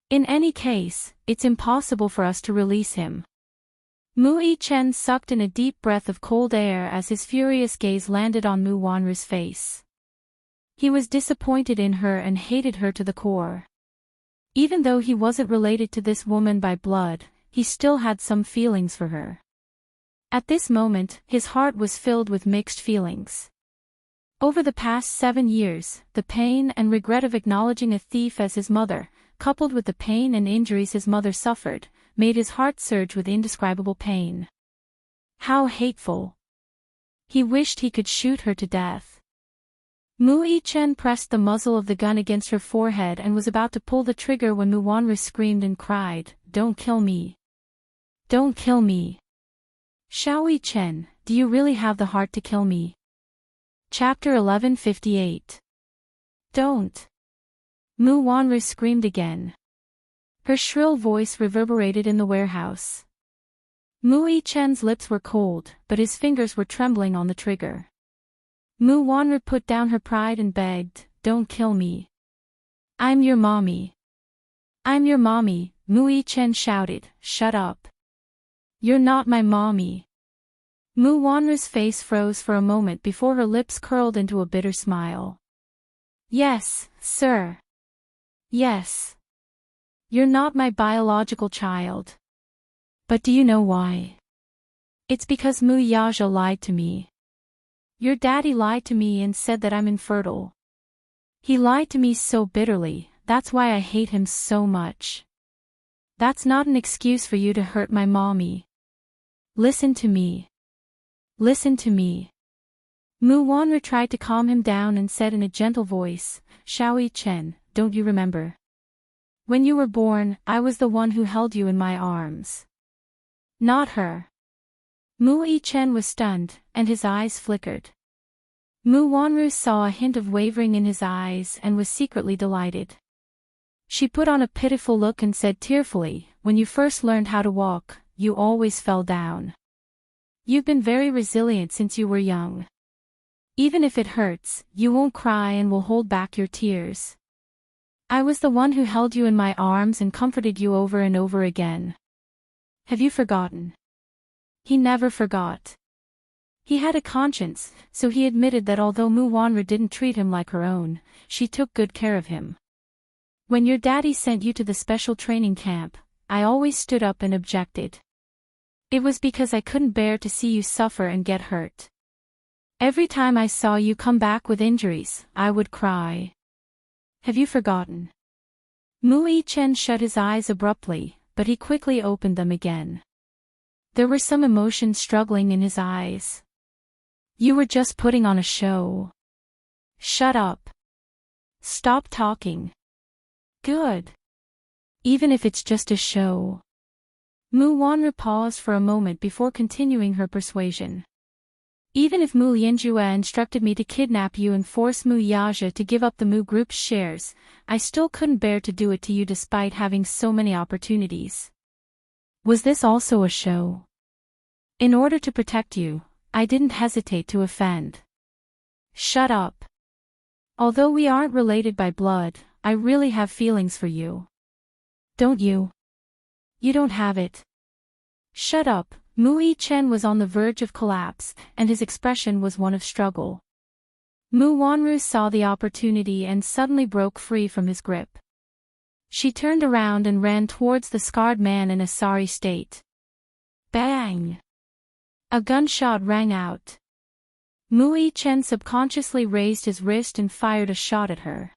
In any case, it's impossible for us to release him." Mu Yi-chen sucked in a deep breath of cold air as his furious gaze landed on Mu Wanru's face. He was disappointed in her and hated her to the core. Even though he wasn't related to this woman by blood, he still had some feelings for her. At this moment, his heart was filled with mixed feelings. Over the past 7 years, the pain and regret of acknowledging a thief as his mother, coupled with the pain and injuries his mother suffered, made his heart surge with indescribable pain. How hateful! He wished he could shoot her to death. Mu Yi-chen pressed the muzzle of the gun against her forehead and was about to pull the trigger when Mu Wanru screamed and cried, "Don't kill me! Don't kill me! Xiao Yi-chen, do you really have the heart to kill me?" Chapter 1158. Don't! Mu Wanru screamed again. Her shrill voice reverberated in the warehouse. Mu Yi-chen's lips were cold, but his fingers were trembling on the trigger. Mu Wanru put down her pride and begged, "Don't kill me. I'm your mommy. I'm your mommy," Mu Yi-chen shouted, "Shut up. You're not my mommy." Mu Wanru's face froze for a moment before her lips curled into a bitter smile. "Yes, sir. Yes. You're not my biological child. But do you know why? It's because Mu Yaja lied to me. Your daddy lied to me and said that I'm infertile. He lied to me so bitterly, that's why I hate him so much. That's not an excuse for you to hurt my mommy. Listen to me. Listen to me." Mu Wanru tried to calm him down and said in a gentle voice, "Xiao Yi-chen, don't you remember? When you were born, I was the one who held you in my arms. Not her." Mu Yi-chen was stunned, and his eyes flickered. Mu Wanru saw a hint of wavering in his eyes and was secretly delighted. She put on a pitiful look and said tearfully, "When you first learned how to walk, you always fell down. You've been very resilient since you were young. Even if it hurts, you won't cry and will hold back your tears. I was the one who held you in my arms and comforted you over and over again. Have you forgotten?" He never forgot. He had a conscience, so he admitted that although Mu Wanru didn't treat him like her own, she took good care of him. "When your daddy sent you to the special training camp, I always stood up and objected. It was because I couldn't bear to see you suffer and get hurt. Every time I saw you come back with injuries, I would cry. Have you forgotten?" Mu Yi-chen shut his eyes abruptly, but he quickly opened them again. There were some emotions struggling in his eyes. "You were just putting on a show. Shut up. Stop talking. Good. Even if it's just a show." Mu Wanru paused for a moment before continuing her persuasion. "Even if Mu Lianjue instructed me to kidnap you and force Mu Yaja to give up the Mu Group's shares, I still couldn't bear to do it to you despite having so many opportunities. Was this also a show? In order to protect you, I didn't hesitate to offend. Shut up. Although we aren't related by blood, I really have feelings for you. Don't you? You don't have it. Shut up," Mu Chen was on the verge of collapse, and his expression was one of struggle. Mu Wanru saw the opportunity and suddenly broke free from his grip. She turned around and ran towards the scarred man in a sorry state. Bang! A gunshot rang out. Mu Chen subconsciously raised his wrist and fired a shot at her.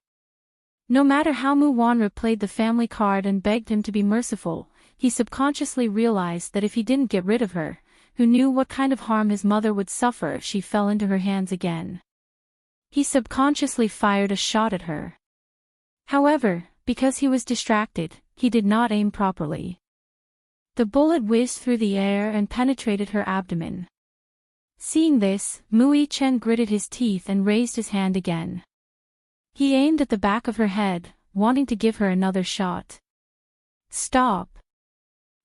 No matter how Mu Wanru played the family card and begged him to be merciful, he subconsciously realized that if he didn't get rid of her, who knew what kind of harm his mother would suffer if she fell into her hands again. He subconsciously fired a shot at her. However, because he was distracted, he did not aim properly. The bullet whizzed through the air and penetrated her abdomen. Seeing this, Mu Chen gritted his teeth and raised his hand again. He aimed at the back of her head, wanting to give her another shot. Stop!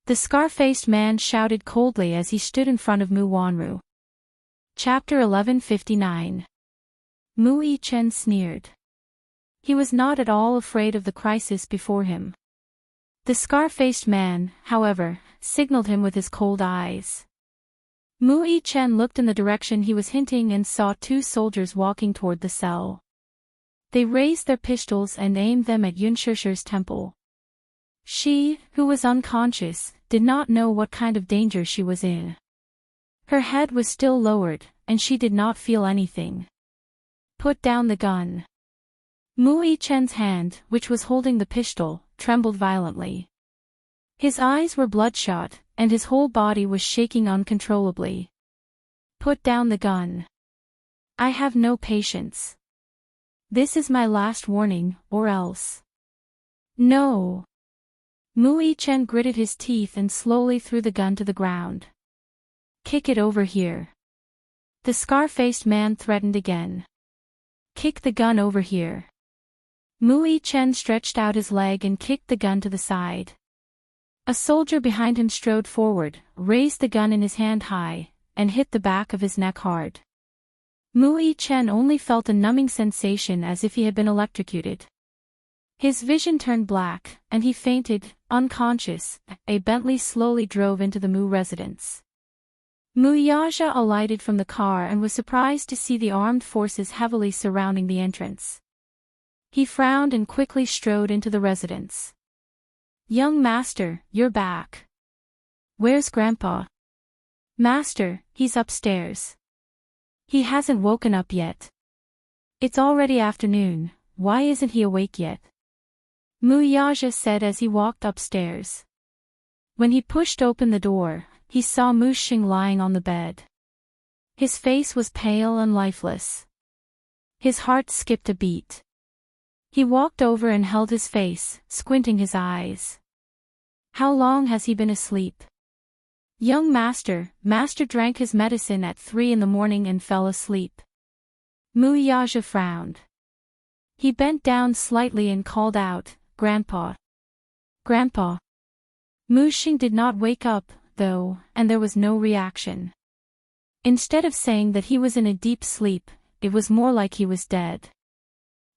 The scar-faced man shouted coldly as he stood in front of Mu Wanru. Chapter 1159. Mu Chen sneered. He was not at all afraid of the crisis before him. The scar-faced man, however, signaled him with his cold eyes. Mu Chen looked in the direction he was hinting and saw two soldiers walking toward the cell. They raised their pistols and aimed them at Yunshusher's temple. She, who was unconscious, did not know what kind of danger she was in. Her head was still lowered, and she did not feel anything. Put down the gun. Mu Chen's hand, which was holding the pistol, trembled violently. His eyes were bloodshot, and his whole body was shaking uncontrollably. Put down the gun. I have no patience. This is my last warning, or else. No. Mu Chen gritted his teeth and slowly threw the gun to the ground. Kick it over here. The scar-faced man threatened again. Kick the gun over here. Mu Chen stretched out his leg and kicked the gun to the side. A soldier behind him strode forward, raised the gun in his hand high, and hit the back of his neck hard. Mu Chen only felt a numbing sensation as if he had been electrocuted. His vision turned black, and he fainted, unconscious. A Bentley slowly drove into the Mu residence. Mu Yaja alighted from the car and was surprised to see the armed forces heavily surrounding the entrance. He frowned and quickly strode into the residence. Young master, you're back. Where's Grandpa? Master, he's upstairs. He hasn't woken up yet. It's already afternoon, why isn't he awake yet? Mu Yaja said as he walked upstairs. When he pushed open the door, he saw Mu Xing lying on the bed. His face was pale and lifeless. His heart skipped a beat. He walked over and held his face, squinting his eyes. How long has he been asleep? Young master drank his medicine at 3 in the morning and fell asleep. Mu Yaja frowned. He bent down slightly and called out, Grandpa. Grandpa. Mu Xing did not wake up, though, and there was no reaction. Instead of saying that he was in a deep sleep, it was more like he was dead.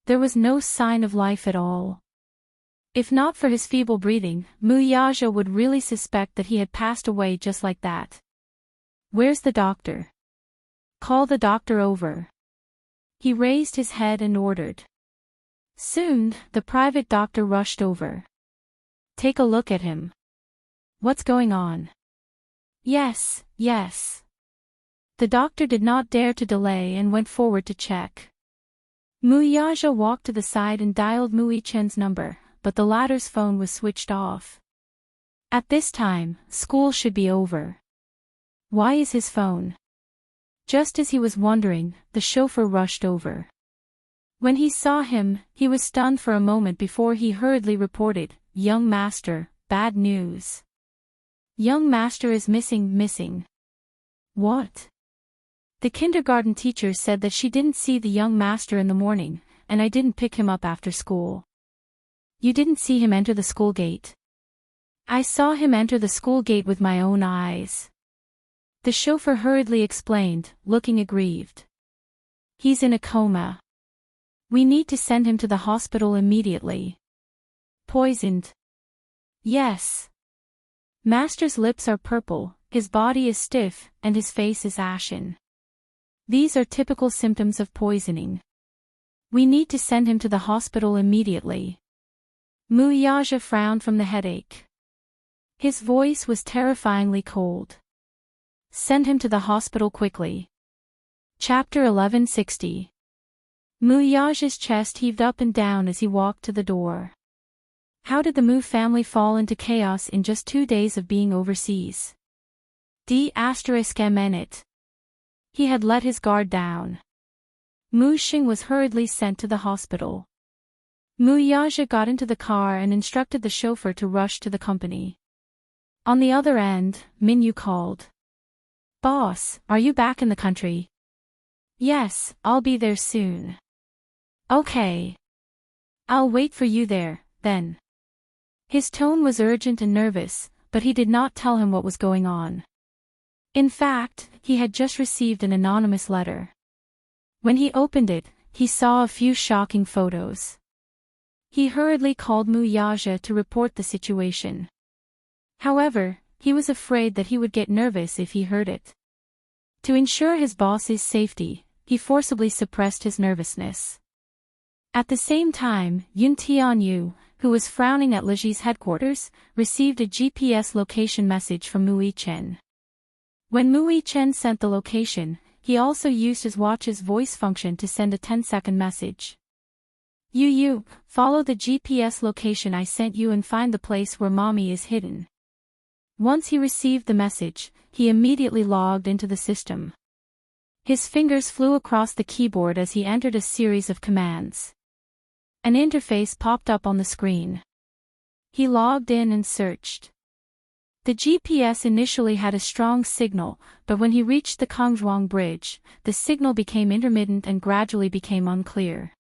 There was no sign of life at all. If not for his feeble breathing, Mu Yaja would really suspect that he had passed away just like that. Where's the doctor? Call the doctor over. He raised his head and ordered. Soon, the private doctor rushed over. Take a look at him. What's going on? Yes. The doctor did not dare to delay and went forward to check. Mu Yaja walked to the side and dialed Mu Chen's number, but the latter's phone was switched off. At this time, school should be over. Why is his phone? Just as he was wondering, the chauffeur rushed over. When he saw him, he was stunned for a moment before he hurriedly reported, Young master, bad news. Young master is missing. What? The kindergarten teacher said that she didn't see the young master in the morning, and I didn't pick him up after school. You didn't see him enter the school gate? I saw him enter the school gate with my own eyes. The chauffeur hurriedly explained, looking aggrieved. He's in a coma. We need to send him to the hospital immediately. Poisoned? Yes. Master's lips are purple, His body is stiff, and his face is ashen. These are typical symptoms of poisoning. We need to send him to the hospital immediately. Mu Yaja frowned from the headache. His voice was terrifyingly cold. Send him to the hospital quickly. Chapter 1160. Mu Yaja's chest heaved up and down as he walked to the door. How did the Mu family fall into chaos in just 2 days of being overseas? D***it. He had let his guard down. Mu Xing was hurriedly sent to the hospital. Mu Yaja got into the car and instructed the chauffeur to rush to the company. On the other end, Minyu called. Boss, are you back in the country? Yes, I'll be there soon. Okay. I'll wait for you there, then. His tone was urgent and nervous, but he did not tell him what was going on. In fact, he had just received an anonymous letter. When he opened it, he saw a few shocking photos. He hurriedly called Mu Yaja to report the situation. However, he was afraid that he would get nervous if he heard it. To ensure his boss's safety, he forcibly suppressed his nervousness. At the same time, Yun Tianyu, who was frowning at Liji's headquarters, received a GPS location message from Mu Yichen. When Mu Yichen sent the location, he also used his watch's voice function to send a 10-second message. You, follow the GPS location I sent you and find the place where mommy is hidden. Once he received the message, he immediately logged into the system. His fingers flew across the keyboard as he entered a series of commands. An interface popped up on the screen. He logged in and searched. The GPS initially had a strong signal, but when he reached the Kongzhuang Bridge, the signal became intermittent and gradually became unclear.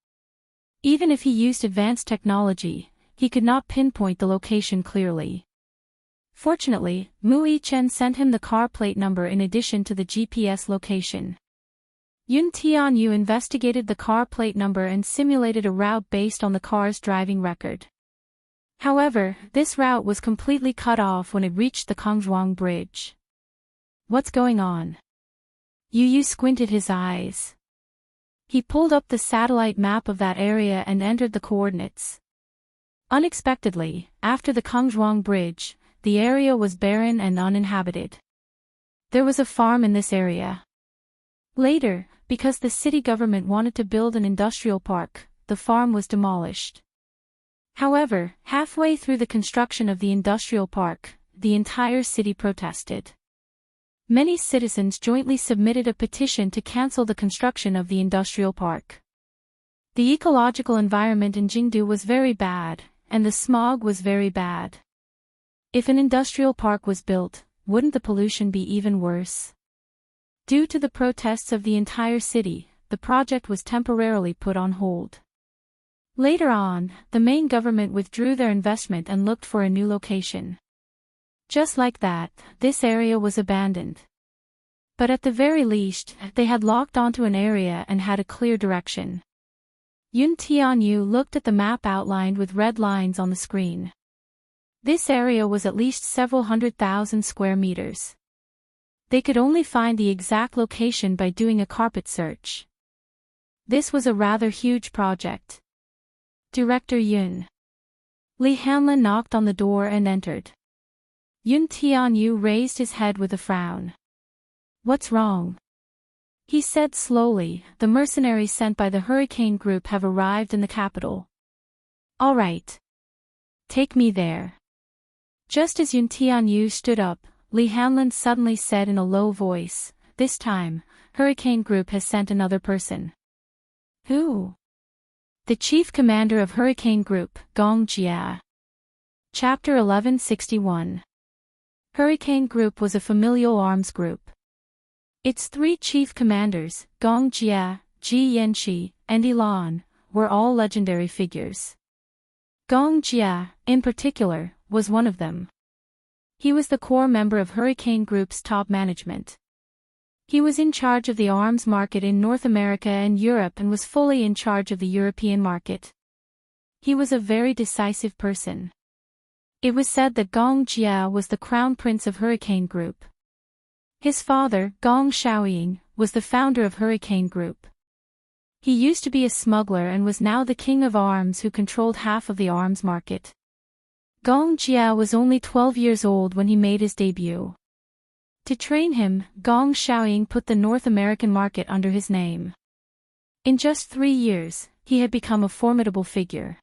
Even if he used advanced technology, he could not pinpoint the location clearly. Fortunately, Mu Yichen sent him the car plate number in addition to the GPS location. Yun Tianyu investigated the car plate number and simulated a route based on the car's driving record. However, this route was completely cut off when it reached the Kongzhuang Bridge. What's going on? Yu squinted his eyes. He pulled up the satellite map of that area and entered the coordinates. Unexpectedly, after the Kongzhuang Bridge, the area was barren and uninhabited. There was a farm in this area. Later, because the city government wanted to build an industrial park, the farm was demolished. However, halfway through the construction of the industrial park, the entire city protested. Many citizens jointly submitted a petition to cancel the construction of the industrial park. The ecological environment in Jingdu was very bad, and the smog was very bad. If an industrial park was built, wouldn't the pollution be even worse? Due to the protests of the entire city, the project was temporarily put on hold. Later on, the main government withdrew their investment and looked for a new location. Just like that, this area was abandoned. But at the very least, they had locked onto an area and had a clear direction. Yun Tianyu looked at the map outlined with red lines on the screen. This area was at least several 100,000 square meters. They could only find the exact location by doing a carpet search. This was a rather huge project. Director Yun. Li Hanlin knocked on the door and entered. Yun Tianyu raised his head with a frown. What's wrong? He said slowly, the mercenaries sent by the Hurricane Group have arrived in the capital. All right. Take me there. Just as Yun Tianyu stood up, Li Hanlin suddenly said in a low voice, this time, Hurricane Group has sent another person. Who? The chief commander of Hurricane Group, Gong Jia. Chapter 1161. Hurricane Group was a familial arms group. Its three chief commanders, Gong Jia, Ji Yanqi, and Ilan, were all legendary figures. Gong Jia, in particular, was one of them. He was the core member of Hurricane Group's top management. He was in charge of the arms market in North America and Europe and was fully in charge of the European market. He was a very decisive person. It was said that Gong Jia was the crown prince of Hurricane Group. His father, Gong Shaoying, was the founder of Hurricane Group. He used to be a smuggler and was now the king of arms who controlled half of the arms market. Gong Jia was only 12 years old when he made his debut. To train him, Gong Shaoying put the North American market under his name. In just 3 years, he had become a formidable figure.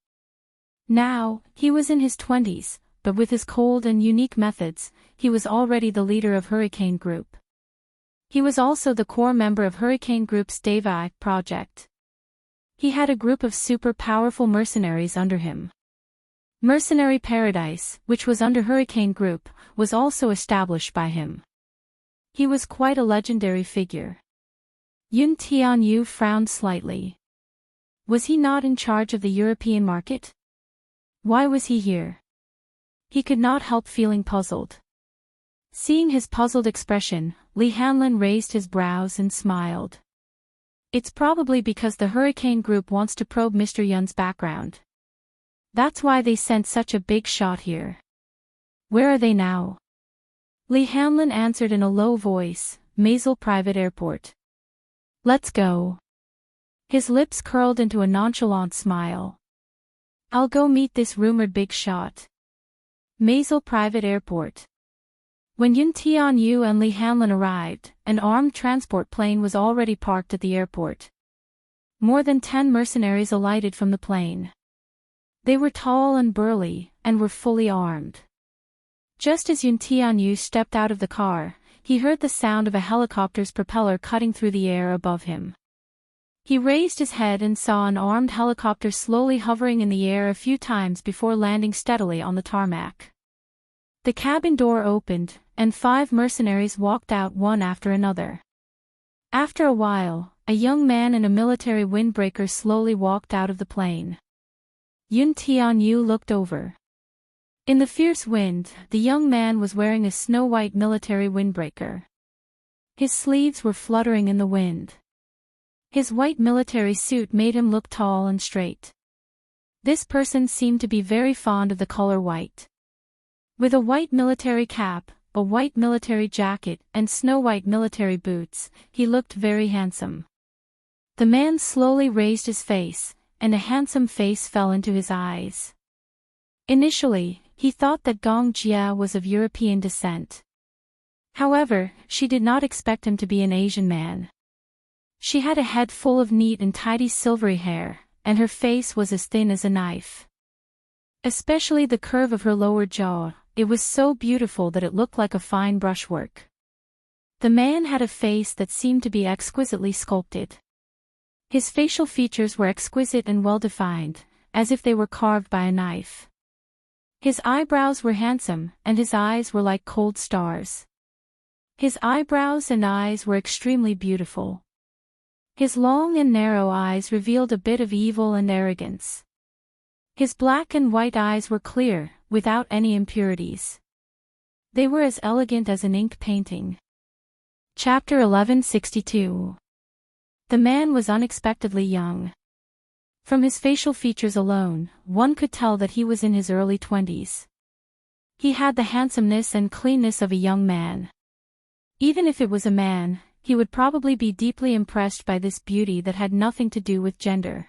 Now, he was in his 20s, but with his cold and unique methods, he was already the leader of Hurricane Group. He was also the core member of Hurricane Group's defy project. He had a group of super powerful mercenaries under him. Mercenary Paradise, which was under Hurricane Group, was also established by him. He was quite a legendary figure. Yun Tianyu frowned slightly. Was he not in charge of the European market? Why was he here? He could not help feeling puzzled. Seeing his puzzled expression, Li Hanlin raised his brows and smiled. It's probably because the Hurricane Group wants to probe Mr. Yun's background. That's why they sent such a big shot here. Where are they now? Li Hanlin answered in a low voice, Mazel Private Airport. Let's go. His lips curled into a nonchalant smile. I'll go meet this rumored big shot. Mazel Private Airport. When Yun Tianyu and Li Hanlin arrived, an armed transport plane was already parked at the airport. More than 10 mercenaries alighted from the plane. They were tall and burly, and were fully armed. Just as Yun Tianyu stepped out of the car, he heard the sound of a helicopter's propeller cutting through the air above him. He raised his head and saw an armed helicopter slowly hovering in the air a few times before landing steadily on the tarmac. The cabin door opened, and 5 mercenaries walked out one after another. After a while, a young man in a military windbreaker slowly walked out of the plane. Yun Tianyu looked over. In the fierce wind, the young man was wearing a snow-white military windbreaker. His sleeves were fluttering in the wind. His white military suit made him look tall and straight. This person seemed to be very fond of the color white. With a white military cap, a white military jacket, and snow-white military boots, he looked very handsome. The man slowly raised his face, and a handsome face fell into his eyes. Initially, he thought that Gong Jia was of European descent. However, she did not expect him to be an Asian man. She had a head full of neat and tidy silvery hair, and her face was as thin as a knife. Especially the curve of her lower jaw, it was so beautiful that it looked like a fine brushwork. The man had a face that seemed to be exquisitely sculpted. His facial features were exquisite and well-defined, as if they were carved by a knife. His eyebrows were handsome, and his eyes were like cold stars. His eyebrows and eyes were extremely beautiful. His long and narrow eyes revealed a bit of evil and arrogance. His black and white eyes were clear, without any impurities. They were as elegant as an ink painting. Chapter 1162. The man was unexpectedly young. From his facial features alone, one could tell that he was in his early 20s. He had the handsomeness and cleanness of a young man. Even if it was a man, he would probably be deeply impressed by this beauty that had nothing to do with gender.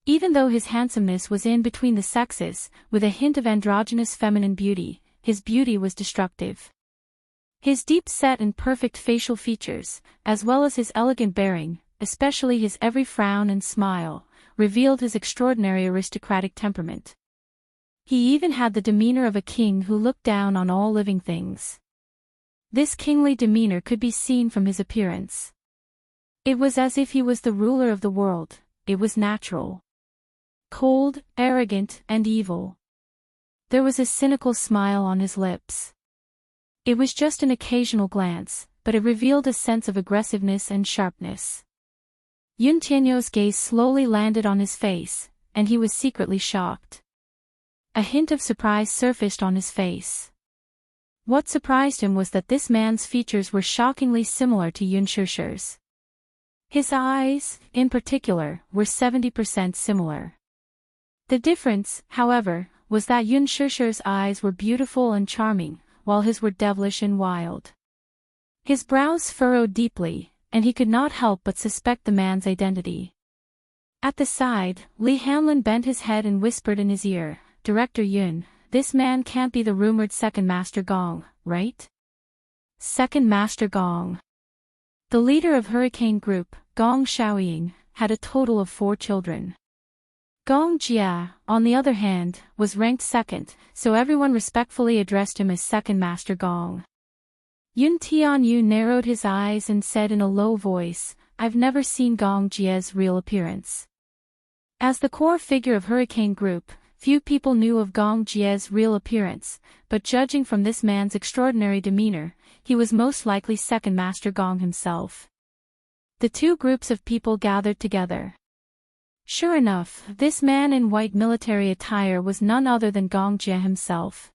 Even though his handsomeness was in between the sexes, with a hint of androgynous feminine beauty, his beauty was destructive. His deep-set and perfect facial features, as well as his elegant bearing, especially his every frown and smile, revealed his extraordinary aristocratic temperament. He even had the demeanor of a king who looked down on all living things. This kingly demeanor could be seen from his appearance. It was as if he was the ruler of the world. It was natural. Cold, arrogant, and evil. There was a cynical smile on his lips. It was just an occasional glance, but it revealed a sense of aggressiveness and sharpness. Yun Tianyu's gaze slowly landed on his face, and he was secretly shocked. A hint of surprise surfaced on his face. What surprised him was that this man's features were shockingly similar to Yun Shishir's. His eyes, in particular, were 70% similar. The difference, however, was that Yun Shishir's eyes were beautiful and charming, while his were devilish and wild. His brows furrowed deeply, and he could not help but suspect the man's identity. At the side, Lee Hanlon bent his head and whispered in his ear, "Director Yun, this man can't be the rumored second Master Gong, right?" Second Master Gong. The leader of Hurricane Group, Gong Shaoying, had a total of 4 children. Gong Jia, on the other hand, was ranked second, so everyone respectfully addressed him as Second Master Gong. Yun Tianyu narrowed his eyes and said in a low voice, "I've never seen Gong Jia's real appearance." As the core figure of Hurricane Group, few people knew of Gong Jia's real appearance, but judging from this man's extraordinary demeanor, he was most likely Second Master Gong himself. The 2 groups of people gathered together. Sure enough, this man in white military attire was none other than Gong Jia himself.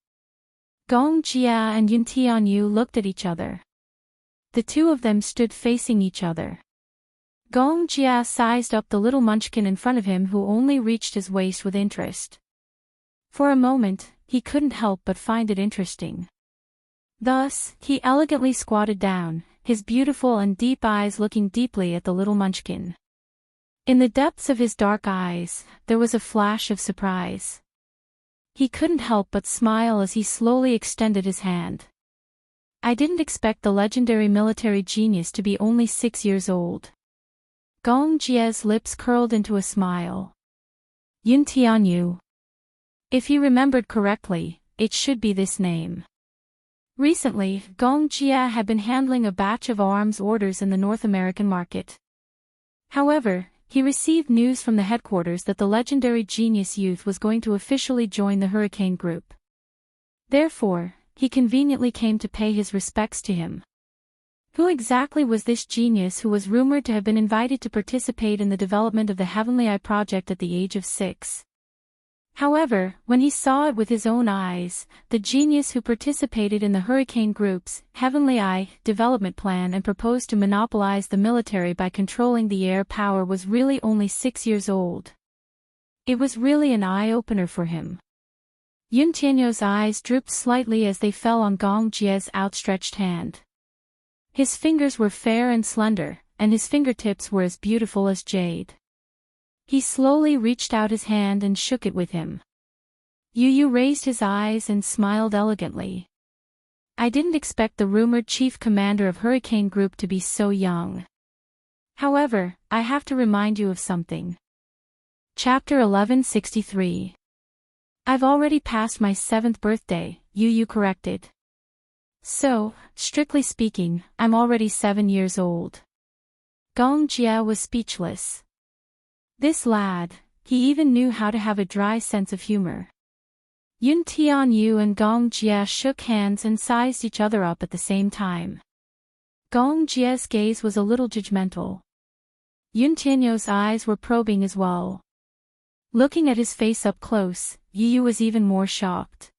Gong Jia and Yun Tianyu looked at each other. The 2 of them stood facing each other. Gong Jia sized up the little munchkin in front of him who only reached his waist with interest. For a moment, he couldn't help but find it interesting. Thus, he elegantly squatted down, his beautiful and deep eyes looking deeply at the little munchkin. In the depths of his dark eyes, there was a flash of surprise. He couldn't help but smile as he slowly extended his hand. "I didn't expect the legendary military genius to be only 6 years old." Gong Jia's lips curled into a smile. "Yun Tianyu. If he remembered correctly, it should be this name." Recently, Gong Jia had been handling a batch of arms orders in the North American market. However, he received news from the headquarters that the legendary genius youth was going to officially join the Hurricane Group. Therefore, he conveniently came to pay his respects to him. Who exactly was this genius who was rumored to have been invited to participate in the development of the Heavenly Eye project at the age of 6? However, when he saw it with his own eyes, the genius who participated in the Hurricane Group's Heavenly Eye development plan and proposed to monopolize the military by controlling the air power was really only 6 years old. It was really an eye-opener for him. Yun Tianyu's eyes drooped slightly as they fell on Gong Jia's outstretched hand. His fingers were fair and slender, and his fingertips were as beautiful as jade. He slowly reached out his hand and shook it with him. Yu raised his eyes and smiled elegantly. "I didn't expect the rumored chief commander of Hurricane Group to be so young. However, I have to remind you of something." Chapter 1163. "I've already passed my 7th birthday," Yu corrected. "So, strictly speaking, I'm already 7 years old." Gong Jia was speechless. This lad, he even knew how to have a dry sense of humor. Yun Tianyu and Gong Jia shook hands and sized each other up at the same time. Gong Jia's gaze was a little judgmental. Yun Tianyu's eyes were probing as well. Looking at his face up close, Yu was even more shocked.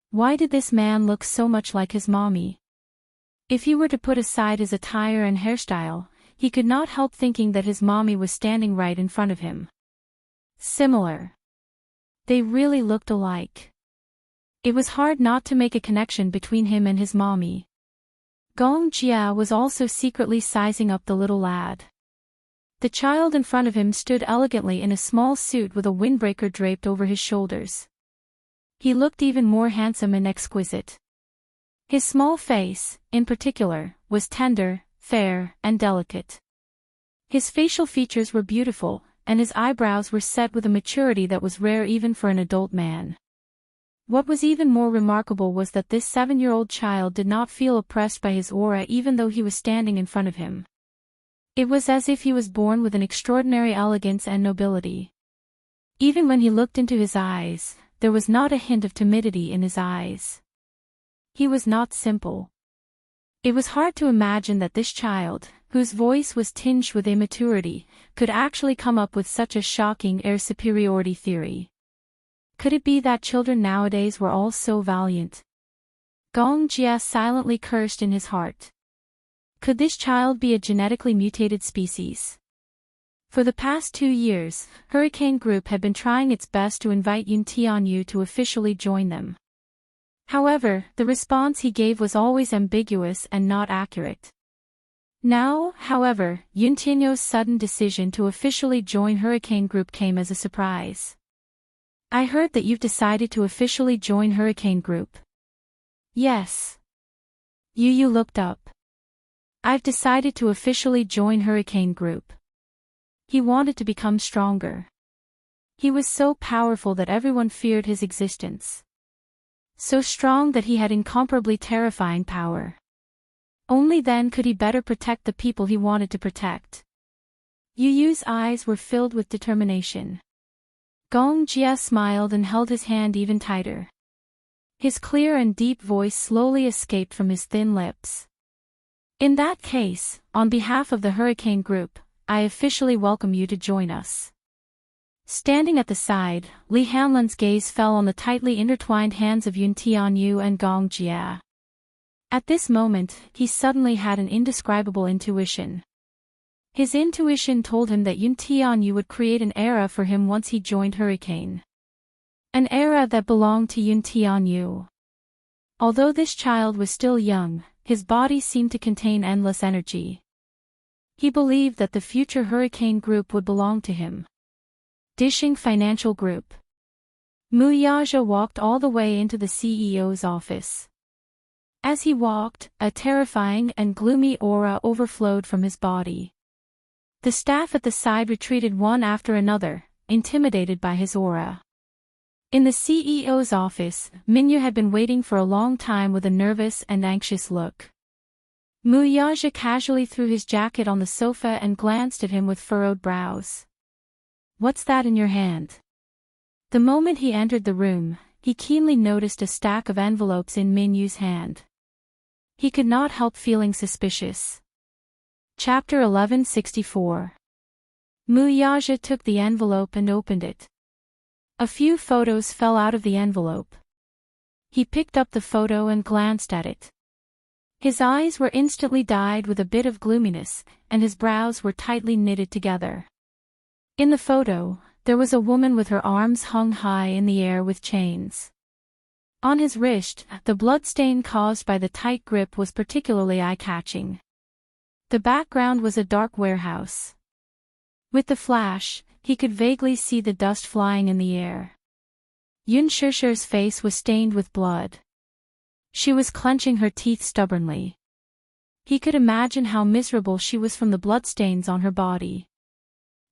Why did this man look so much like his mommy? If he were to put aside his attire and hairstyle, he could not help thinking that his mommy was standing right in front of him. Similar. They really looked alike. It was hard not to make a connection between him and his mommy. Gong Jia was also secretly sizing up the little lad. The child in front of him stood elegantly in a small suit with a windbreaker draped over his shoulders. He looked even more handsome and exquisite. His small face, in particular, was tender, fair, and delicate. His facial features were beautiful, and his eyebrows were set with a maturity that was rare even for an adult man. What was even more remarkable was that this 7-year-old child did not feel oppressed by his aura even though he was standing in front of him. It was as if he was born with an extraordinary elegance and nobility. Even when he looked into his eyes, there was not a hint of timidity in his eyes. He was not simple. It was hard to imagine that this child, whose voice was tinged with immaturity, could actually come up with such a shocking air superiority theory. Could it be that children nowadays were all so valiant? Gong Jia silently cursed in his heart. Could this child be a genetically mutated species? For the past 2 years, Hurricane Group had been trying its best to invite Yun Tianyu to officially join them. However, the response he gave was always ambiguous and not accurate. Now, however, Yuntinyo's sudden decision to officially join Hurricane Group came as a surprise. I heard that you've decided to officially join Hurricane Group. Yes. Yu looked up. I've decided to officially join Hurricane Group. He wanted to become stronger. He was so powerful that everyone feared his existence. So strong that he had incomparably terrifying power. Only then could he better protect the people he wanted to protect. Yu's eyes were filled with determination. Gong Jia smiled and held his hand even tighter. His clear and deep voice slowly escaped from his thin lips. In that case, on behalf of the Hurricane Group, I officially welcome you to join us. Standing at the side, Li Hanlun's gaze fell on the tightly intertwined hands of Yun Tianyu and Gong Jia. At this moment, he suddenly had an indescribable intuition. His intuition told him that Yun Tianyu would create an era for him once he joined Hurricane. An era that belonged to Yun Tianyu. Although this child was still young, his body seemed to contain endless energy. He believed that the future Hurricane Group would belong to him. Dishing Financial Group. Mu Yaja walked all the way into the CEO's office. As he walked, a terrifying and gloomy aura overflowed from his body. The staff at the side retreated one after another, intimidated by his aura. In the CEO's office, Minyu had been waiting for a long time with a nervous and anxious look. Mu Yaja casually threw his jacket on the sofa and glanced at him with furrowed brows. What's that in your hand? The moment he entered the room, he keenly noticed a stack of envelopes in Minyu's hand. He could not help feeling suspicious. Chapter 1164. Mu Yaja took the envelope and opened it. A few photos fell out of the envelope. He picked up the photo and glanced at it. His eyes were instantly dyed with a bit of gloominess, and his brows were tightly knitted together. In the photo, there was a woman with her arms hung high in the air with chains. On his wrist, the bloodstain caused by the tight grip was particularly eye-catching. The background was a dark warehouse. With the flash, he could vaguely see the dust flying in the air. Yun Shishir's face was stained with blood. She was clenching her teeth stubbornly. He could imagine how miserable she was from the bloodstains on her body.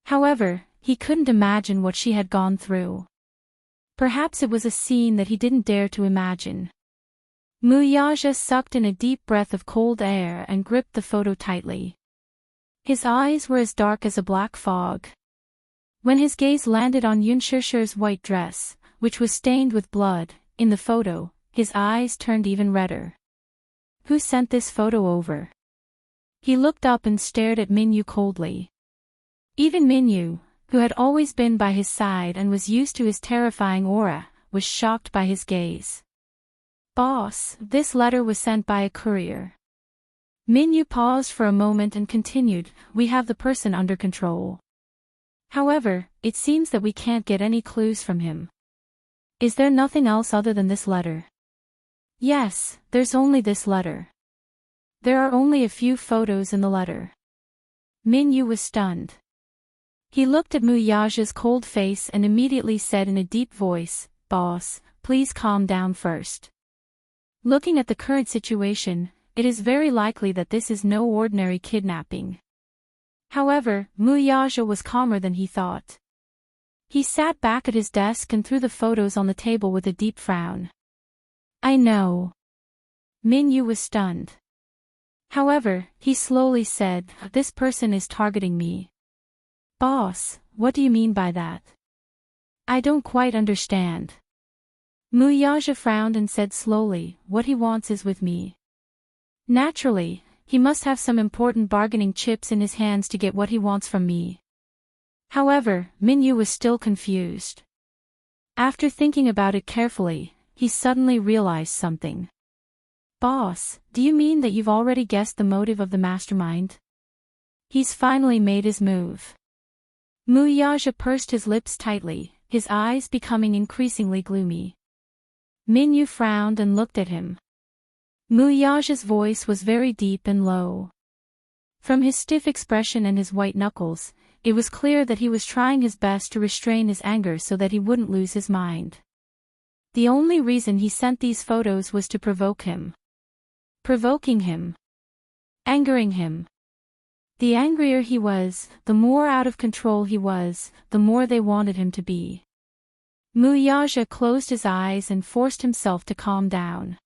However, he couldn't imagine what she had gone through. Perhaps it was a scene that he didn't dare to imagine. Mu Yaja sucked in a deep breath of cold air and gripped the photo tightly. His eyes were as dark as a black fog. When his gaze landed on Yun Shishir's white dress, which was stained with blood, in the photo, his eyes turned even redder. Who sent this photo over? He looked up and stared at Minyu coldly. Even Minyu, who had always been by his side and was used to his terrifying aura, was shocked by his gaze. Boss, this letter was sent by a courier. Minyu paused for a moment and continued, we have the person under control. However, it seems that we can't get any clues from him. Is there nothing else other than this letter? Yes, there's only this letter. There are only a few photos in the letter. Minyu was stunned. He looked at Mu Yaja's cold face and immediately said in a deep voice, Boss, please calm down first. Looking at the current situation, it is very likely that this is no ordinary kidnapping. However, Mu Yaja was calmer than he thought. He sat back at his desk and threw the photos on the table with a deep frown. I know. Minyu was stunned. However, he slowly said, this person is targeting me. Boss, what do you mean by that? I don't quite understand. Mu Yaja frowned and said slowly, what he wants is with me. Naturally, he must have some important bargaining chips in his hands to get what he wants from me. However, Minyu was still confused. After thinking about it carefully, he suddenly realized something. Boss, do you mean that you've already guessed the motive of the mastermind? He's finally made his move. Mu Yaja pursed his lips tightly, his eyes becoming increasingly gloomy. Minyu frowned and looked at him. Muyaja's voice was very deep and low. From his stiff expression and his white knuckles, it was clear that he was trying his best to restrain his anger so that he wouldn't lose his mind. The only reason he sent these photos was to provoke him. Provoking him. Angering him. The angrier he was, the more out of control he was, the more they wanted him to be. Muyaja closed his eyes and forced himself to calm down.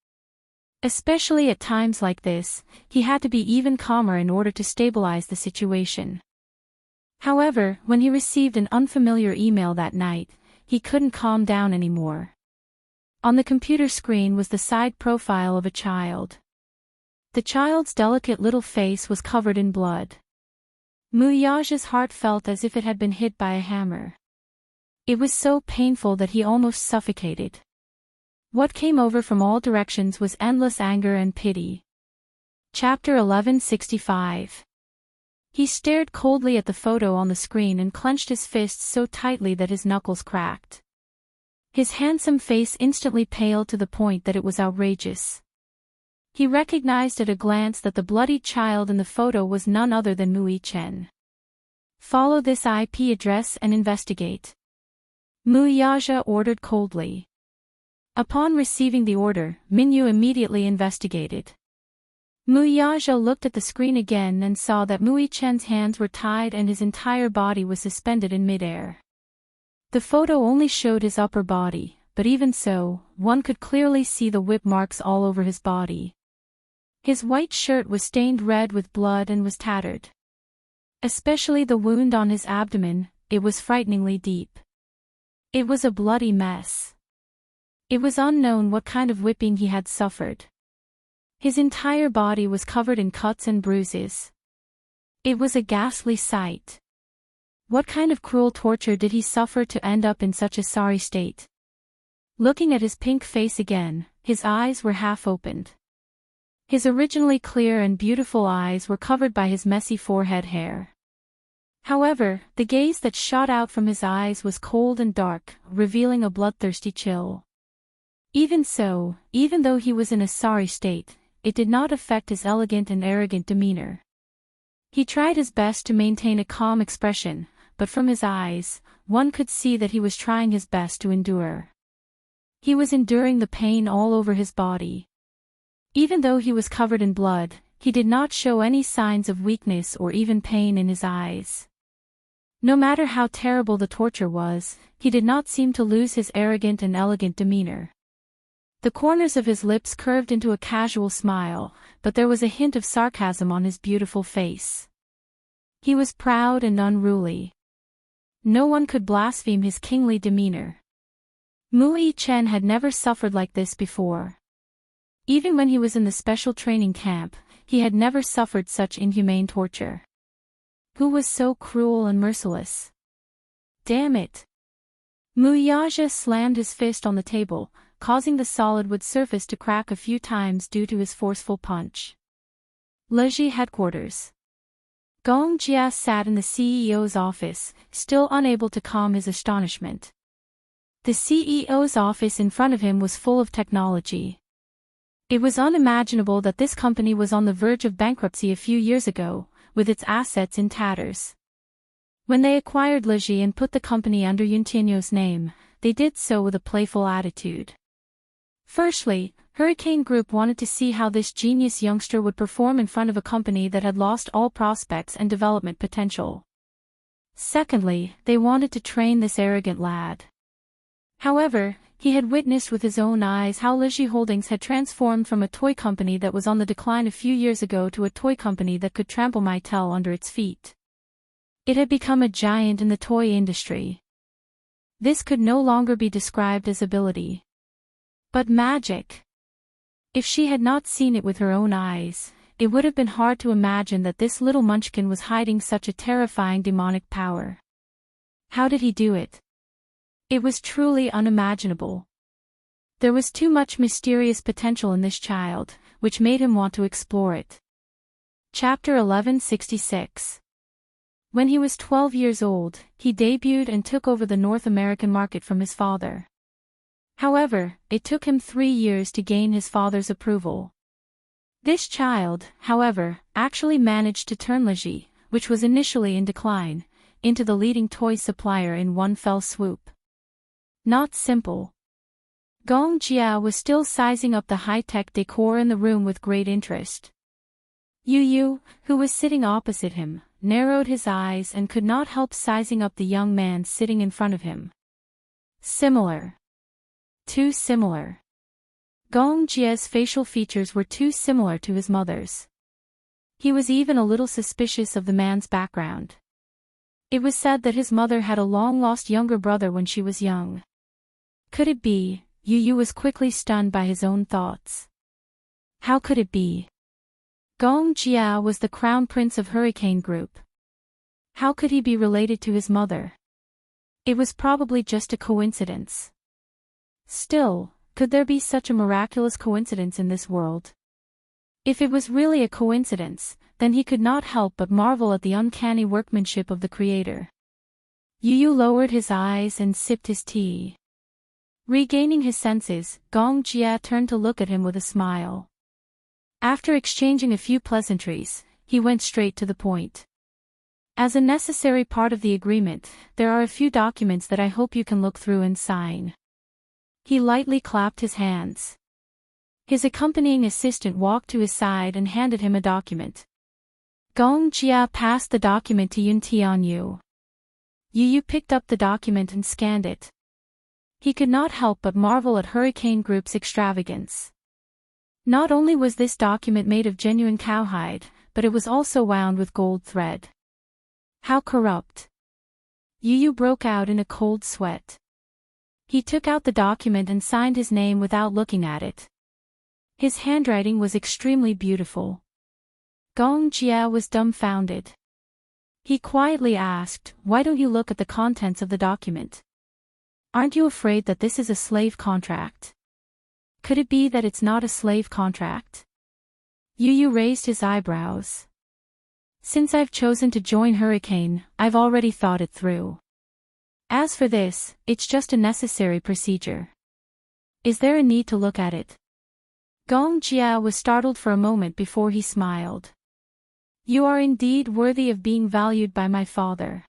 Especially at times like this, he had to be even calmer in order to stabilize the situation. However, when he received an unfamiliar email that night, he couldn't calm down anymore. On the computer screen was the side profile of a child. The child's delicate little face was covered in blood. Muyaja's heart felt as if it had been hit by a hammer. It was so painful that he almost suffocated. What came over from all directions was endless anger and pity. Chapter 1165. He stared coldly at the photo on the screen and clenched his fists so tightly that his knuckles cracked. His handsome face instantly paled to the point that it was outrageous. He recognized at a glance that the bloodied child in the photo was none other than Mui Chen. Follow this IP address and investigate. Muyaja ordered coldly. Upon receiving the order, Minyu immediately investigated. Muyaja looked at the screen again and saw that Mui Chen's hands were tied and his entire body was suspended in midair. The photo only showed his upper body, but even so, one could clearly see the whip marks all over his body. His white shirt was stained red with blood and was tattered. Especially the wound on his abdomen, it was frighteningly deep. It was a bloody mess. It was unknown what kind of whipping he had suffered. His entire body was covered in cuts and bruises. It was a ghastly sight. What kind of cruel torture did he suffer to end up in such a sorry state? Looking at his pink face again, his eyes were half opened. His originally clear and beautiful eyes were covered by his messy forehead hair. However, the gaze that shot out from his eyes was cold and dark, revealing a bloodthirsty chill. Even so, even though he was in a sorry state, it did not affect his elegant and arrogant demeanor. He tried his best to maintain a calm expression, but from his eyes, one could see that he was trying his best to endure. He was enduring the pain all over his body. Even though he was covered in blood, he did not show any signs of weakness or even pain in his eyes. No matter how terrible the torture was, he did not seem to lose his arrogant and elegant demeanor. The corners of his lips curved into a casual smile, but there was a hint of sarcasm on his beautiful face. He was proud and unruly. No one could blaspheme his kingly demeanor. Mui Chen had never suffered like this before. Even when he was in the special training camp, he had never suffered such inhumane torture. Who was so cruel and merciless? Damn it! Muyaja slammed his fist on the table, causing the solid wood surface to crack a few times due to his forceful punch. Leji headquarters. Gong Jia sat in the CEO's office, still unable to calm his astonishment. The CEO's office in front of him was full of technology. It was unimaginable that this company was on the verge of bankruptcy a few years ago, with its assets in tatters. When they acquired Leji and put the company under Yuntinho's name, they did so with a playful attitude. Firstly, Hurricane Group wanted to see how this genius youngster would perform in front of a company that had lost all prospects and development potential. Secondly, they wanted to train this arrogant lad. However, he had witnessed with his own eyes how Leji Holdings had transformed from a toy company that was on the decline a few years ago to a toy company that could trample Mattel under its feet. It had become a giant in the toy industry. This could no longer be described as ability, but magic. If she had not seen it with her own eyes, it would have been hard to imagine that this little munchkin was hiding such a terrifying demonic power. How did he do it? It was truly unimaginable. There was too much mysterious potential in this child, which made him want to explore it. Chapter 1166. When he was 12 years old, he debuted and took over the North American market from his father. However, it took him 3 years to gain his father's approval. This child, however, actually managed to turn Leji, which was initially in decline, into the leading toy supplier in one fell swoop. Not simple. Gong Jia was still sizing up the high-tech decor in the room with great interest. Yu Yu, who was sitting opposite him, narrowed his eyes and could not help sizing up the young man sitting in front of him. Similar. Too similar. Gong Jia's facial features were too similar to his mother's. He was even a little suspicious of the man's background. It was said that his mother had a long-lost younger brother when she was young. Could it be? Yu Yu was quickly stunned by his own thoughts. How could it be? Gong Jia was the crown prince of Hurricane Group. How could he be related to his mother? It was probably just a coincidence. Still, could there be such a miraculous coincidence in this world? If it was really a coincidence, then he could not help but marvel at the uncanny workmanship of the Creator. Yu Yu lowered his eyes and sipped his tea. Regaining his senses, Gong Jia turned to look at him with a smile. After exchanging a few pleasantries, he went straight to the point. As a necessary part of the agreement, there are a few documents that I hope you can look through and sign. He lightly clapped his hands. His accompanying assistant walked to his side and handed him a document. Gong Jia passed the document to Yun Tianyu. Yu Yu picked up the document and scanned it. He could not help but marvel at Hurricane Group's extravagance. Not only was this document made of genuine cowhide, but it was also wound with gold thread. How corrupt! Yu Yu broke out in a cold sweat. He took out the document and signed his name without looking at it. His handwriting was extremely beautiful. Gong Jia was dumbfounded. He quietly asked, "Why don't you look at the contents of the document? Aren't you afraid that this is a slave contract? Could it be that it's not a slave contract?" Yu Yu raised his eyebrows. "Since I've chosen to join Hurricane, I've already thought it through. As for this, it's just a necessary procedure. Is there a need to look at it?" Gong Jia was startled for a moment before he smiled. "You are indeed worthy of being valued by my father."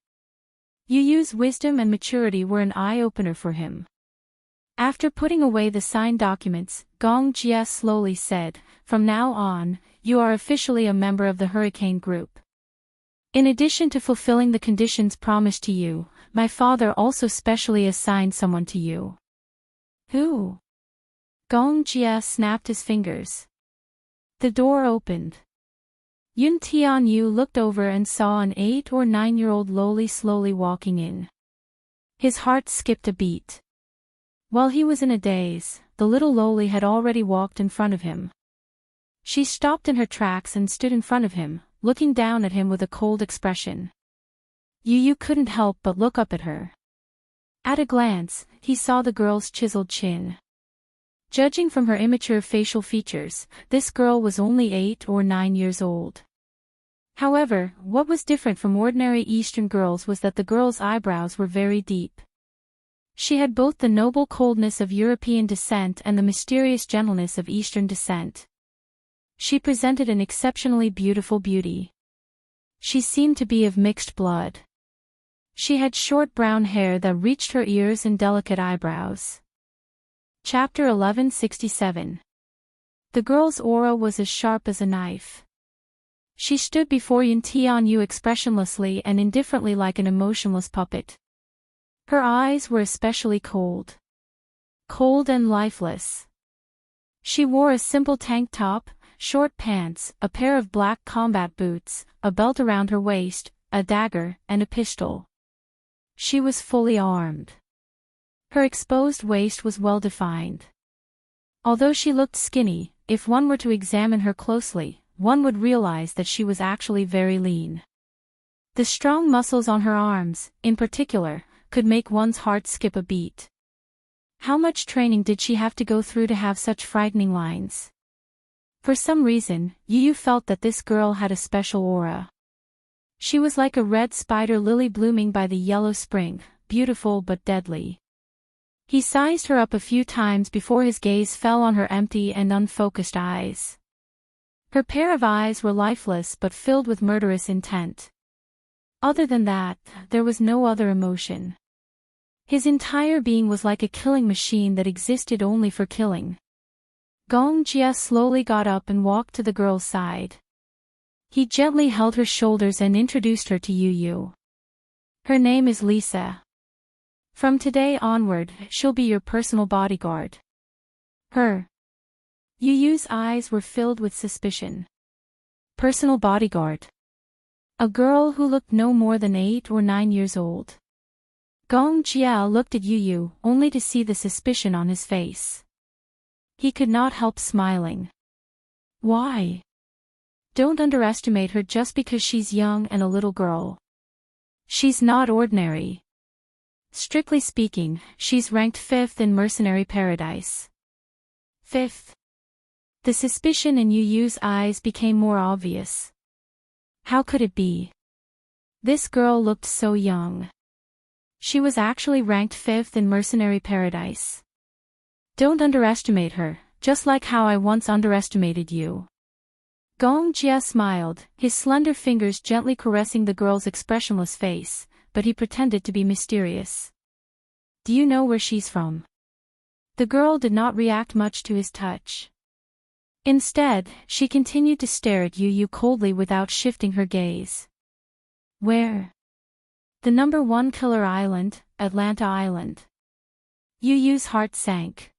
Yu Yu's wisdom and maturity were an eye-opener for him. After putting away the signed documents, Gong Jia slowly said, "From now on, you are officially a member of the Hurricane Group. In addition to fulfilling the conditions promised to you, my father also specially assigned someone to you." "Who?" Gong Jia snapped his fingers. The door opened. Yun Tianyu looked over and saw an 8 or 9-year-old loli slowly walking in. His heart skipped a beat. While he was in a daze, the little loli had already walked in front of him. She stopped in her tracks and stood in front of him, looking down at him with a cold expression. Yu Yu couldn't help but look up at her. At a glance, he saw the girl's chiseled chin. Judging from her immature facial features, this girl was only 8 or 9 years old. However, what was different from ordinary Eastern girls was that the girl's eyebrows were very deep. She had both the noble coldness of European descent and the mysterious gentleness of Eastern descent. She presented an exceptionally beautiful beauty. She seemed to be of mixed blood. She had short brown hair that reached her ears and delicate eyebrows. Chapter 1167. The girl's aura was as sharp as a knife. She stood before Yun Tianyu expressionlessly and indifferently like an emotionless puppet. Her eyes were especially cold. Cold and lifeless. She wore a simple tank top, short pants, a pair of black combat boots, a belt around her waist, a dagger, and a pistol. She was fully armed. Her exposed waist was well defined. Although she looked skinny, if one were to examine her closely, one would realize that she was actually very lean. The strong muscles on her arms, in particular, could make one's heart skip a beat. How much training did she have to go through to have such frightening lines? For some reason, Yu Yu felt that this girl had a special aura. She was like a red spider lily blooming by the yellow spring, beautiful but deadly. He sized her up a few times before his gaze fell on her empty and unfocused eyes. Her pair of eyes were lifeless but filled with murderous intent. Other than that, there was no other emotion. His entire being was like a killing machine that existed only for killing. Gong Jia slowly got up and walked to the girl's side. He gently held her shoulders and introduced her to Yu Yu. Her name is Lisa. From today onward, she'll be your personal bodyguard. Her. Yu Yu's eyes were filled with suspicion. Personal bodyguard. A girl who looked no more than 8 or 9 years old. Gong Jia looked at Yu Yu only to see the suspicion on his face. He could not help smiling. Why? Don't underestimate her just because she's young and a little girl. She's not ordinary. Strictly speaking, she's ranked 5th in mercenary paradise. 5th. The suspicion in Yu Yu's eyes became more obvious. How could it be? This girl looked so young. She was actually ranked 5th in mercenary paradise. Don't underestimate her, just like how I once underestimated you. Gong Jia smiled, his slender fingers gently caressing the girl's expressionless face, but he pretended to be mysterious. Do you know where she's from? The girl did not react much to his touch. Instead, she continued to stare at Yu Yu coldly without shifting her gaze. Where? The number 1 killer island, Atlanta Island. Yu Yu's heart sank.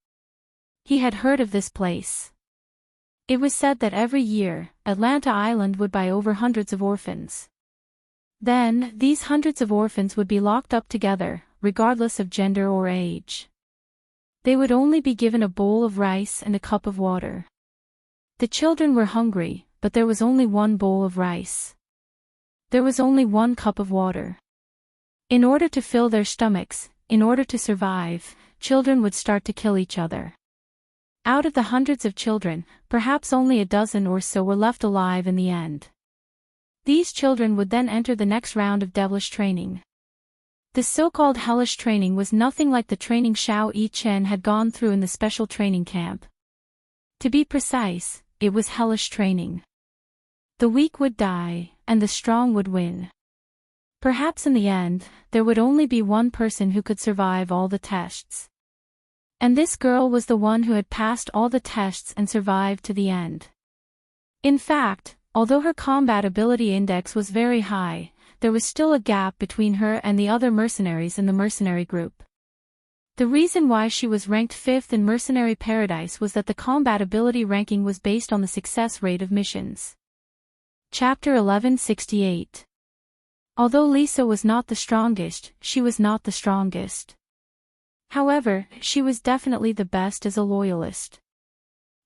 He had heard of this place. It was said that every year, Atlanta Island would buy over hundreds of orphans. Then, these hundreds of orphans would be locked up together, regardless of gender or age. They would only be given a bowl of rice and a cup of water. The children were hungry, but there was only one bowl of rice. There was only one cup of water. In order to fill their stomachs, in order to survive, children would start to kill each other. Out of the hundreds of children, perhaps only a dozen or so were left alive in the end. These children would then enter the next round of devilish training. The so-called hellish training was nothing like the training Xiao Yichen had gone through in the special training camp. To be precise, it was hellish training. The weak would die, and the strong would win. Perhaps in the end, there would only be one person who could survive all the tests. And this girl was the one who had passed all the tests and survived to the end. In fact, although her combat ability index was very high, there was still a gap between her and the other mercenaries in the mercenary group. The reason why she was ranked 5th in mercenary paradise was that the combat ability ranking was based on the success rate of missions. Chapter 1168. Although Lisa was not the strongest, she was not the strongest. However, she was definitely the best as a loyalist.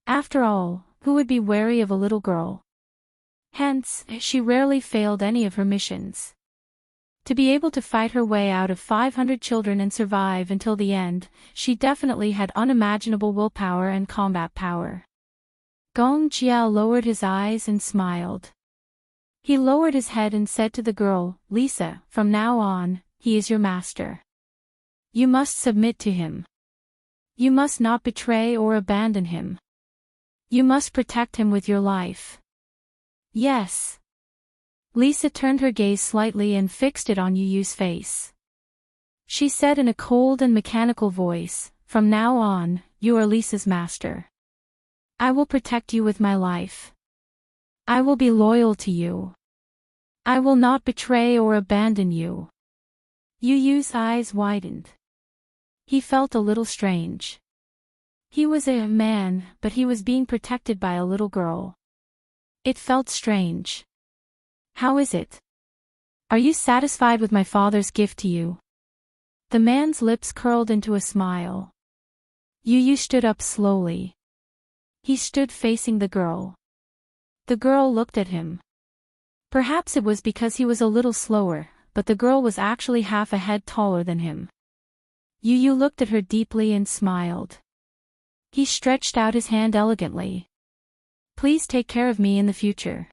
After all, who would be wary of a little girl? Hence, she rarely failed any of her missions. To be able to fight her way out of 500 children and survive until the end, she definitely had unimaginable willpower and combat power. Gong Jia lowered his eyes and smiled. He lowered his head and said to the girl, Lisa, from now on, he is your master. You must submit to him. You must not betray or abandon him. You must protect him with your life. Yes. Lisa turned her gaze slightly and fixed it on Yu Yu's face. She said in a cold and mechanical voice, from now on, you are Lisa's master. I will protect you with my life. I will be loyal to you. I will not betray or abandon you. Yu Yu's eyes widened. He felt a little strange. He was a man, but he was being protected by a little girl. It felt strange. How is it? Are you satisfied with my father's gift to you? The man's lips curled into a smile. Yu Yu stood up slowly. He stood facing the girl. The girl looked at him. Perhaps it was because he was a little slower, but the girl was actually half a head taller than him. Yu Yu looked at her deeply and smiled. He stretched out his hand elegantly. Please take care of me in the future.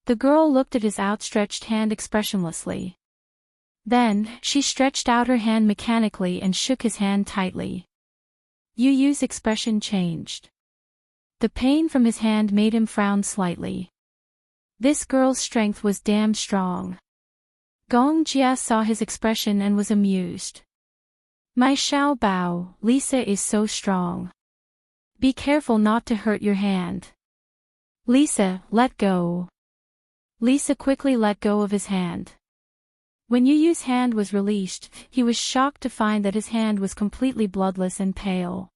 The girl looked at his outstretched hand expressionlessly. Then, she stretched out her hand mechanically and shook his hand tightly. Yu Yu's expression changed. The pain from his hand made him frown slightly. This girl's strength was damn strong. Gong Jia saw his expression and was amused. My Xiao Bao, Lisa is so strong. Be careful not to hurt your hand. Lisa, let go. Lisa quickly let go of his hand. When Yu Yu's hand was released, he was shocked to find that his hand was completely bloodless and pale.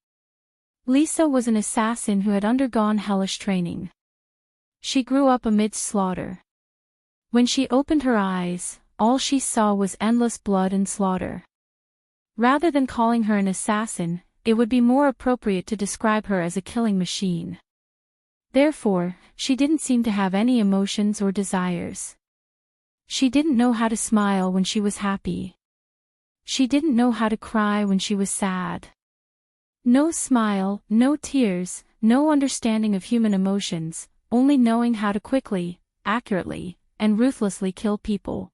Lisa was an assassin who had undergone hellish training. She grew up amidst slaughter. When she opened her eyes, all she saw was endless blood and slaughter. Rather than calling her an assassin, it would be more appropriate to describe her as a killing machine. Therefore, she didn't seem to have any emotions or desires. She didn't know how to smile when she was happy. She didn't know how to cry when she was sad. No smile, no tears, no understanding of human emotions, only knowing how to quickly, accurately, and ruthlessly kill people.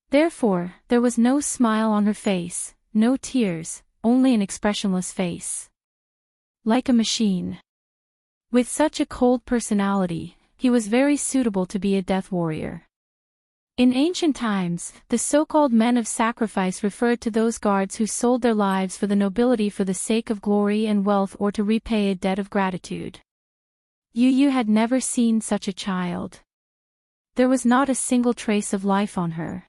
Therefore, there was no smile on her face, no tears, only an expressionless face. Like a machine. With such a cold personality, he was very suitable to be a death warrior. In ancient times, the so-called men of sacrifice referred to those guards who sold their lives for the nobility for the sake of glory and wealth or to repay a debt of gratitude. Yu Yu had never seen such a child. There was not a single trace of life on her.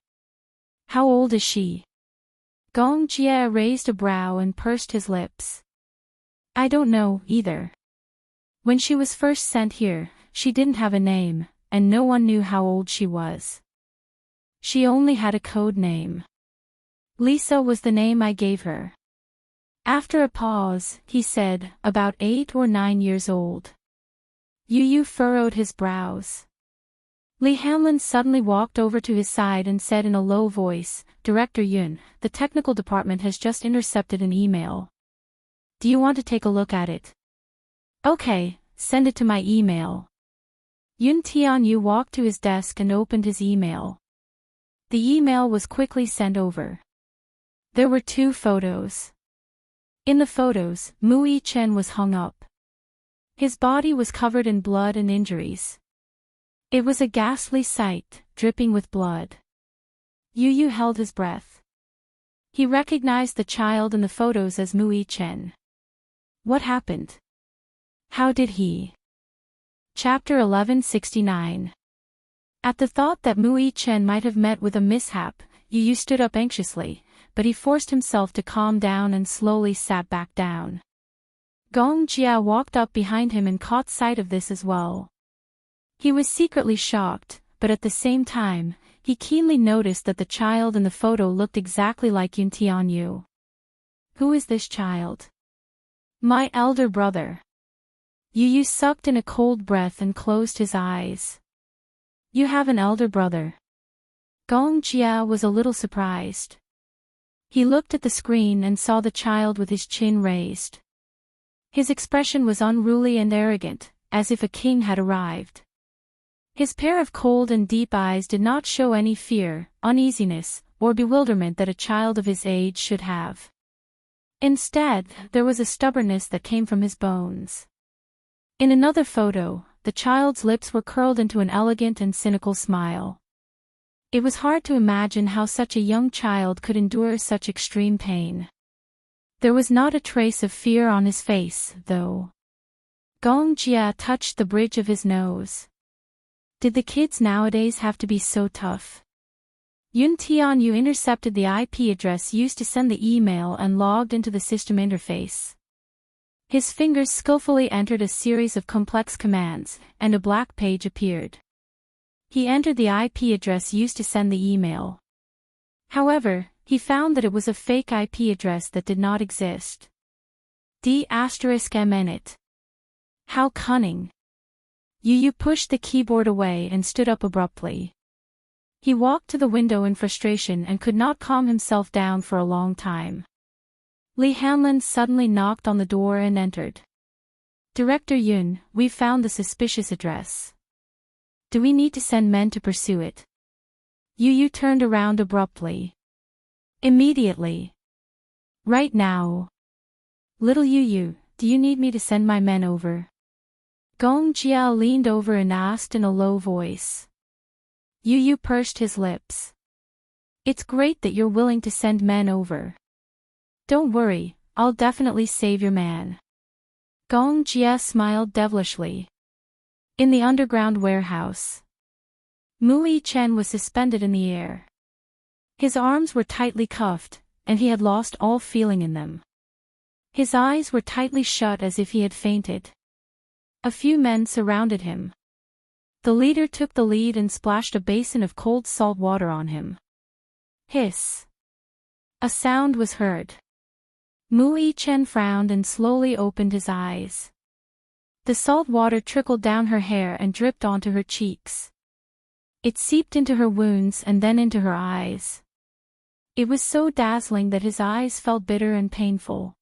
How old is she? Gong Jia raised a brow and pursed his lips. I don't know, either. When she was first sent here, she didn't have a name, and no one knew how old she was. She only had a code name. Lisa was the name I gave her. After a pause, he said, about 8 or 9 years old. Yu Yu furrowed his brows. Li Hanlin suddenly walked over to his side and said in a low voice, Director Yun, the technical department has just intercepted an email. Do you want to take a look at it? Okay, send it to my email. Yun Tianyu walked to his desk and opened his email. The email was quickly sent over. There were 2 photos. In the photos, Mu Yichen was hung up. His body was covered in blood and injuries. It was a ghastly sight, dripping with blood. Yu Yu held his breath. He recognized the child in the photos as Mu Yichen. What happened? How did he? Chapter 1169. At the thought that Mu Yichen might have met with a mishap, Yu Yu stood up anxiously, but he forced himself to calm down and slowly sat back down. Gong Jia walked up behind him and caught sight of this as well. He was secretly shocked, but at the same time, he keenly noticed that the child in the photo looked exactly like Yun Tianyu. Who is this child? My elder brother. Yu Yu sucked in a cold breath and closed his eyes. You have an elder brother. Gong Jia was a little surprised. He looked at the screen and saw the child with his chin raised. His expression was unruly and arrogant, as if a king had arrived. His pair of cold and deep eyes did not show any fear, uneasiness, or bewilderment that a child of his age should have. Instead, there was a stubbornness that came from his bones. In another photo, the child's lips were curled into an elegant and cynical smile. It was hard to imagine how such a young child could endure such extreme pain. There was not a trace of fear on his face, though. Gong Jia touched the bridge of his nose. Did the kids nowadays have to be so tough? Yun Tianyu intercepted the IP address used to send the email and logged into the system interface. His fingers skillfully entered a series of complex commands, and a black page appeared. He entered the IP address used to send the email. However, he found that it was a fake IP address that did not exist. D*MNit. How cunning. Yu Yu pushed the keyboard away and stood up abruptly. He walked to the window in frustration and could not calm himself down for a long time. Li Hanlin suddenly knocked on the door and entered. Director Yun, we've found the suspicious address. Do we need to send men to pursue it? Yu Yu turned around abruptly. Immediately. Right now. Little Yu, do you need me to send my men over? Gong Jia leaned over and asked in a low voice. Yu pursed his lips. It's great that you're willing to send men over. Don't worry, I'll definitely save your man. Gong Jia smiled devilishly. In the underground warehouse. Mui Chen was suspended in the air. His arms were tightly cuffed, and he had lost all feeling in them. His eyes were tightly shut as if he had fainted. A few men surrounded him. The leader took the lead and splashed a basin of cold salt water on him. Hiss. A sound was heard. Mui Chen frowned and slowly opened his eyes. The salt water trickled down her hair and dripped onto her cheeks. It seeped into her wounds and then into her eyes. It was so dazzling that his eyes felt bitter and painful.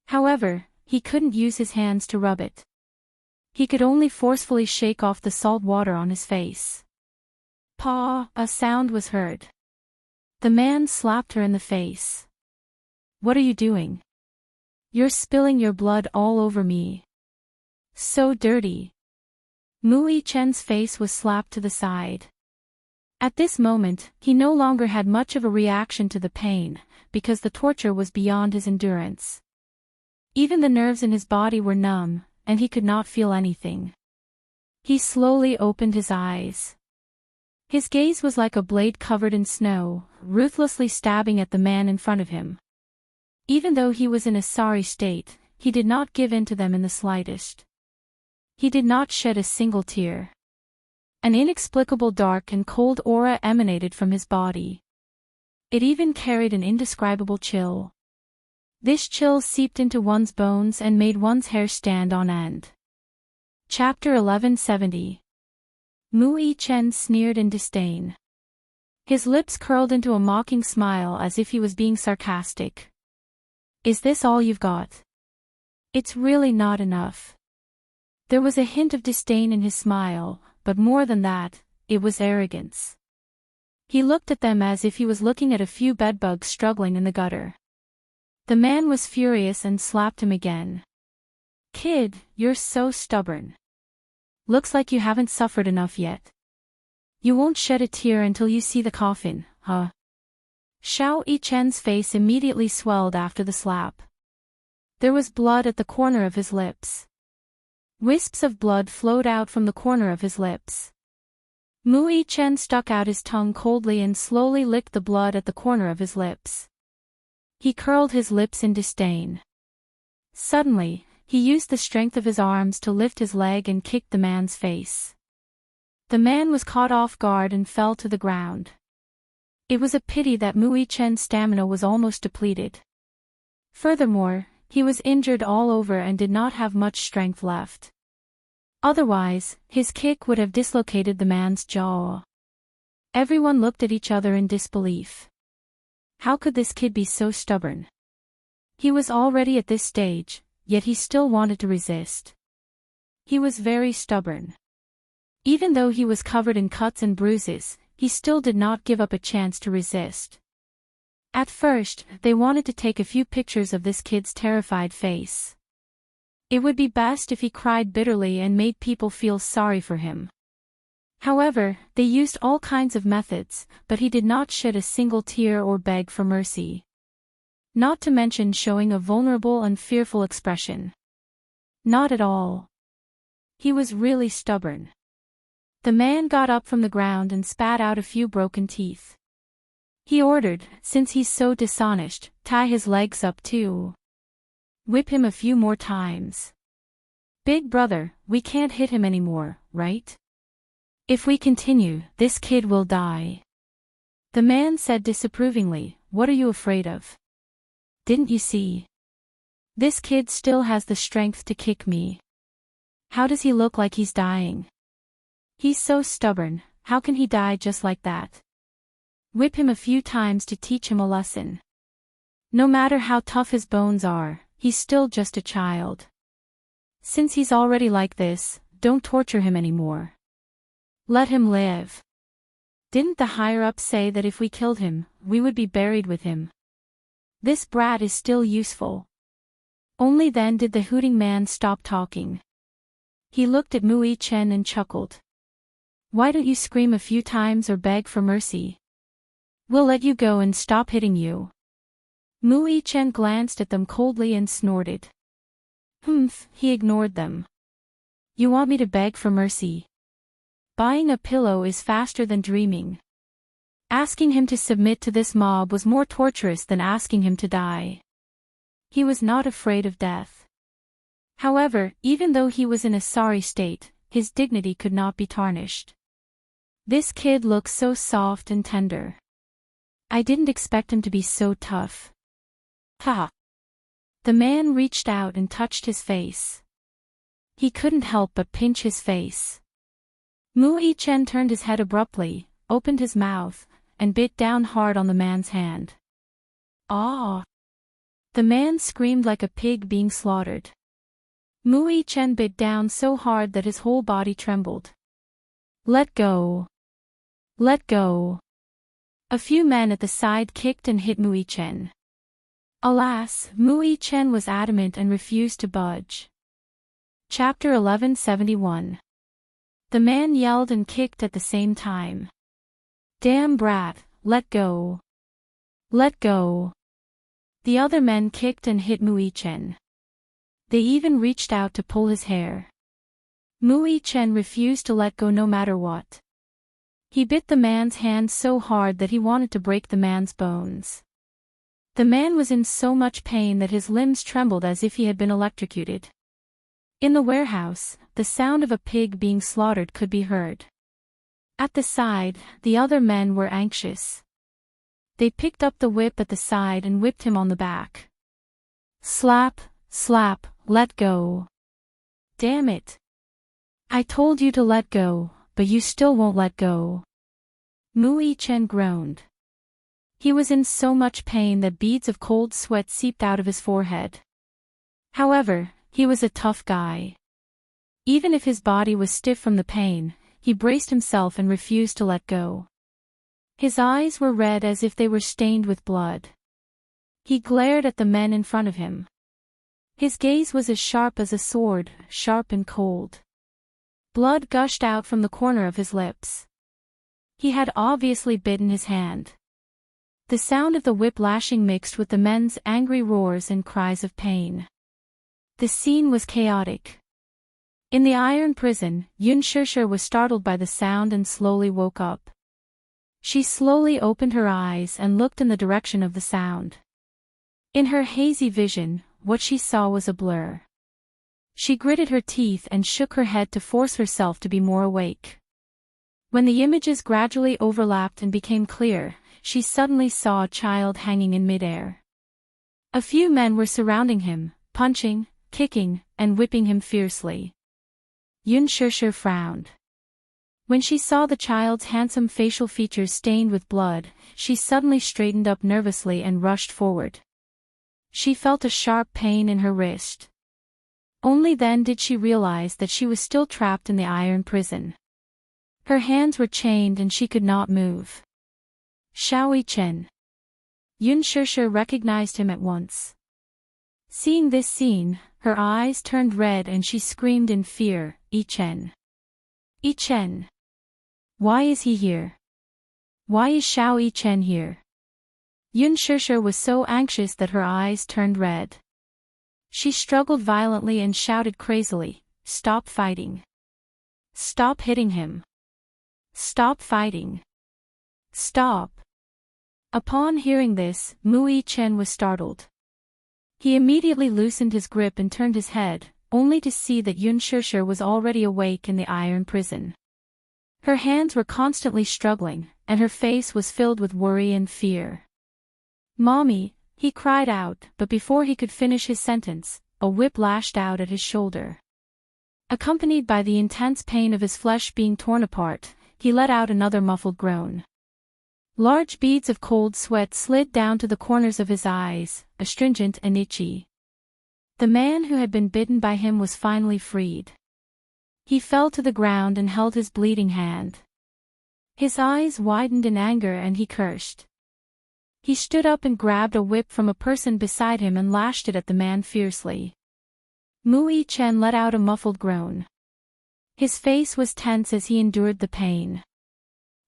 However, he couldn't use his hands to rub it. He could only forcefully shake off the salt water on his face. Paw, a sound was heard. The man slapped her in the face. What are you doing? You're spilling your blood all over me. So dirty. Mui Chen's face was slapped to the side. At this moment, he no longer had much of a reaction to the pain, because the torture was beyond his endurance. Even the nerves in his body were numb, and he could not feel anything. He slowly opened his eyes. His gaze was like a blade covered in snow, ruthlessly stabbing at the man in front of him. Even though he was in a sorry state, he did not give in to them in the slightest. He did not shed a single tear. An inexplicable dark and cold aura emanated from his body. It even carried an indescribable chill. This chill seeped into one's bones and made one's hair stand on end. Chapter 1170. Mui Chen sneered in disdain. His lips curled into a mocking smile as if he was being sarcastic. Is this all you've got? It's really not enough. There was a hint of disdain in his smile, but more than that, it was arrogance. He looked at them as if he was looking at a few bedbugs struggling in the gutter. The man was furious and slapped him again. Kid, you're so stubborn. Looks like you haven't suffered enough yet. You won't shed a tear until you see the coffin, huh? Xiao Yichen's face immediately swelled after the slap. There was blood at the corner of his lips. Wisps of blood flowed out from the corner of his lips. Mui Chen stuck out his tongue coldly and slowly licked the blood at the corner of his lips. He curled his lips in disdain. Suddenly, he used the strength of his arms to lift his leg and kicked the man's face. The man was caught off guard and fell to the ground. It was a pity that Mui Chen's stamina was almost depleted. Furthermore, he was injured all over and did not have much strength left. Otherwise, his kick would have dislocated the man's jaw. Everyone looked at each other in disbelief. How could this kid be so stubborn? He was already at this stage, yet he still wanted to resist. He was very stubborn. Even though he was covered in cuts and bruises, he still did not give up a chance to resist. At first, they wanted to take a few pictures of this kid's terrified face. It would be best if he cried bitterly and made people feel sorry for him. However, they used all kinds of methods, but he did not shed a single tear or beg for mercy. Not to mention showing a vulnerable and fearful expression. Not at all. He was really stubborn. The man got up from the ground and spat out a few broken teeth. He ordered, since he's so dishonest, tie his legs up too. Whip him a few more times. Big brother, we can't hit him anymore, right? If we continue, this kid will die. The man said disapprovingly, what are you afraid of? Didn't you see? This kid still has the strength to kick me. How does he look like he's dying? He's so stubborn, how can he die just like that? Whip him a few times to teach him a lesson. No matter how tough his bones are, he's still just a child. Since he's already like this, don't torture him anymore. Let him live. Didn't the higher-ups say that if we killed him, we would be buried with him? This brat is still useful. Only then did the hooting man stop talking. He looked at Mui Chen and chuckled. Why don't you scream a few times or beg for mercy? We'll let you go and stop hitting you. Mui Chen glanced at them coldly and snorted. Humph, he ignored them. You want me to beg for mercy? Buying a pillow is faster than dreaming. Asking him to submit to this mob was more torturous than asking him to die. He was not afraid of death. However, even though he was in a sorry state, his dignity could not be tarnished. This kid looks so soft and tender. I didn't expect him to be so tough. Ha! The man reached out and touched his face. He couldn't help but pinch his face. Mui Chen turned his head abruptly, opened his mouth, and bit down hard on the man's hand. Ah! The man screamed like a pig being slaughtered. Mui Chen bit down so hard that his whole body trembled. Let go! Let go! A few men at the side kicked and hit Mui Chen. Alas, Mui Chen was adamant and refused to budge. Chapter 1171. The man yelled and kicked at the same time. Damn brat, let go. Let go. The other men kicked and hit Mui Chen. They even reached out to pull his hair. Mui Chen refused to let go no matter what. He bit the man's hand so hard that he wanted to break the man's bones. The man was in so much pain that his limbs trembled as if he had been electrocuted. In the warehouse, the sound of a pig being slaughtered could be heard. At the side, the other men were anxious. They picked up the whip at the side and whipped him on the back. Slap, slap, let go. Damn it. I told you to let go, but you still won't let go. Mui Chen groaned. He was in so much pain that beads of cold sweat seeped out of his forehead. However, he was a tough guy. Even if his body was stiff from the pain, he braced himself and refused to let go. His eyes were red as if they were stained with blood. He glared at the men in front of him. His gaze was as sharp as a sword, sharp and cold. Blood gushed out from the corner of his lips. He had obviously bitten his hand. The sound of the whip lashing mixed with the men's angry roars and cries of pain. The scene was chaotic. In the iron prison, Yun Shishir was startled by the sound and slowly woke up. She slowly opened her eyes and looked in the direction of the sound. In her hazy vision, what she saw was a blur. She gritted her teeth and shook her head to force herself to be more awake. When the images gradually overlapped and became clear, she suddenly saw a child hanging in midair. A few men were surrounding him, punching, kicking, and whipping him fiercely. Yun Shishir frowned. When she saw the child's handsome facial features stained with blood, she suddenly straightened up nervously and rushed forward. She felt a sharp pain in her wrist. Only then did she realize that she was still trapped in the iron prison. Her hands were chained and she could not move. Xiao Chen. Yun Shishir recognized him at once. Seeing this scene, her eyes turned red and she screamed in fear, Yi Chen. Yi Chen. Why is he here? Why is Xiao Chen here? Yun Shishir was so anxious that her eyes turned red. She struggled violently and shouted crazily, Stop fighting. Stop hitting him. Stop fighting. Stop. Upon hearing this, Mui Chen was startled. He immediately loosened his grip and turned his head, only to see that Yun Shishir was already awake in the iron prison. Her hands were constantly struggling, and her face was filled with worry and fear. Mommy, he cried out, but before he could finish his sentence, a whip lashed out at his shoulder. Accompanied by the intense pain of his flesh being torn apart, he let out another muffled groan. Large beads of cold sweat slid down to the corners of his eyes, astringent and itchy. The man who had been bitten by him was finally freed. He fell to the ground and held his bleeding hand. His eyes widened in anger and he cursed. He stood up and grabbed a whip from a person beside him and lashed it at the man fiercely. Mu Chen let out a muffled groan. His face was tense as he endured the pain.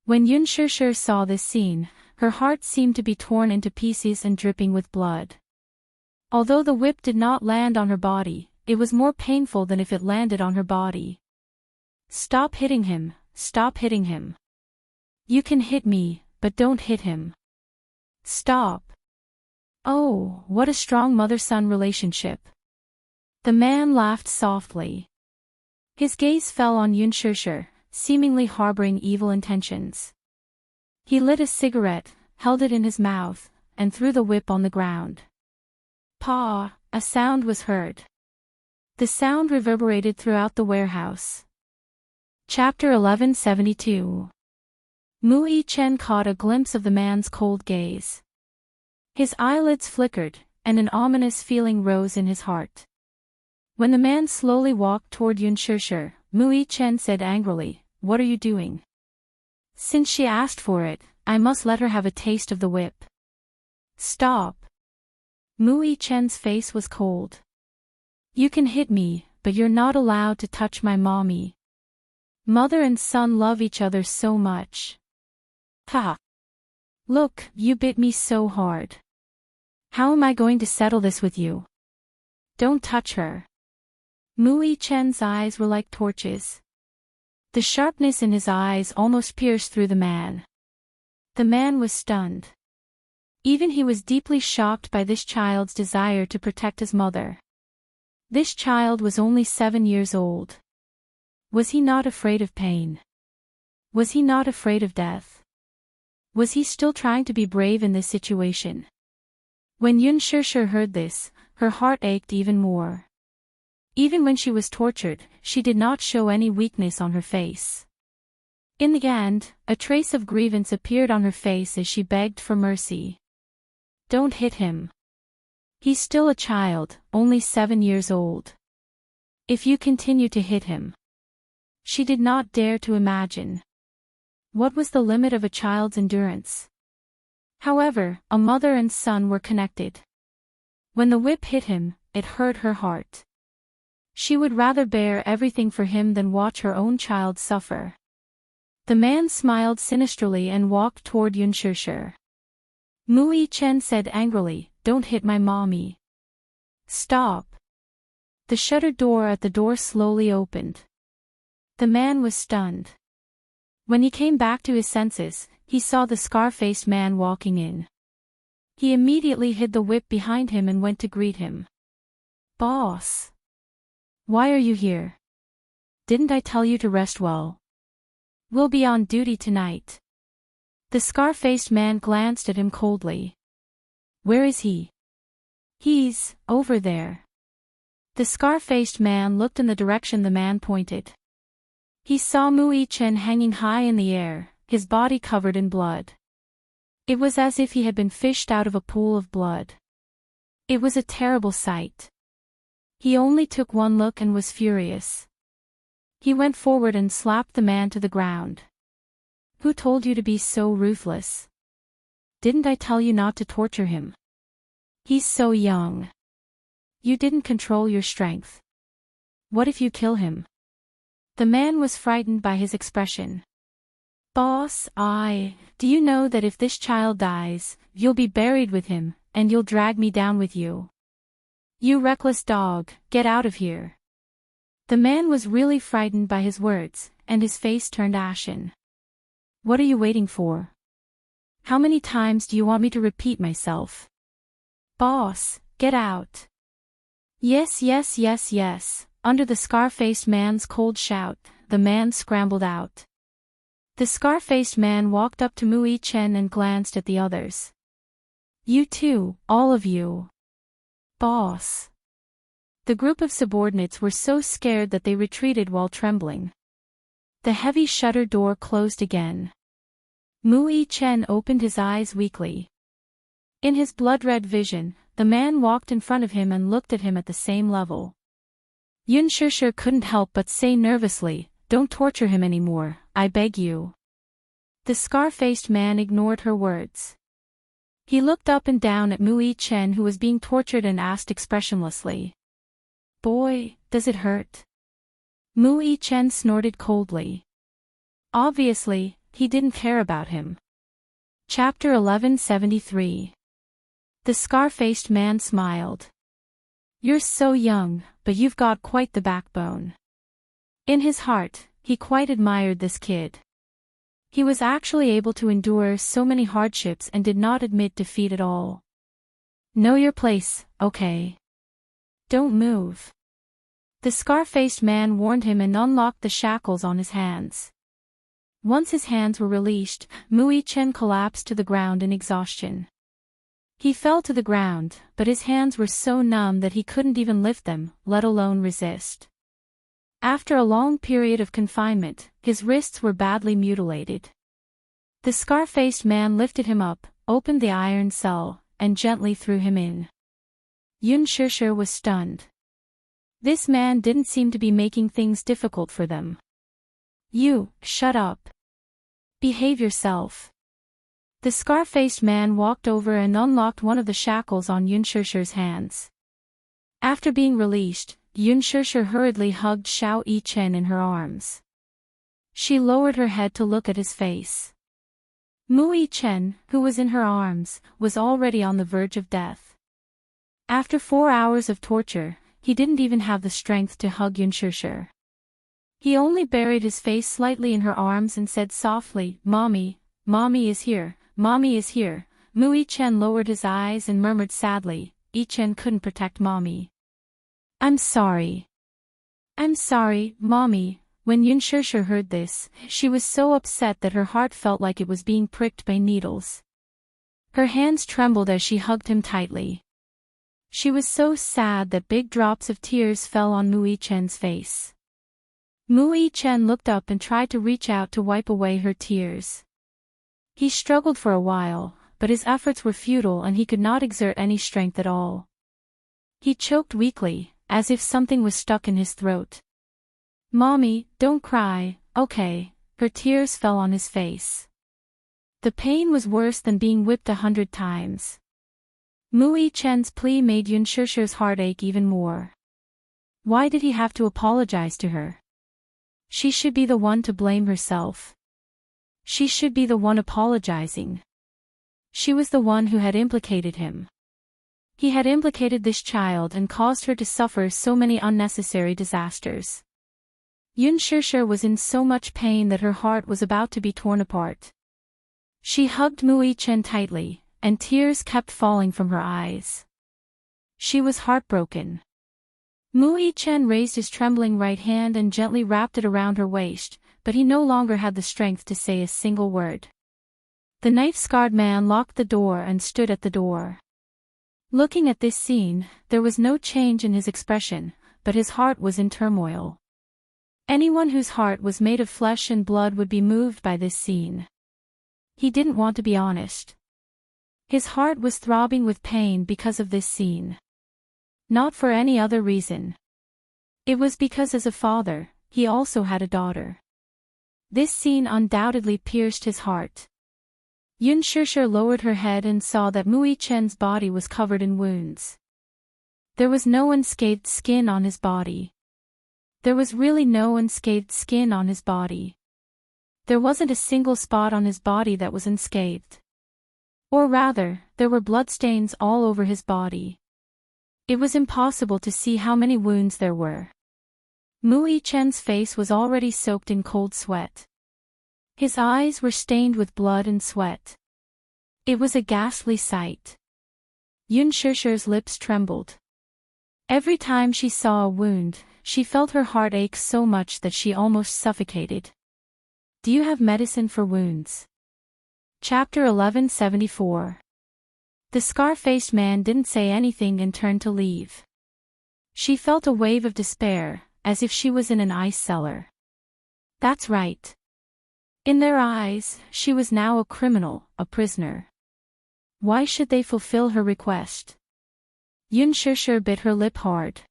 When Yun Shishir saw this scene, her heart seemed to be torn into pieces and dripping with blood. Although the whip did not land on her body, it was more painful than if it landed on her body. Stop hitting him, stop hitting him. You can hit me, but don't hit him. Stop. Oh, what a strong mother-son relationship. The man laughed softly. His gaze fell on Yun Shishir, seemingly harboring evil intentions. He lit a cigarette, held it in his mouth, and threw the whip on the ground. Pa! A sound was heard. The sound reverberated throughout the warehouse. Chapter 1172. Mu Chen caught a glimpse of the man's cold gaze. His eyelids flickered, and an ominous feeling rose in his heart. When the man slowly walked toward Yun Shishir, Mu Chen said angrily, "What are you doing? Since she asked for it, I must let her have a taste of the whip." Stop. Mu Chen's face was cold. You can hit me, but you're not allowed to touch my mommy. Mother and son love each other so much. Ha! Look, you bit me so hard. How am I going to settle this with you? Don't touch her. Mu Chen's eyes were like torches. The sharpness in his eyes almost pierced through the man. The man was stunned. Even he was deeply shocked by this child's desire to protect his mother. This child was only 7 years old. Was he not afraid of pain? Was he not afraid of death? Was he still trying to be brave in this situation? When Yun Shishir heard this, her heart ached even more. Even when she was tortured, she did not show any weakness on her face. In the end, a trace of grievance appeared on her face as she begged for mercy. Don't hit him. He's still a child, only 7 years old. If you continue to hit him. She did not dare to imagine. What was the limit of a child's endurance? However, a mother and son were connected. When the whip hit him, it hurt her heart. She would rather bear everything for him than watch her own child suffer. The man smiled sinisterly and walked toward Yun Shishir. Mu Chen said angrily, "Don't hit my mommy." Stop. The shuttered door at the door slowly opened. The man was stunned. When he came back to his senses, he saw the scar-faced man walking in. He immediately hid the whip behind him and went to greet him. Boss. Why are you here? Didn't I tell you to rest well? We'll be on duty tonight. The scar-faced man glanced at him coldly. Where is he? He's over there. The scar-faced man looked in the direction the man pointed. He saw Mu Chen hanging high in the air, his body covered in blood. It was as if he had been fished out of a pool of blood. It was a terrible sight. He only took one look and was furious. He went forward and slapped the man to the ground. Who told you to be so ruthless? Didn't I tell you not to torture him? He's so young. You didn't control your strength. What if you kill him? The man was frightened by his expression. Boss, do you know that if this child dies, you'll be buried with him, and you'll drag me down with you? You reckless dog, get out of here. The man was really frightened by his words, and his face turned ashen. What are you waiting for? How many times do you want me to repeat myself? Boss, get out. Yes, yes, yes, yes. Under the scar-faced man's cold shout, the man scrambled out. The scar-faced man walked up to Mu Chen and glanced at the others. You too, all of you. Boss. The group of subordinates were so scared that they retreated while trembling. The heavy shutter door closed again. Mu Chen opened his eyes weakly. In his blood-red vision, the man walked in front of him and looked at him at the same level. Yun Shishir couldn't help but say nervously, "Don't torture him anymore, I beg you." The scar-faced man ignored her words. He looked up and down at Mu Chen, who was being tortured, and asked expressionlessly, "Boy, does it hurt?" Mu Chen snorted coldly. Obviously, he didn't care about him. Chapter 1173. The scar-faced man smiled. "You're so young, but you've got quite the backbone." In his heart, he quite admired this kid. He was actually able to endure so many hardships and did not admit defeat at all. "Know your place, okay? Don't move." The scar-faced man warned him and unlocked the shackles on his hands. Once his hands were released, Mu Chen collapsed to the ground in exhaustion. He fell to the ground, but his hands were so numb that he couldn't even lift them, let alone resist. After a long period of confinement, his wrists were badly mutilated. The scar-faced man lifted him up, opened the iron cell, and gently threw him in. Yun Shishir was stunned. This man didn't seem to be making things difficult for them. "You, shut up. Behave yourself." The scar-faced man walked over and unlocked one of the shackles on Yun Shishir's hands. After being released, Yun Shishir hurriedly hugged Xiao Yichen in her arms. She lowered her head to look at his face. Mu Yichen, who was in her arms, was already on the verge of death. After 4 hours of torture, he didn't even have the strength to hug Yun Shishir. He only buried his face slightly in her arms and said softly, "Mommy, Mommy is here, Mommy is here." Mu Yichen lowered his eyes and murmured sadly, "Yichen couldn't protect Mommy. I'm sorry. I'm sorry, Mommy." When Yun Shishir heard this, she was so upset that her heart felt like it was being pricked by needles. Her hands trembled as she hugged him tightly. She was so sad that big drops of tears fell on Mu Yichen's face. Mu Yichen looked up and tried to reach out to wipe away her tears. He struggled for a while, but his efforts were futile and he could not exert any strength at all. He choked weakly, as if something was stuck in his throat. "Mommy, don't cry, okay." Her tears fell on his face. The pain was worse than being whipped 100 times. Mu Yichen's plea made Yun Shishir's heart ache even more. Why did he have to apologize to her? She should be the one to blame herself. She should be the one apologizing. She was the one who had implicated him. He had implicated this child and caused her to suffer so many unnecessary disasters. Yun Shishir was in so much pain that her heart was about to be torn apart. She hugged Mu Yichen tightly, and tears kept falling from her eyes. She was heartbroken. Mu Yichen raised his trembling right hand and gently wrapped it around her waist, but he no longer had the strength to say a single word. The knife-scarred man locked the door and stood at the door. Looking at this scene, there was no change in his expression, but his heart was in turmoil. Anyone whose heart was made of flesh and blood would be moved by this scene. He didn't want to be honest. His heart was throbbing with pain because of this scene. Not for any other reason. It was because as a father, he also had a daughter. This scene undoubtedly pierced his heart. Yun Shishir lowered her head and saw that Mu Yichen's body was covered in wounds. There was no unscathed skin on his body. There was really no unscathed skin on his body. There wasn't a single spot on his body that was unscathed. Or rather, there were bloodstains all over his body. It was impossible to see how many wounds there were. Mu Yichen's face was already soaked in cold sweat. His eyes were stained with blood and sweat. It was a ghastly sight. Yun Shishir's lips trembled. Every time she saw a wound, she felt her heart ache so much that she almost suffocated. "Do you have medicine for wounds?" Chapter 1174. The scar-faced man didn't say anything and turned to leave. She felt a wave of despair, as if she was in an ice cellar. That's right. In their eyes, she was now a criminal, a prisoner. Why should they fulfill her request? Yun Shishir bit her lip hard.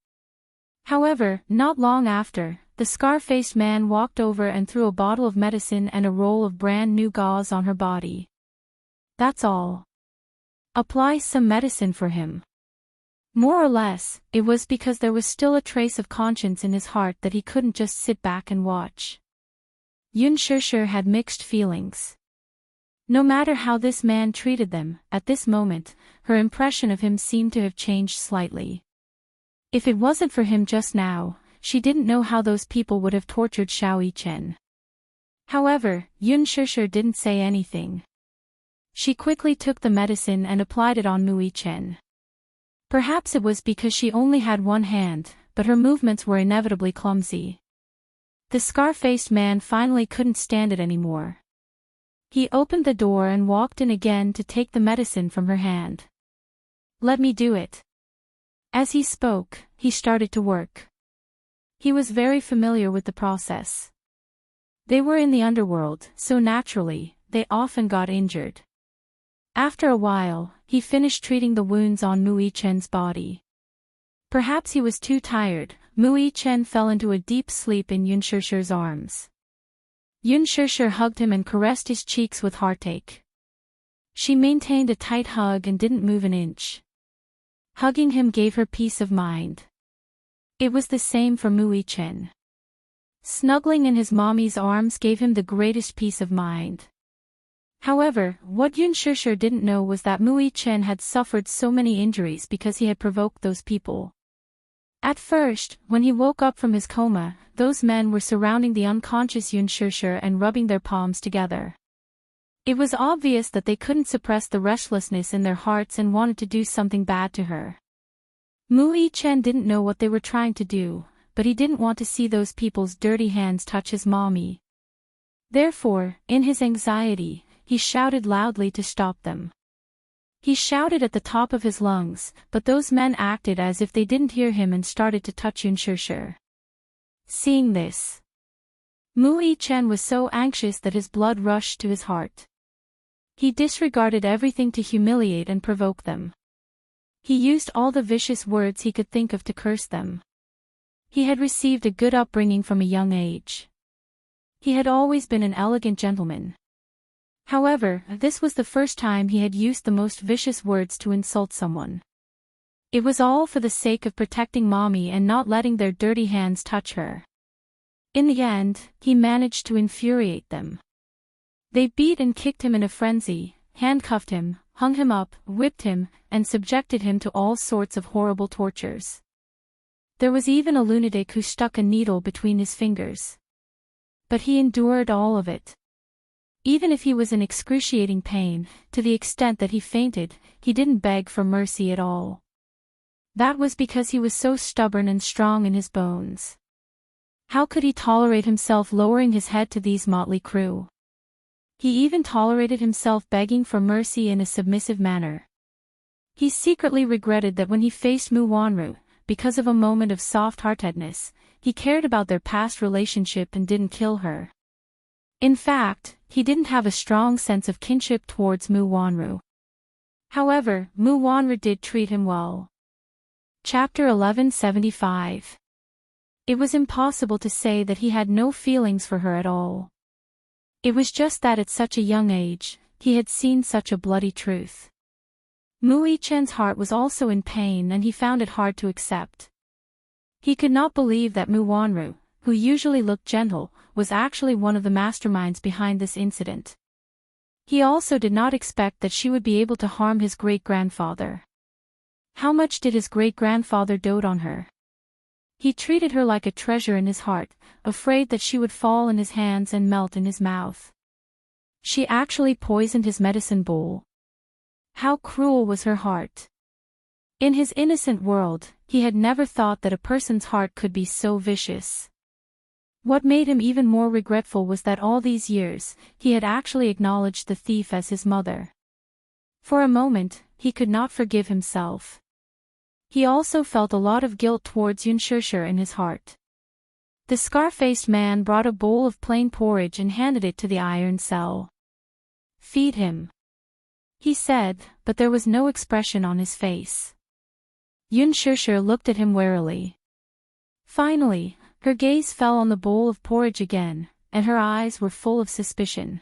However, not long after, The scar-faced man walked over and threw a bottle of medicine and a roll of brand new gauze on her body. That's all. Apply some medicine for him. More or less, it was because there was still a trace of conscience in his heart that he couldn't just sit back and watch. Yun Shishir had mixed feelings. No matter how this man treated them, at this moment, her impression of him seemed to have changed slightly. If it wasn't for him just now, she didn't know how those people would have tortured Xiao Yichen. However, Yun Shishir didn't say anything. She quickly took the medicine and applied it on Mu Yichen. Perhaps it was because she only had one hand, but her movements were inevitably clumsy. The scar-faced man finally couldn't stand it anymore. He opened the door and walked in again to take the medicine from her hand. Let me do it. As he spoke, he started to work. He was very familiar with the process. They were in the underworld, so naturally, they often got injured. After a while, he finished treating the wounds on Mu Yichen's body. Perhaps he was too tired. Mu Yichen fell into a deep sleep in Yun Shishir's arms. Yun Shishir hugged him and caressed his cheeks with heartache. She maintained a tight hug and didn't move an inch. Hugging him gave her peace of mind. It was the same for Mu Yichen. Snuggling in his mommy's arms gave him the greatest peace of mind. However, what Yun Shishir didn't know was that Mu Yichen had suffered so many injuries because he had provoked those people. At first, when he woke up from his coma, those men were surrounding the unconscious Yun Shishir and rubbing their palms together. It was obvious that they couldn't suppress the restlessness in their hearts and wanted to do something bad to her. Mu Yichen didn't know what they were trying to do, but he didn't want to see those people's dirty hands touch his mommy. Therefore, in his anxiety, he shouted loudly to stop them. He shouted at the top of his lungs, but those men acted as if they didn't hear him and started to touch Yun Shishir. Seeing this, Mu Yichen was so anxious that his blood rushed to his heart. He disregarded everything to humiliate and provoke them. He used all the vicious words he could think of to curse them. He had received a good upbringing from a young age. He had always been an elegant gentleman. However, this was the first time he had used the most vicious words to insult someone. It was all for the sake of protecting mommy and not letting their dirty hands touch her. In the end, he managed to infuriate them. They beat and kicked him in a frenzy, handcuffed him, hung him up, whipped him, and subjected him to all sorts of horrible tortures. There was even a lunatic who stuck a needle between his fingers. But he endured all of it. Even if he was in excruciating pain, to the extent that he fainted, he didn't beg for mercy at all. That was because he was so stubborn and strong in his bones. How could he tolerate himself lowering his head to these motley crew? He even tolerated himself begging for mercy in a submissive manner. He secretly regretted that when he faced Mu Wanru, because of a moment of soft-heartedness, he cared about their past relationship and didn't kill her. In fact, he didn't have a strong sense of kinship towards Mu Wanru. However, Mu Wanru did treat him well. Chapter 1175. It was impossible to say that he had no feelings for her at all. It was just that at such a young age, he had seen such a bloody truth. Mu Yichen's heart was also in pain and he found it hard to accept. He could not believe that Mu Wanru, who usually looked gentle, was actually one of the masterminds behind this incident. He also did not expect that she would be able to harm his great-grandfather. How much did his great-grandfather dote on her? He treated her like a treasure in his heart, afraid that she would fall in his hands and melt in his mouth. She actually poisoned his medicine bowl. How cruel was her heart! In his innocent world, he had never thought that a person's heart could be so vicious. What made him even more regretful was that all these years, he had actually acknowledged the thief as his mother. For a moment, he could not forgive himself. He also felt a lot of guilt towards Yun Shishir in his heart. The scar-faced man brought a bowl of plain porridge and handed it to the iron cell. "Feed him," he said, but there was no expression on his face. Yun Shishir looked at him warily. Finally, Her gaze fell on the bowl of porridge again, and her eyes were full of suspicion.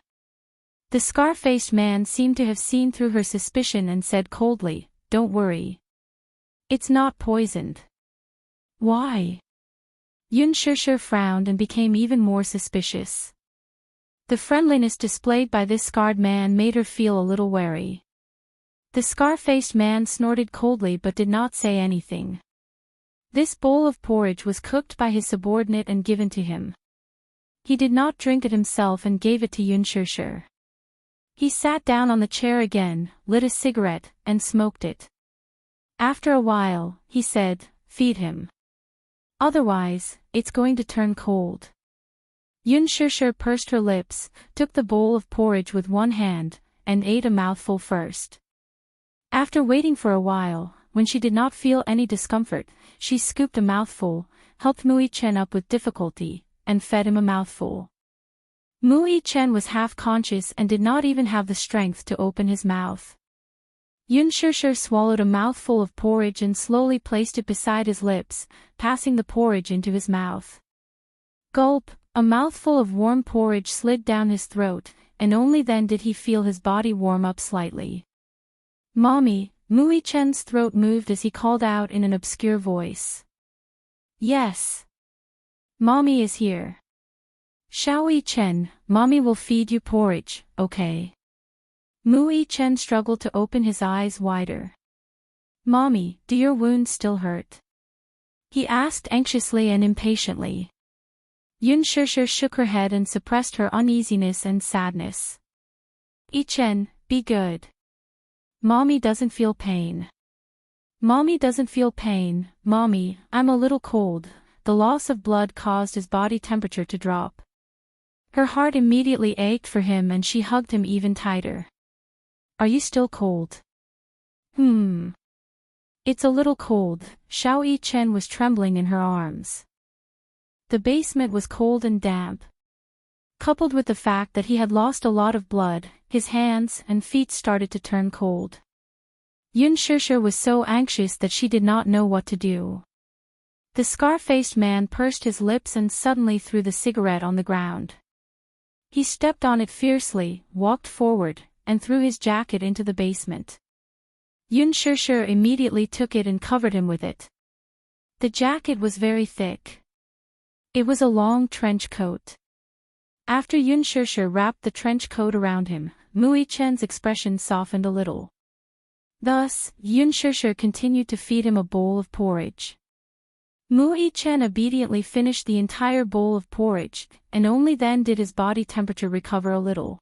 The scar-faced man seemed to have seen through her suspicion and said coldly, "Don't worry. It's not poisoned." "Why?" Yun Shishir frowned and became even more suspicious. The friendliness displayed by this scarred man made her feel a little wary. The scar-faced man snorted coldly but did not say anything. This bowl of porridge was cooked by his subordinate and given to him. He did not drink it himself and gave it to Yun Shishir. He sat down on the chair again, lit a cigarette, and smoked it. After a while, he said, "Feed him. Otherwise, it's going to turn cold." Yun Shishir pursed her lips, took the bowl of porridge with one hand, and ate a mouthful first. After waiting for a while, when she did not feel any discomfort, she scooped a mouthful, helped Mui Chen up with difficulty, and fed him a mouthful. Mui Chen was half-conscious and did not even have the strength to open his mouth. Yun Shishir swallowed a mouthful of porridge and slowly placed it beside his lips, passing the porridge into his mouth. Gulp! A mouthful of warm porridge slid down his throat, and only then did he feel his body warm up slightly. "Mommy," Mui Chen's throat moved as he called out in an obscure voice. "Yes. Mommy is here." "Shaoi Chen, Mommy will feed you porridge, okay?" Mui Chen struggled to open his eyes wider. "Mommy, do your wounds still hurt?" he asked anxiously and impatiently. Yun Shishir shook her head and suppressed her uneasiness and sadness. "Chen, be good. Mommy doesn't feel pain." "Mommy doesn't feel pain, Mommy, I'm a little cold." The loss of blood caused his body temperature to drop. Her heart immediately ached for him and she hugged him even tighter. "Are you still cold?" It's a little cold." Shaoi Chen was trembling in her arms. The basement was cold and damp. Coupled with the fact that he had lost a lot of blood, his hands and feet started to turn cold. Yun Shishir was so anxious that she did not know what to do. The scar-faced man pursed his lips and suddenly threw the cigarette on the ground. He stepped on it fiercely, walked forward, and threw his jacket into the basement. Yun Shishir immediately took it and covered him with it. The jacket was very thick. It was a long trench coat. After Yun Shishir wrapped the trench coat around him, Mui Chen's expression softened a little. Thus, Yun Shishir continued to feed him a bowl of porridge. Mui Chen obediently finished the entire bowl of porridge, and only then did his body temperature recover a little.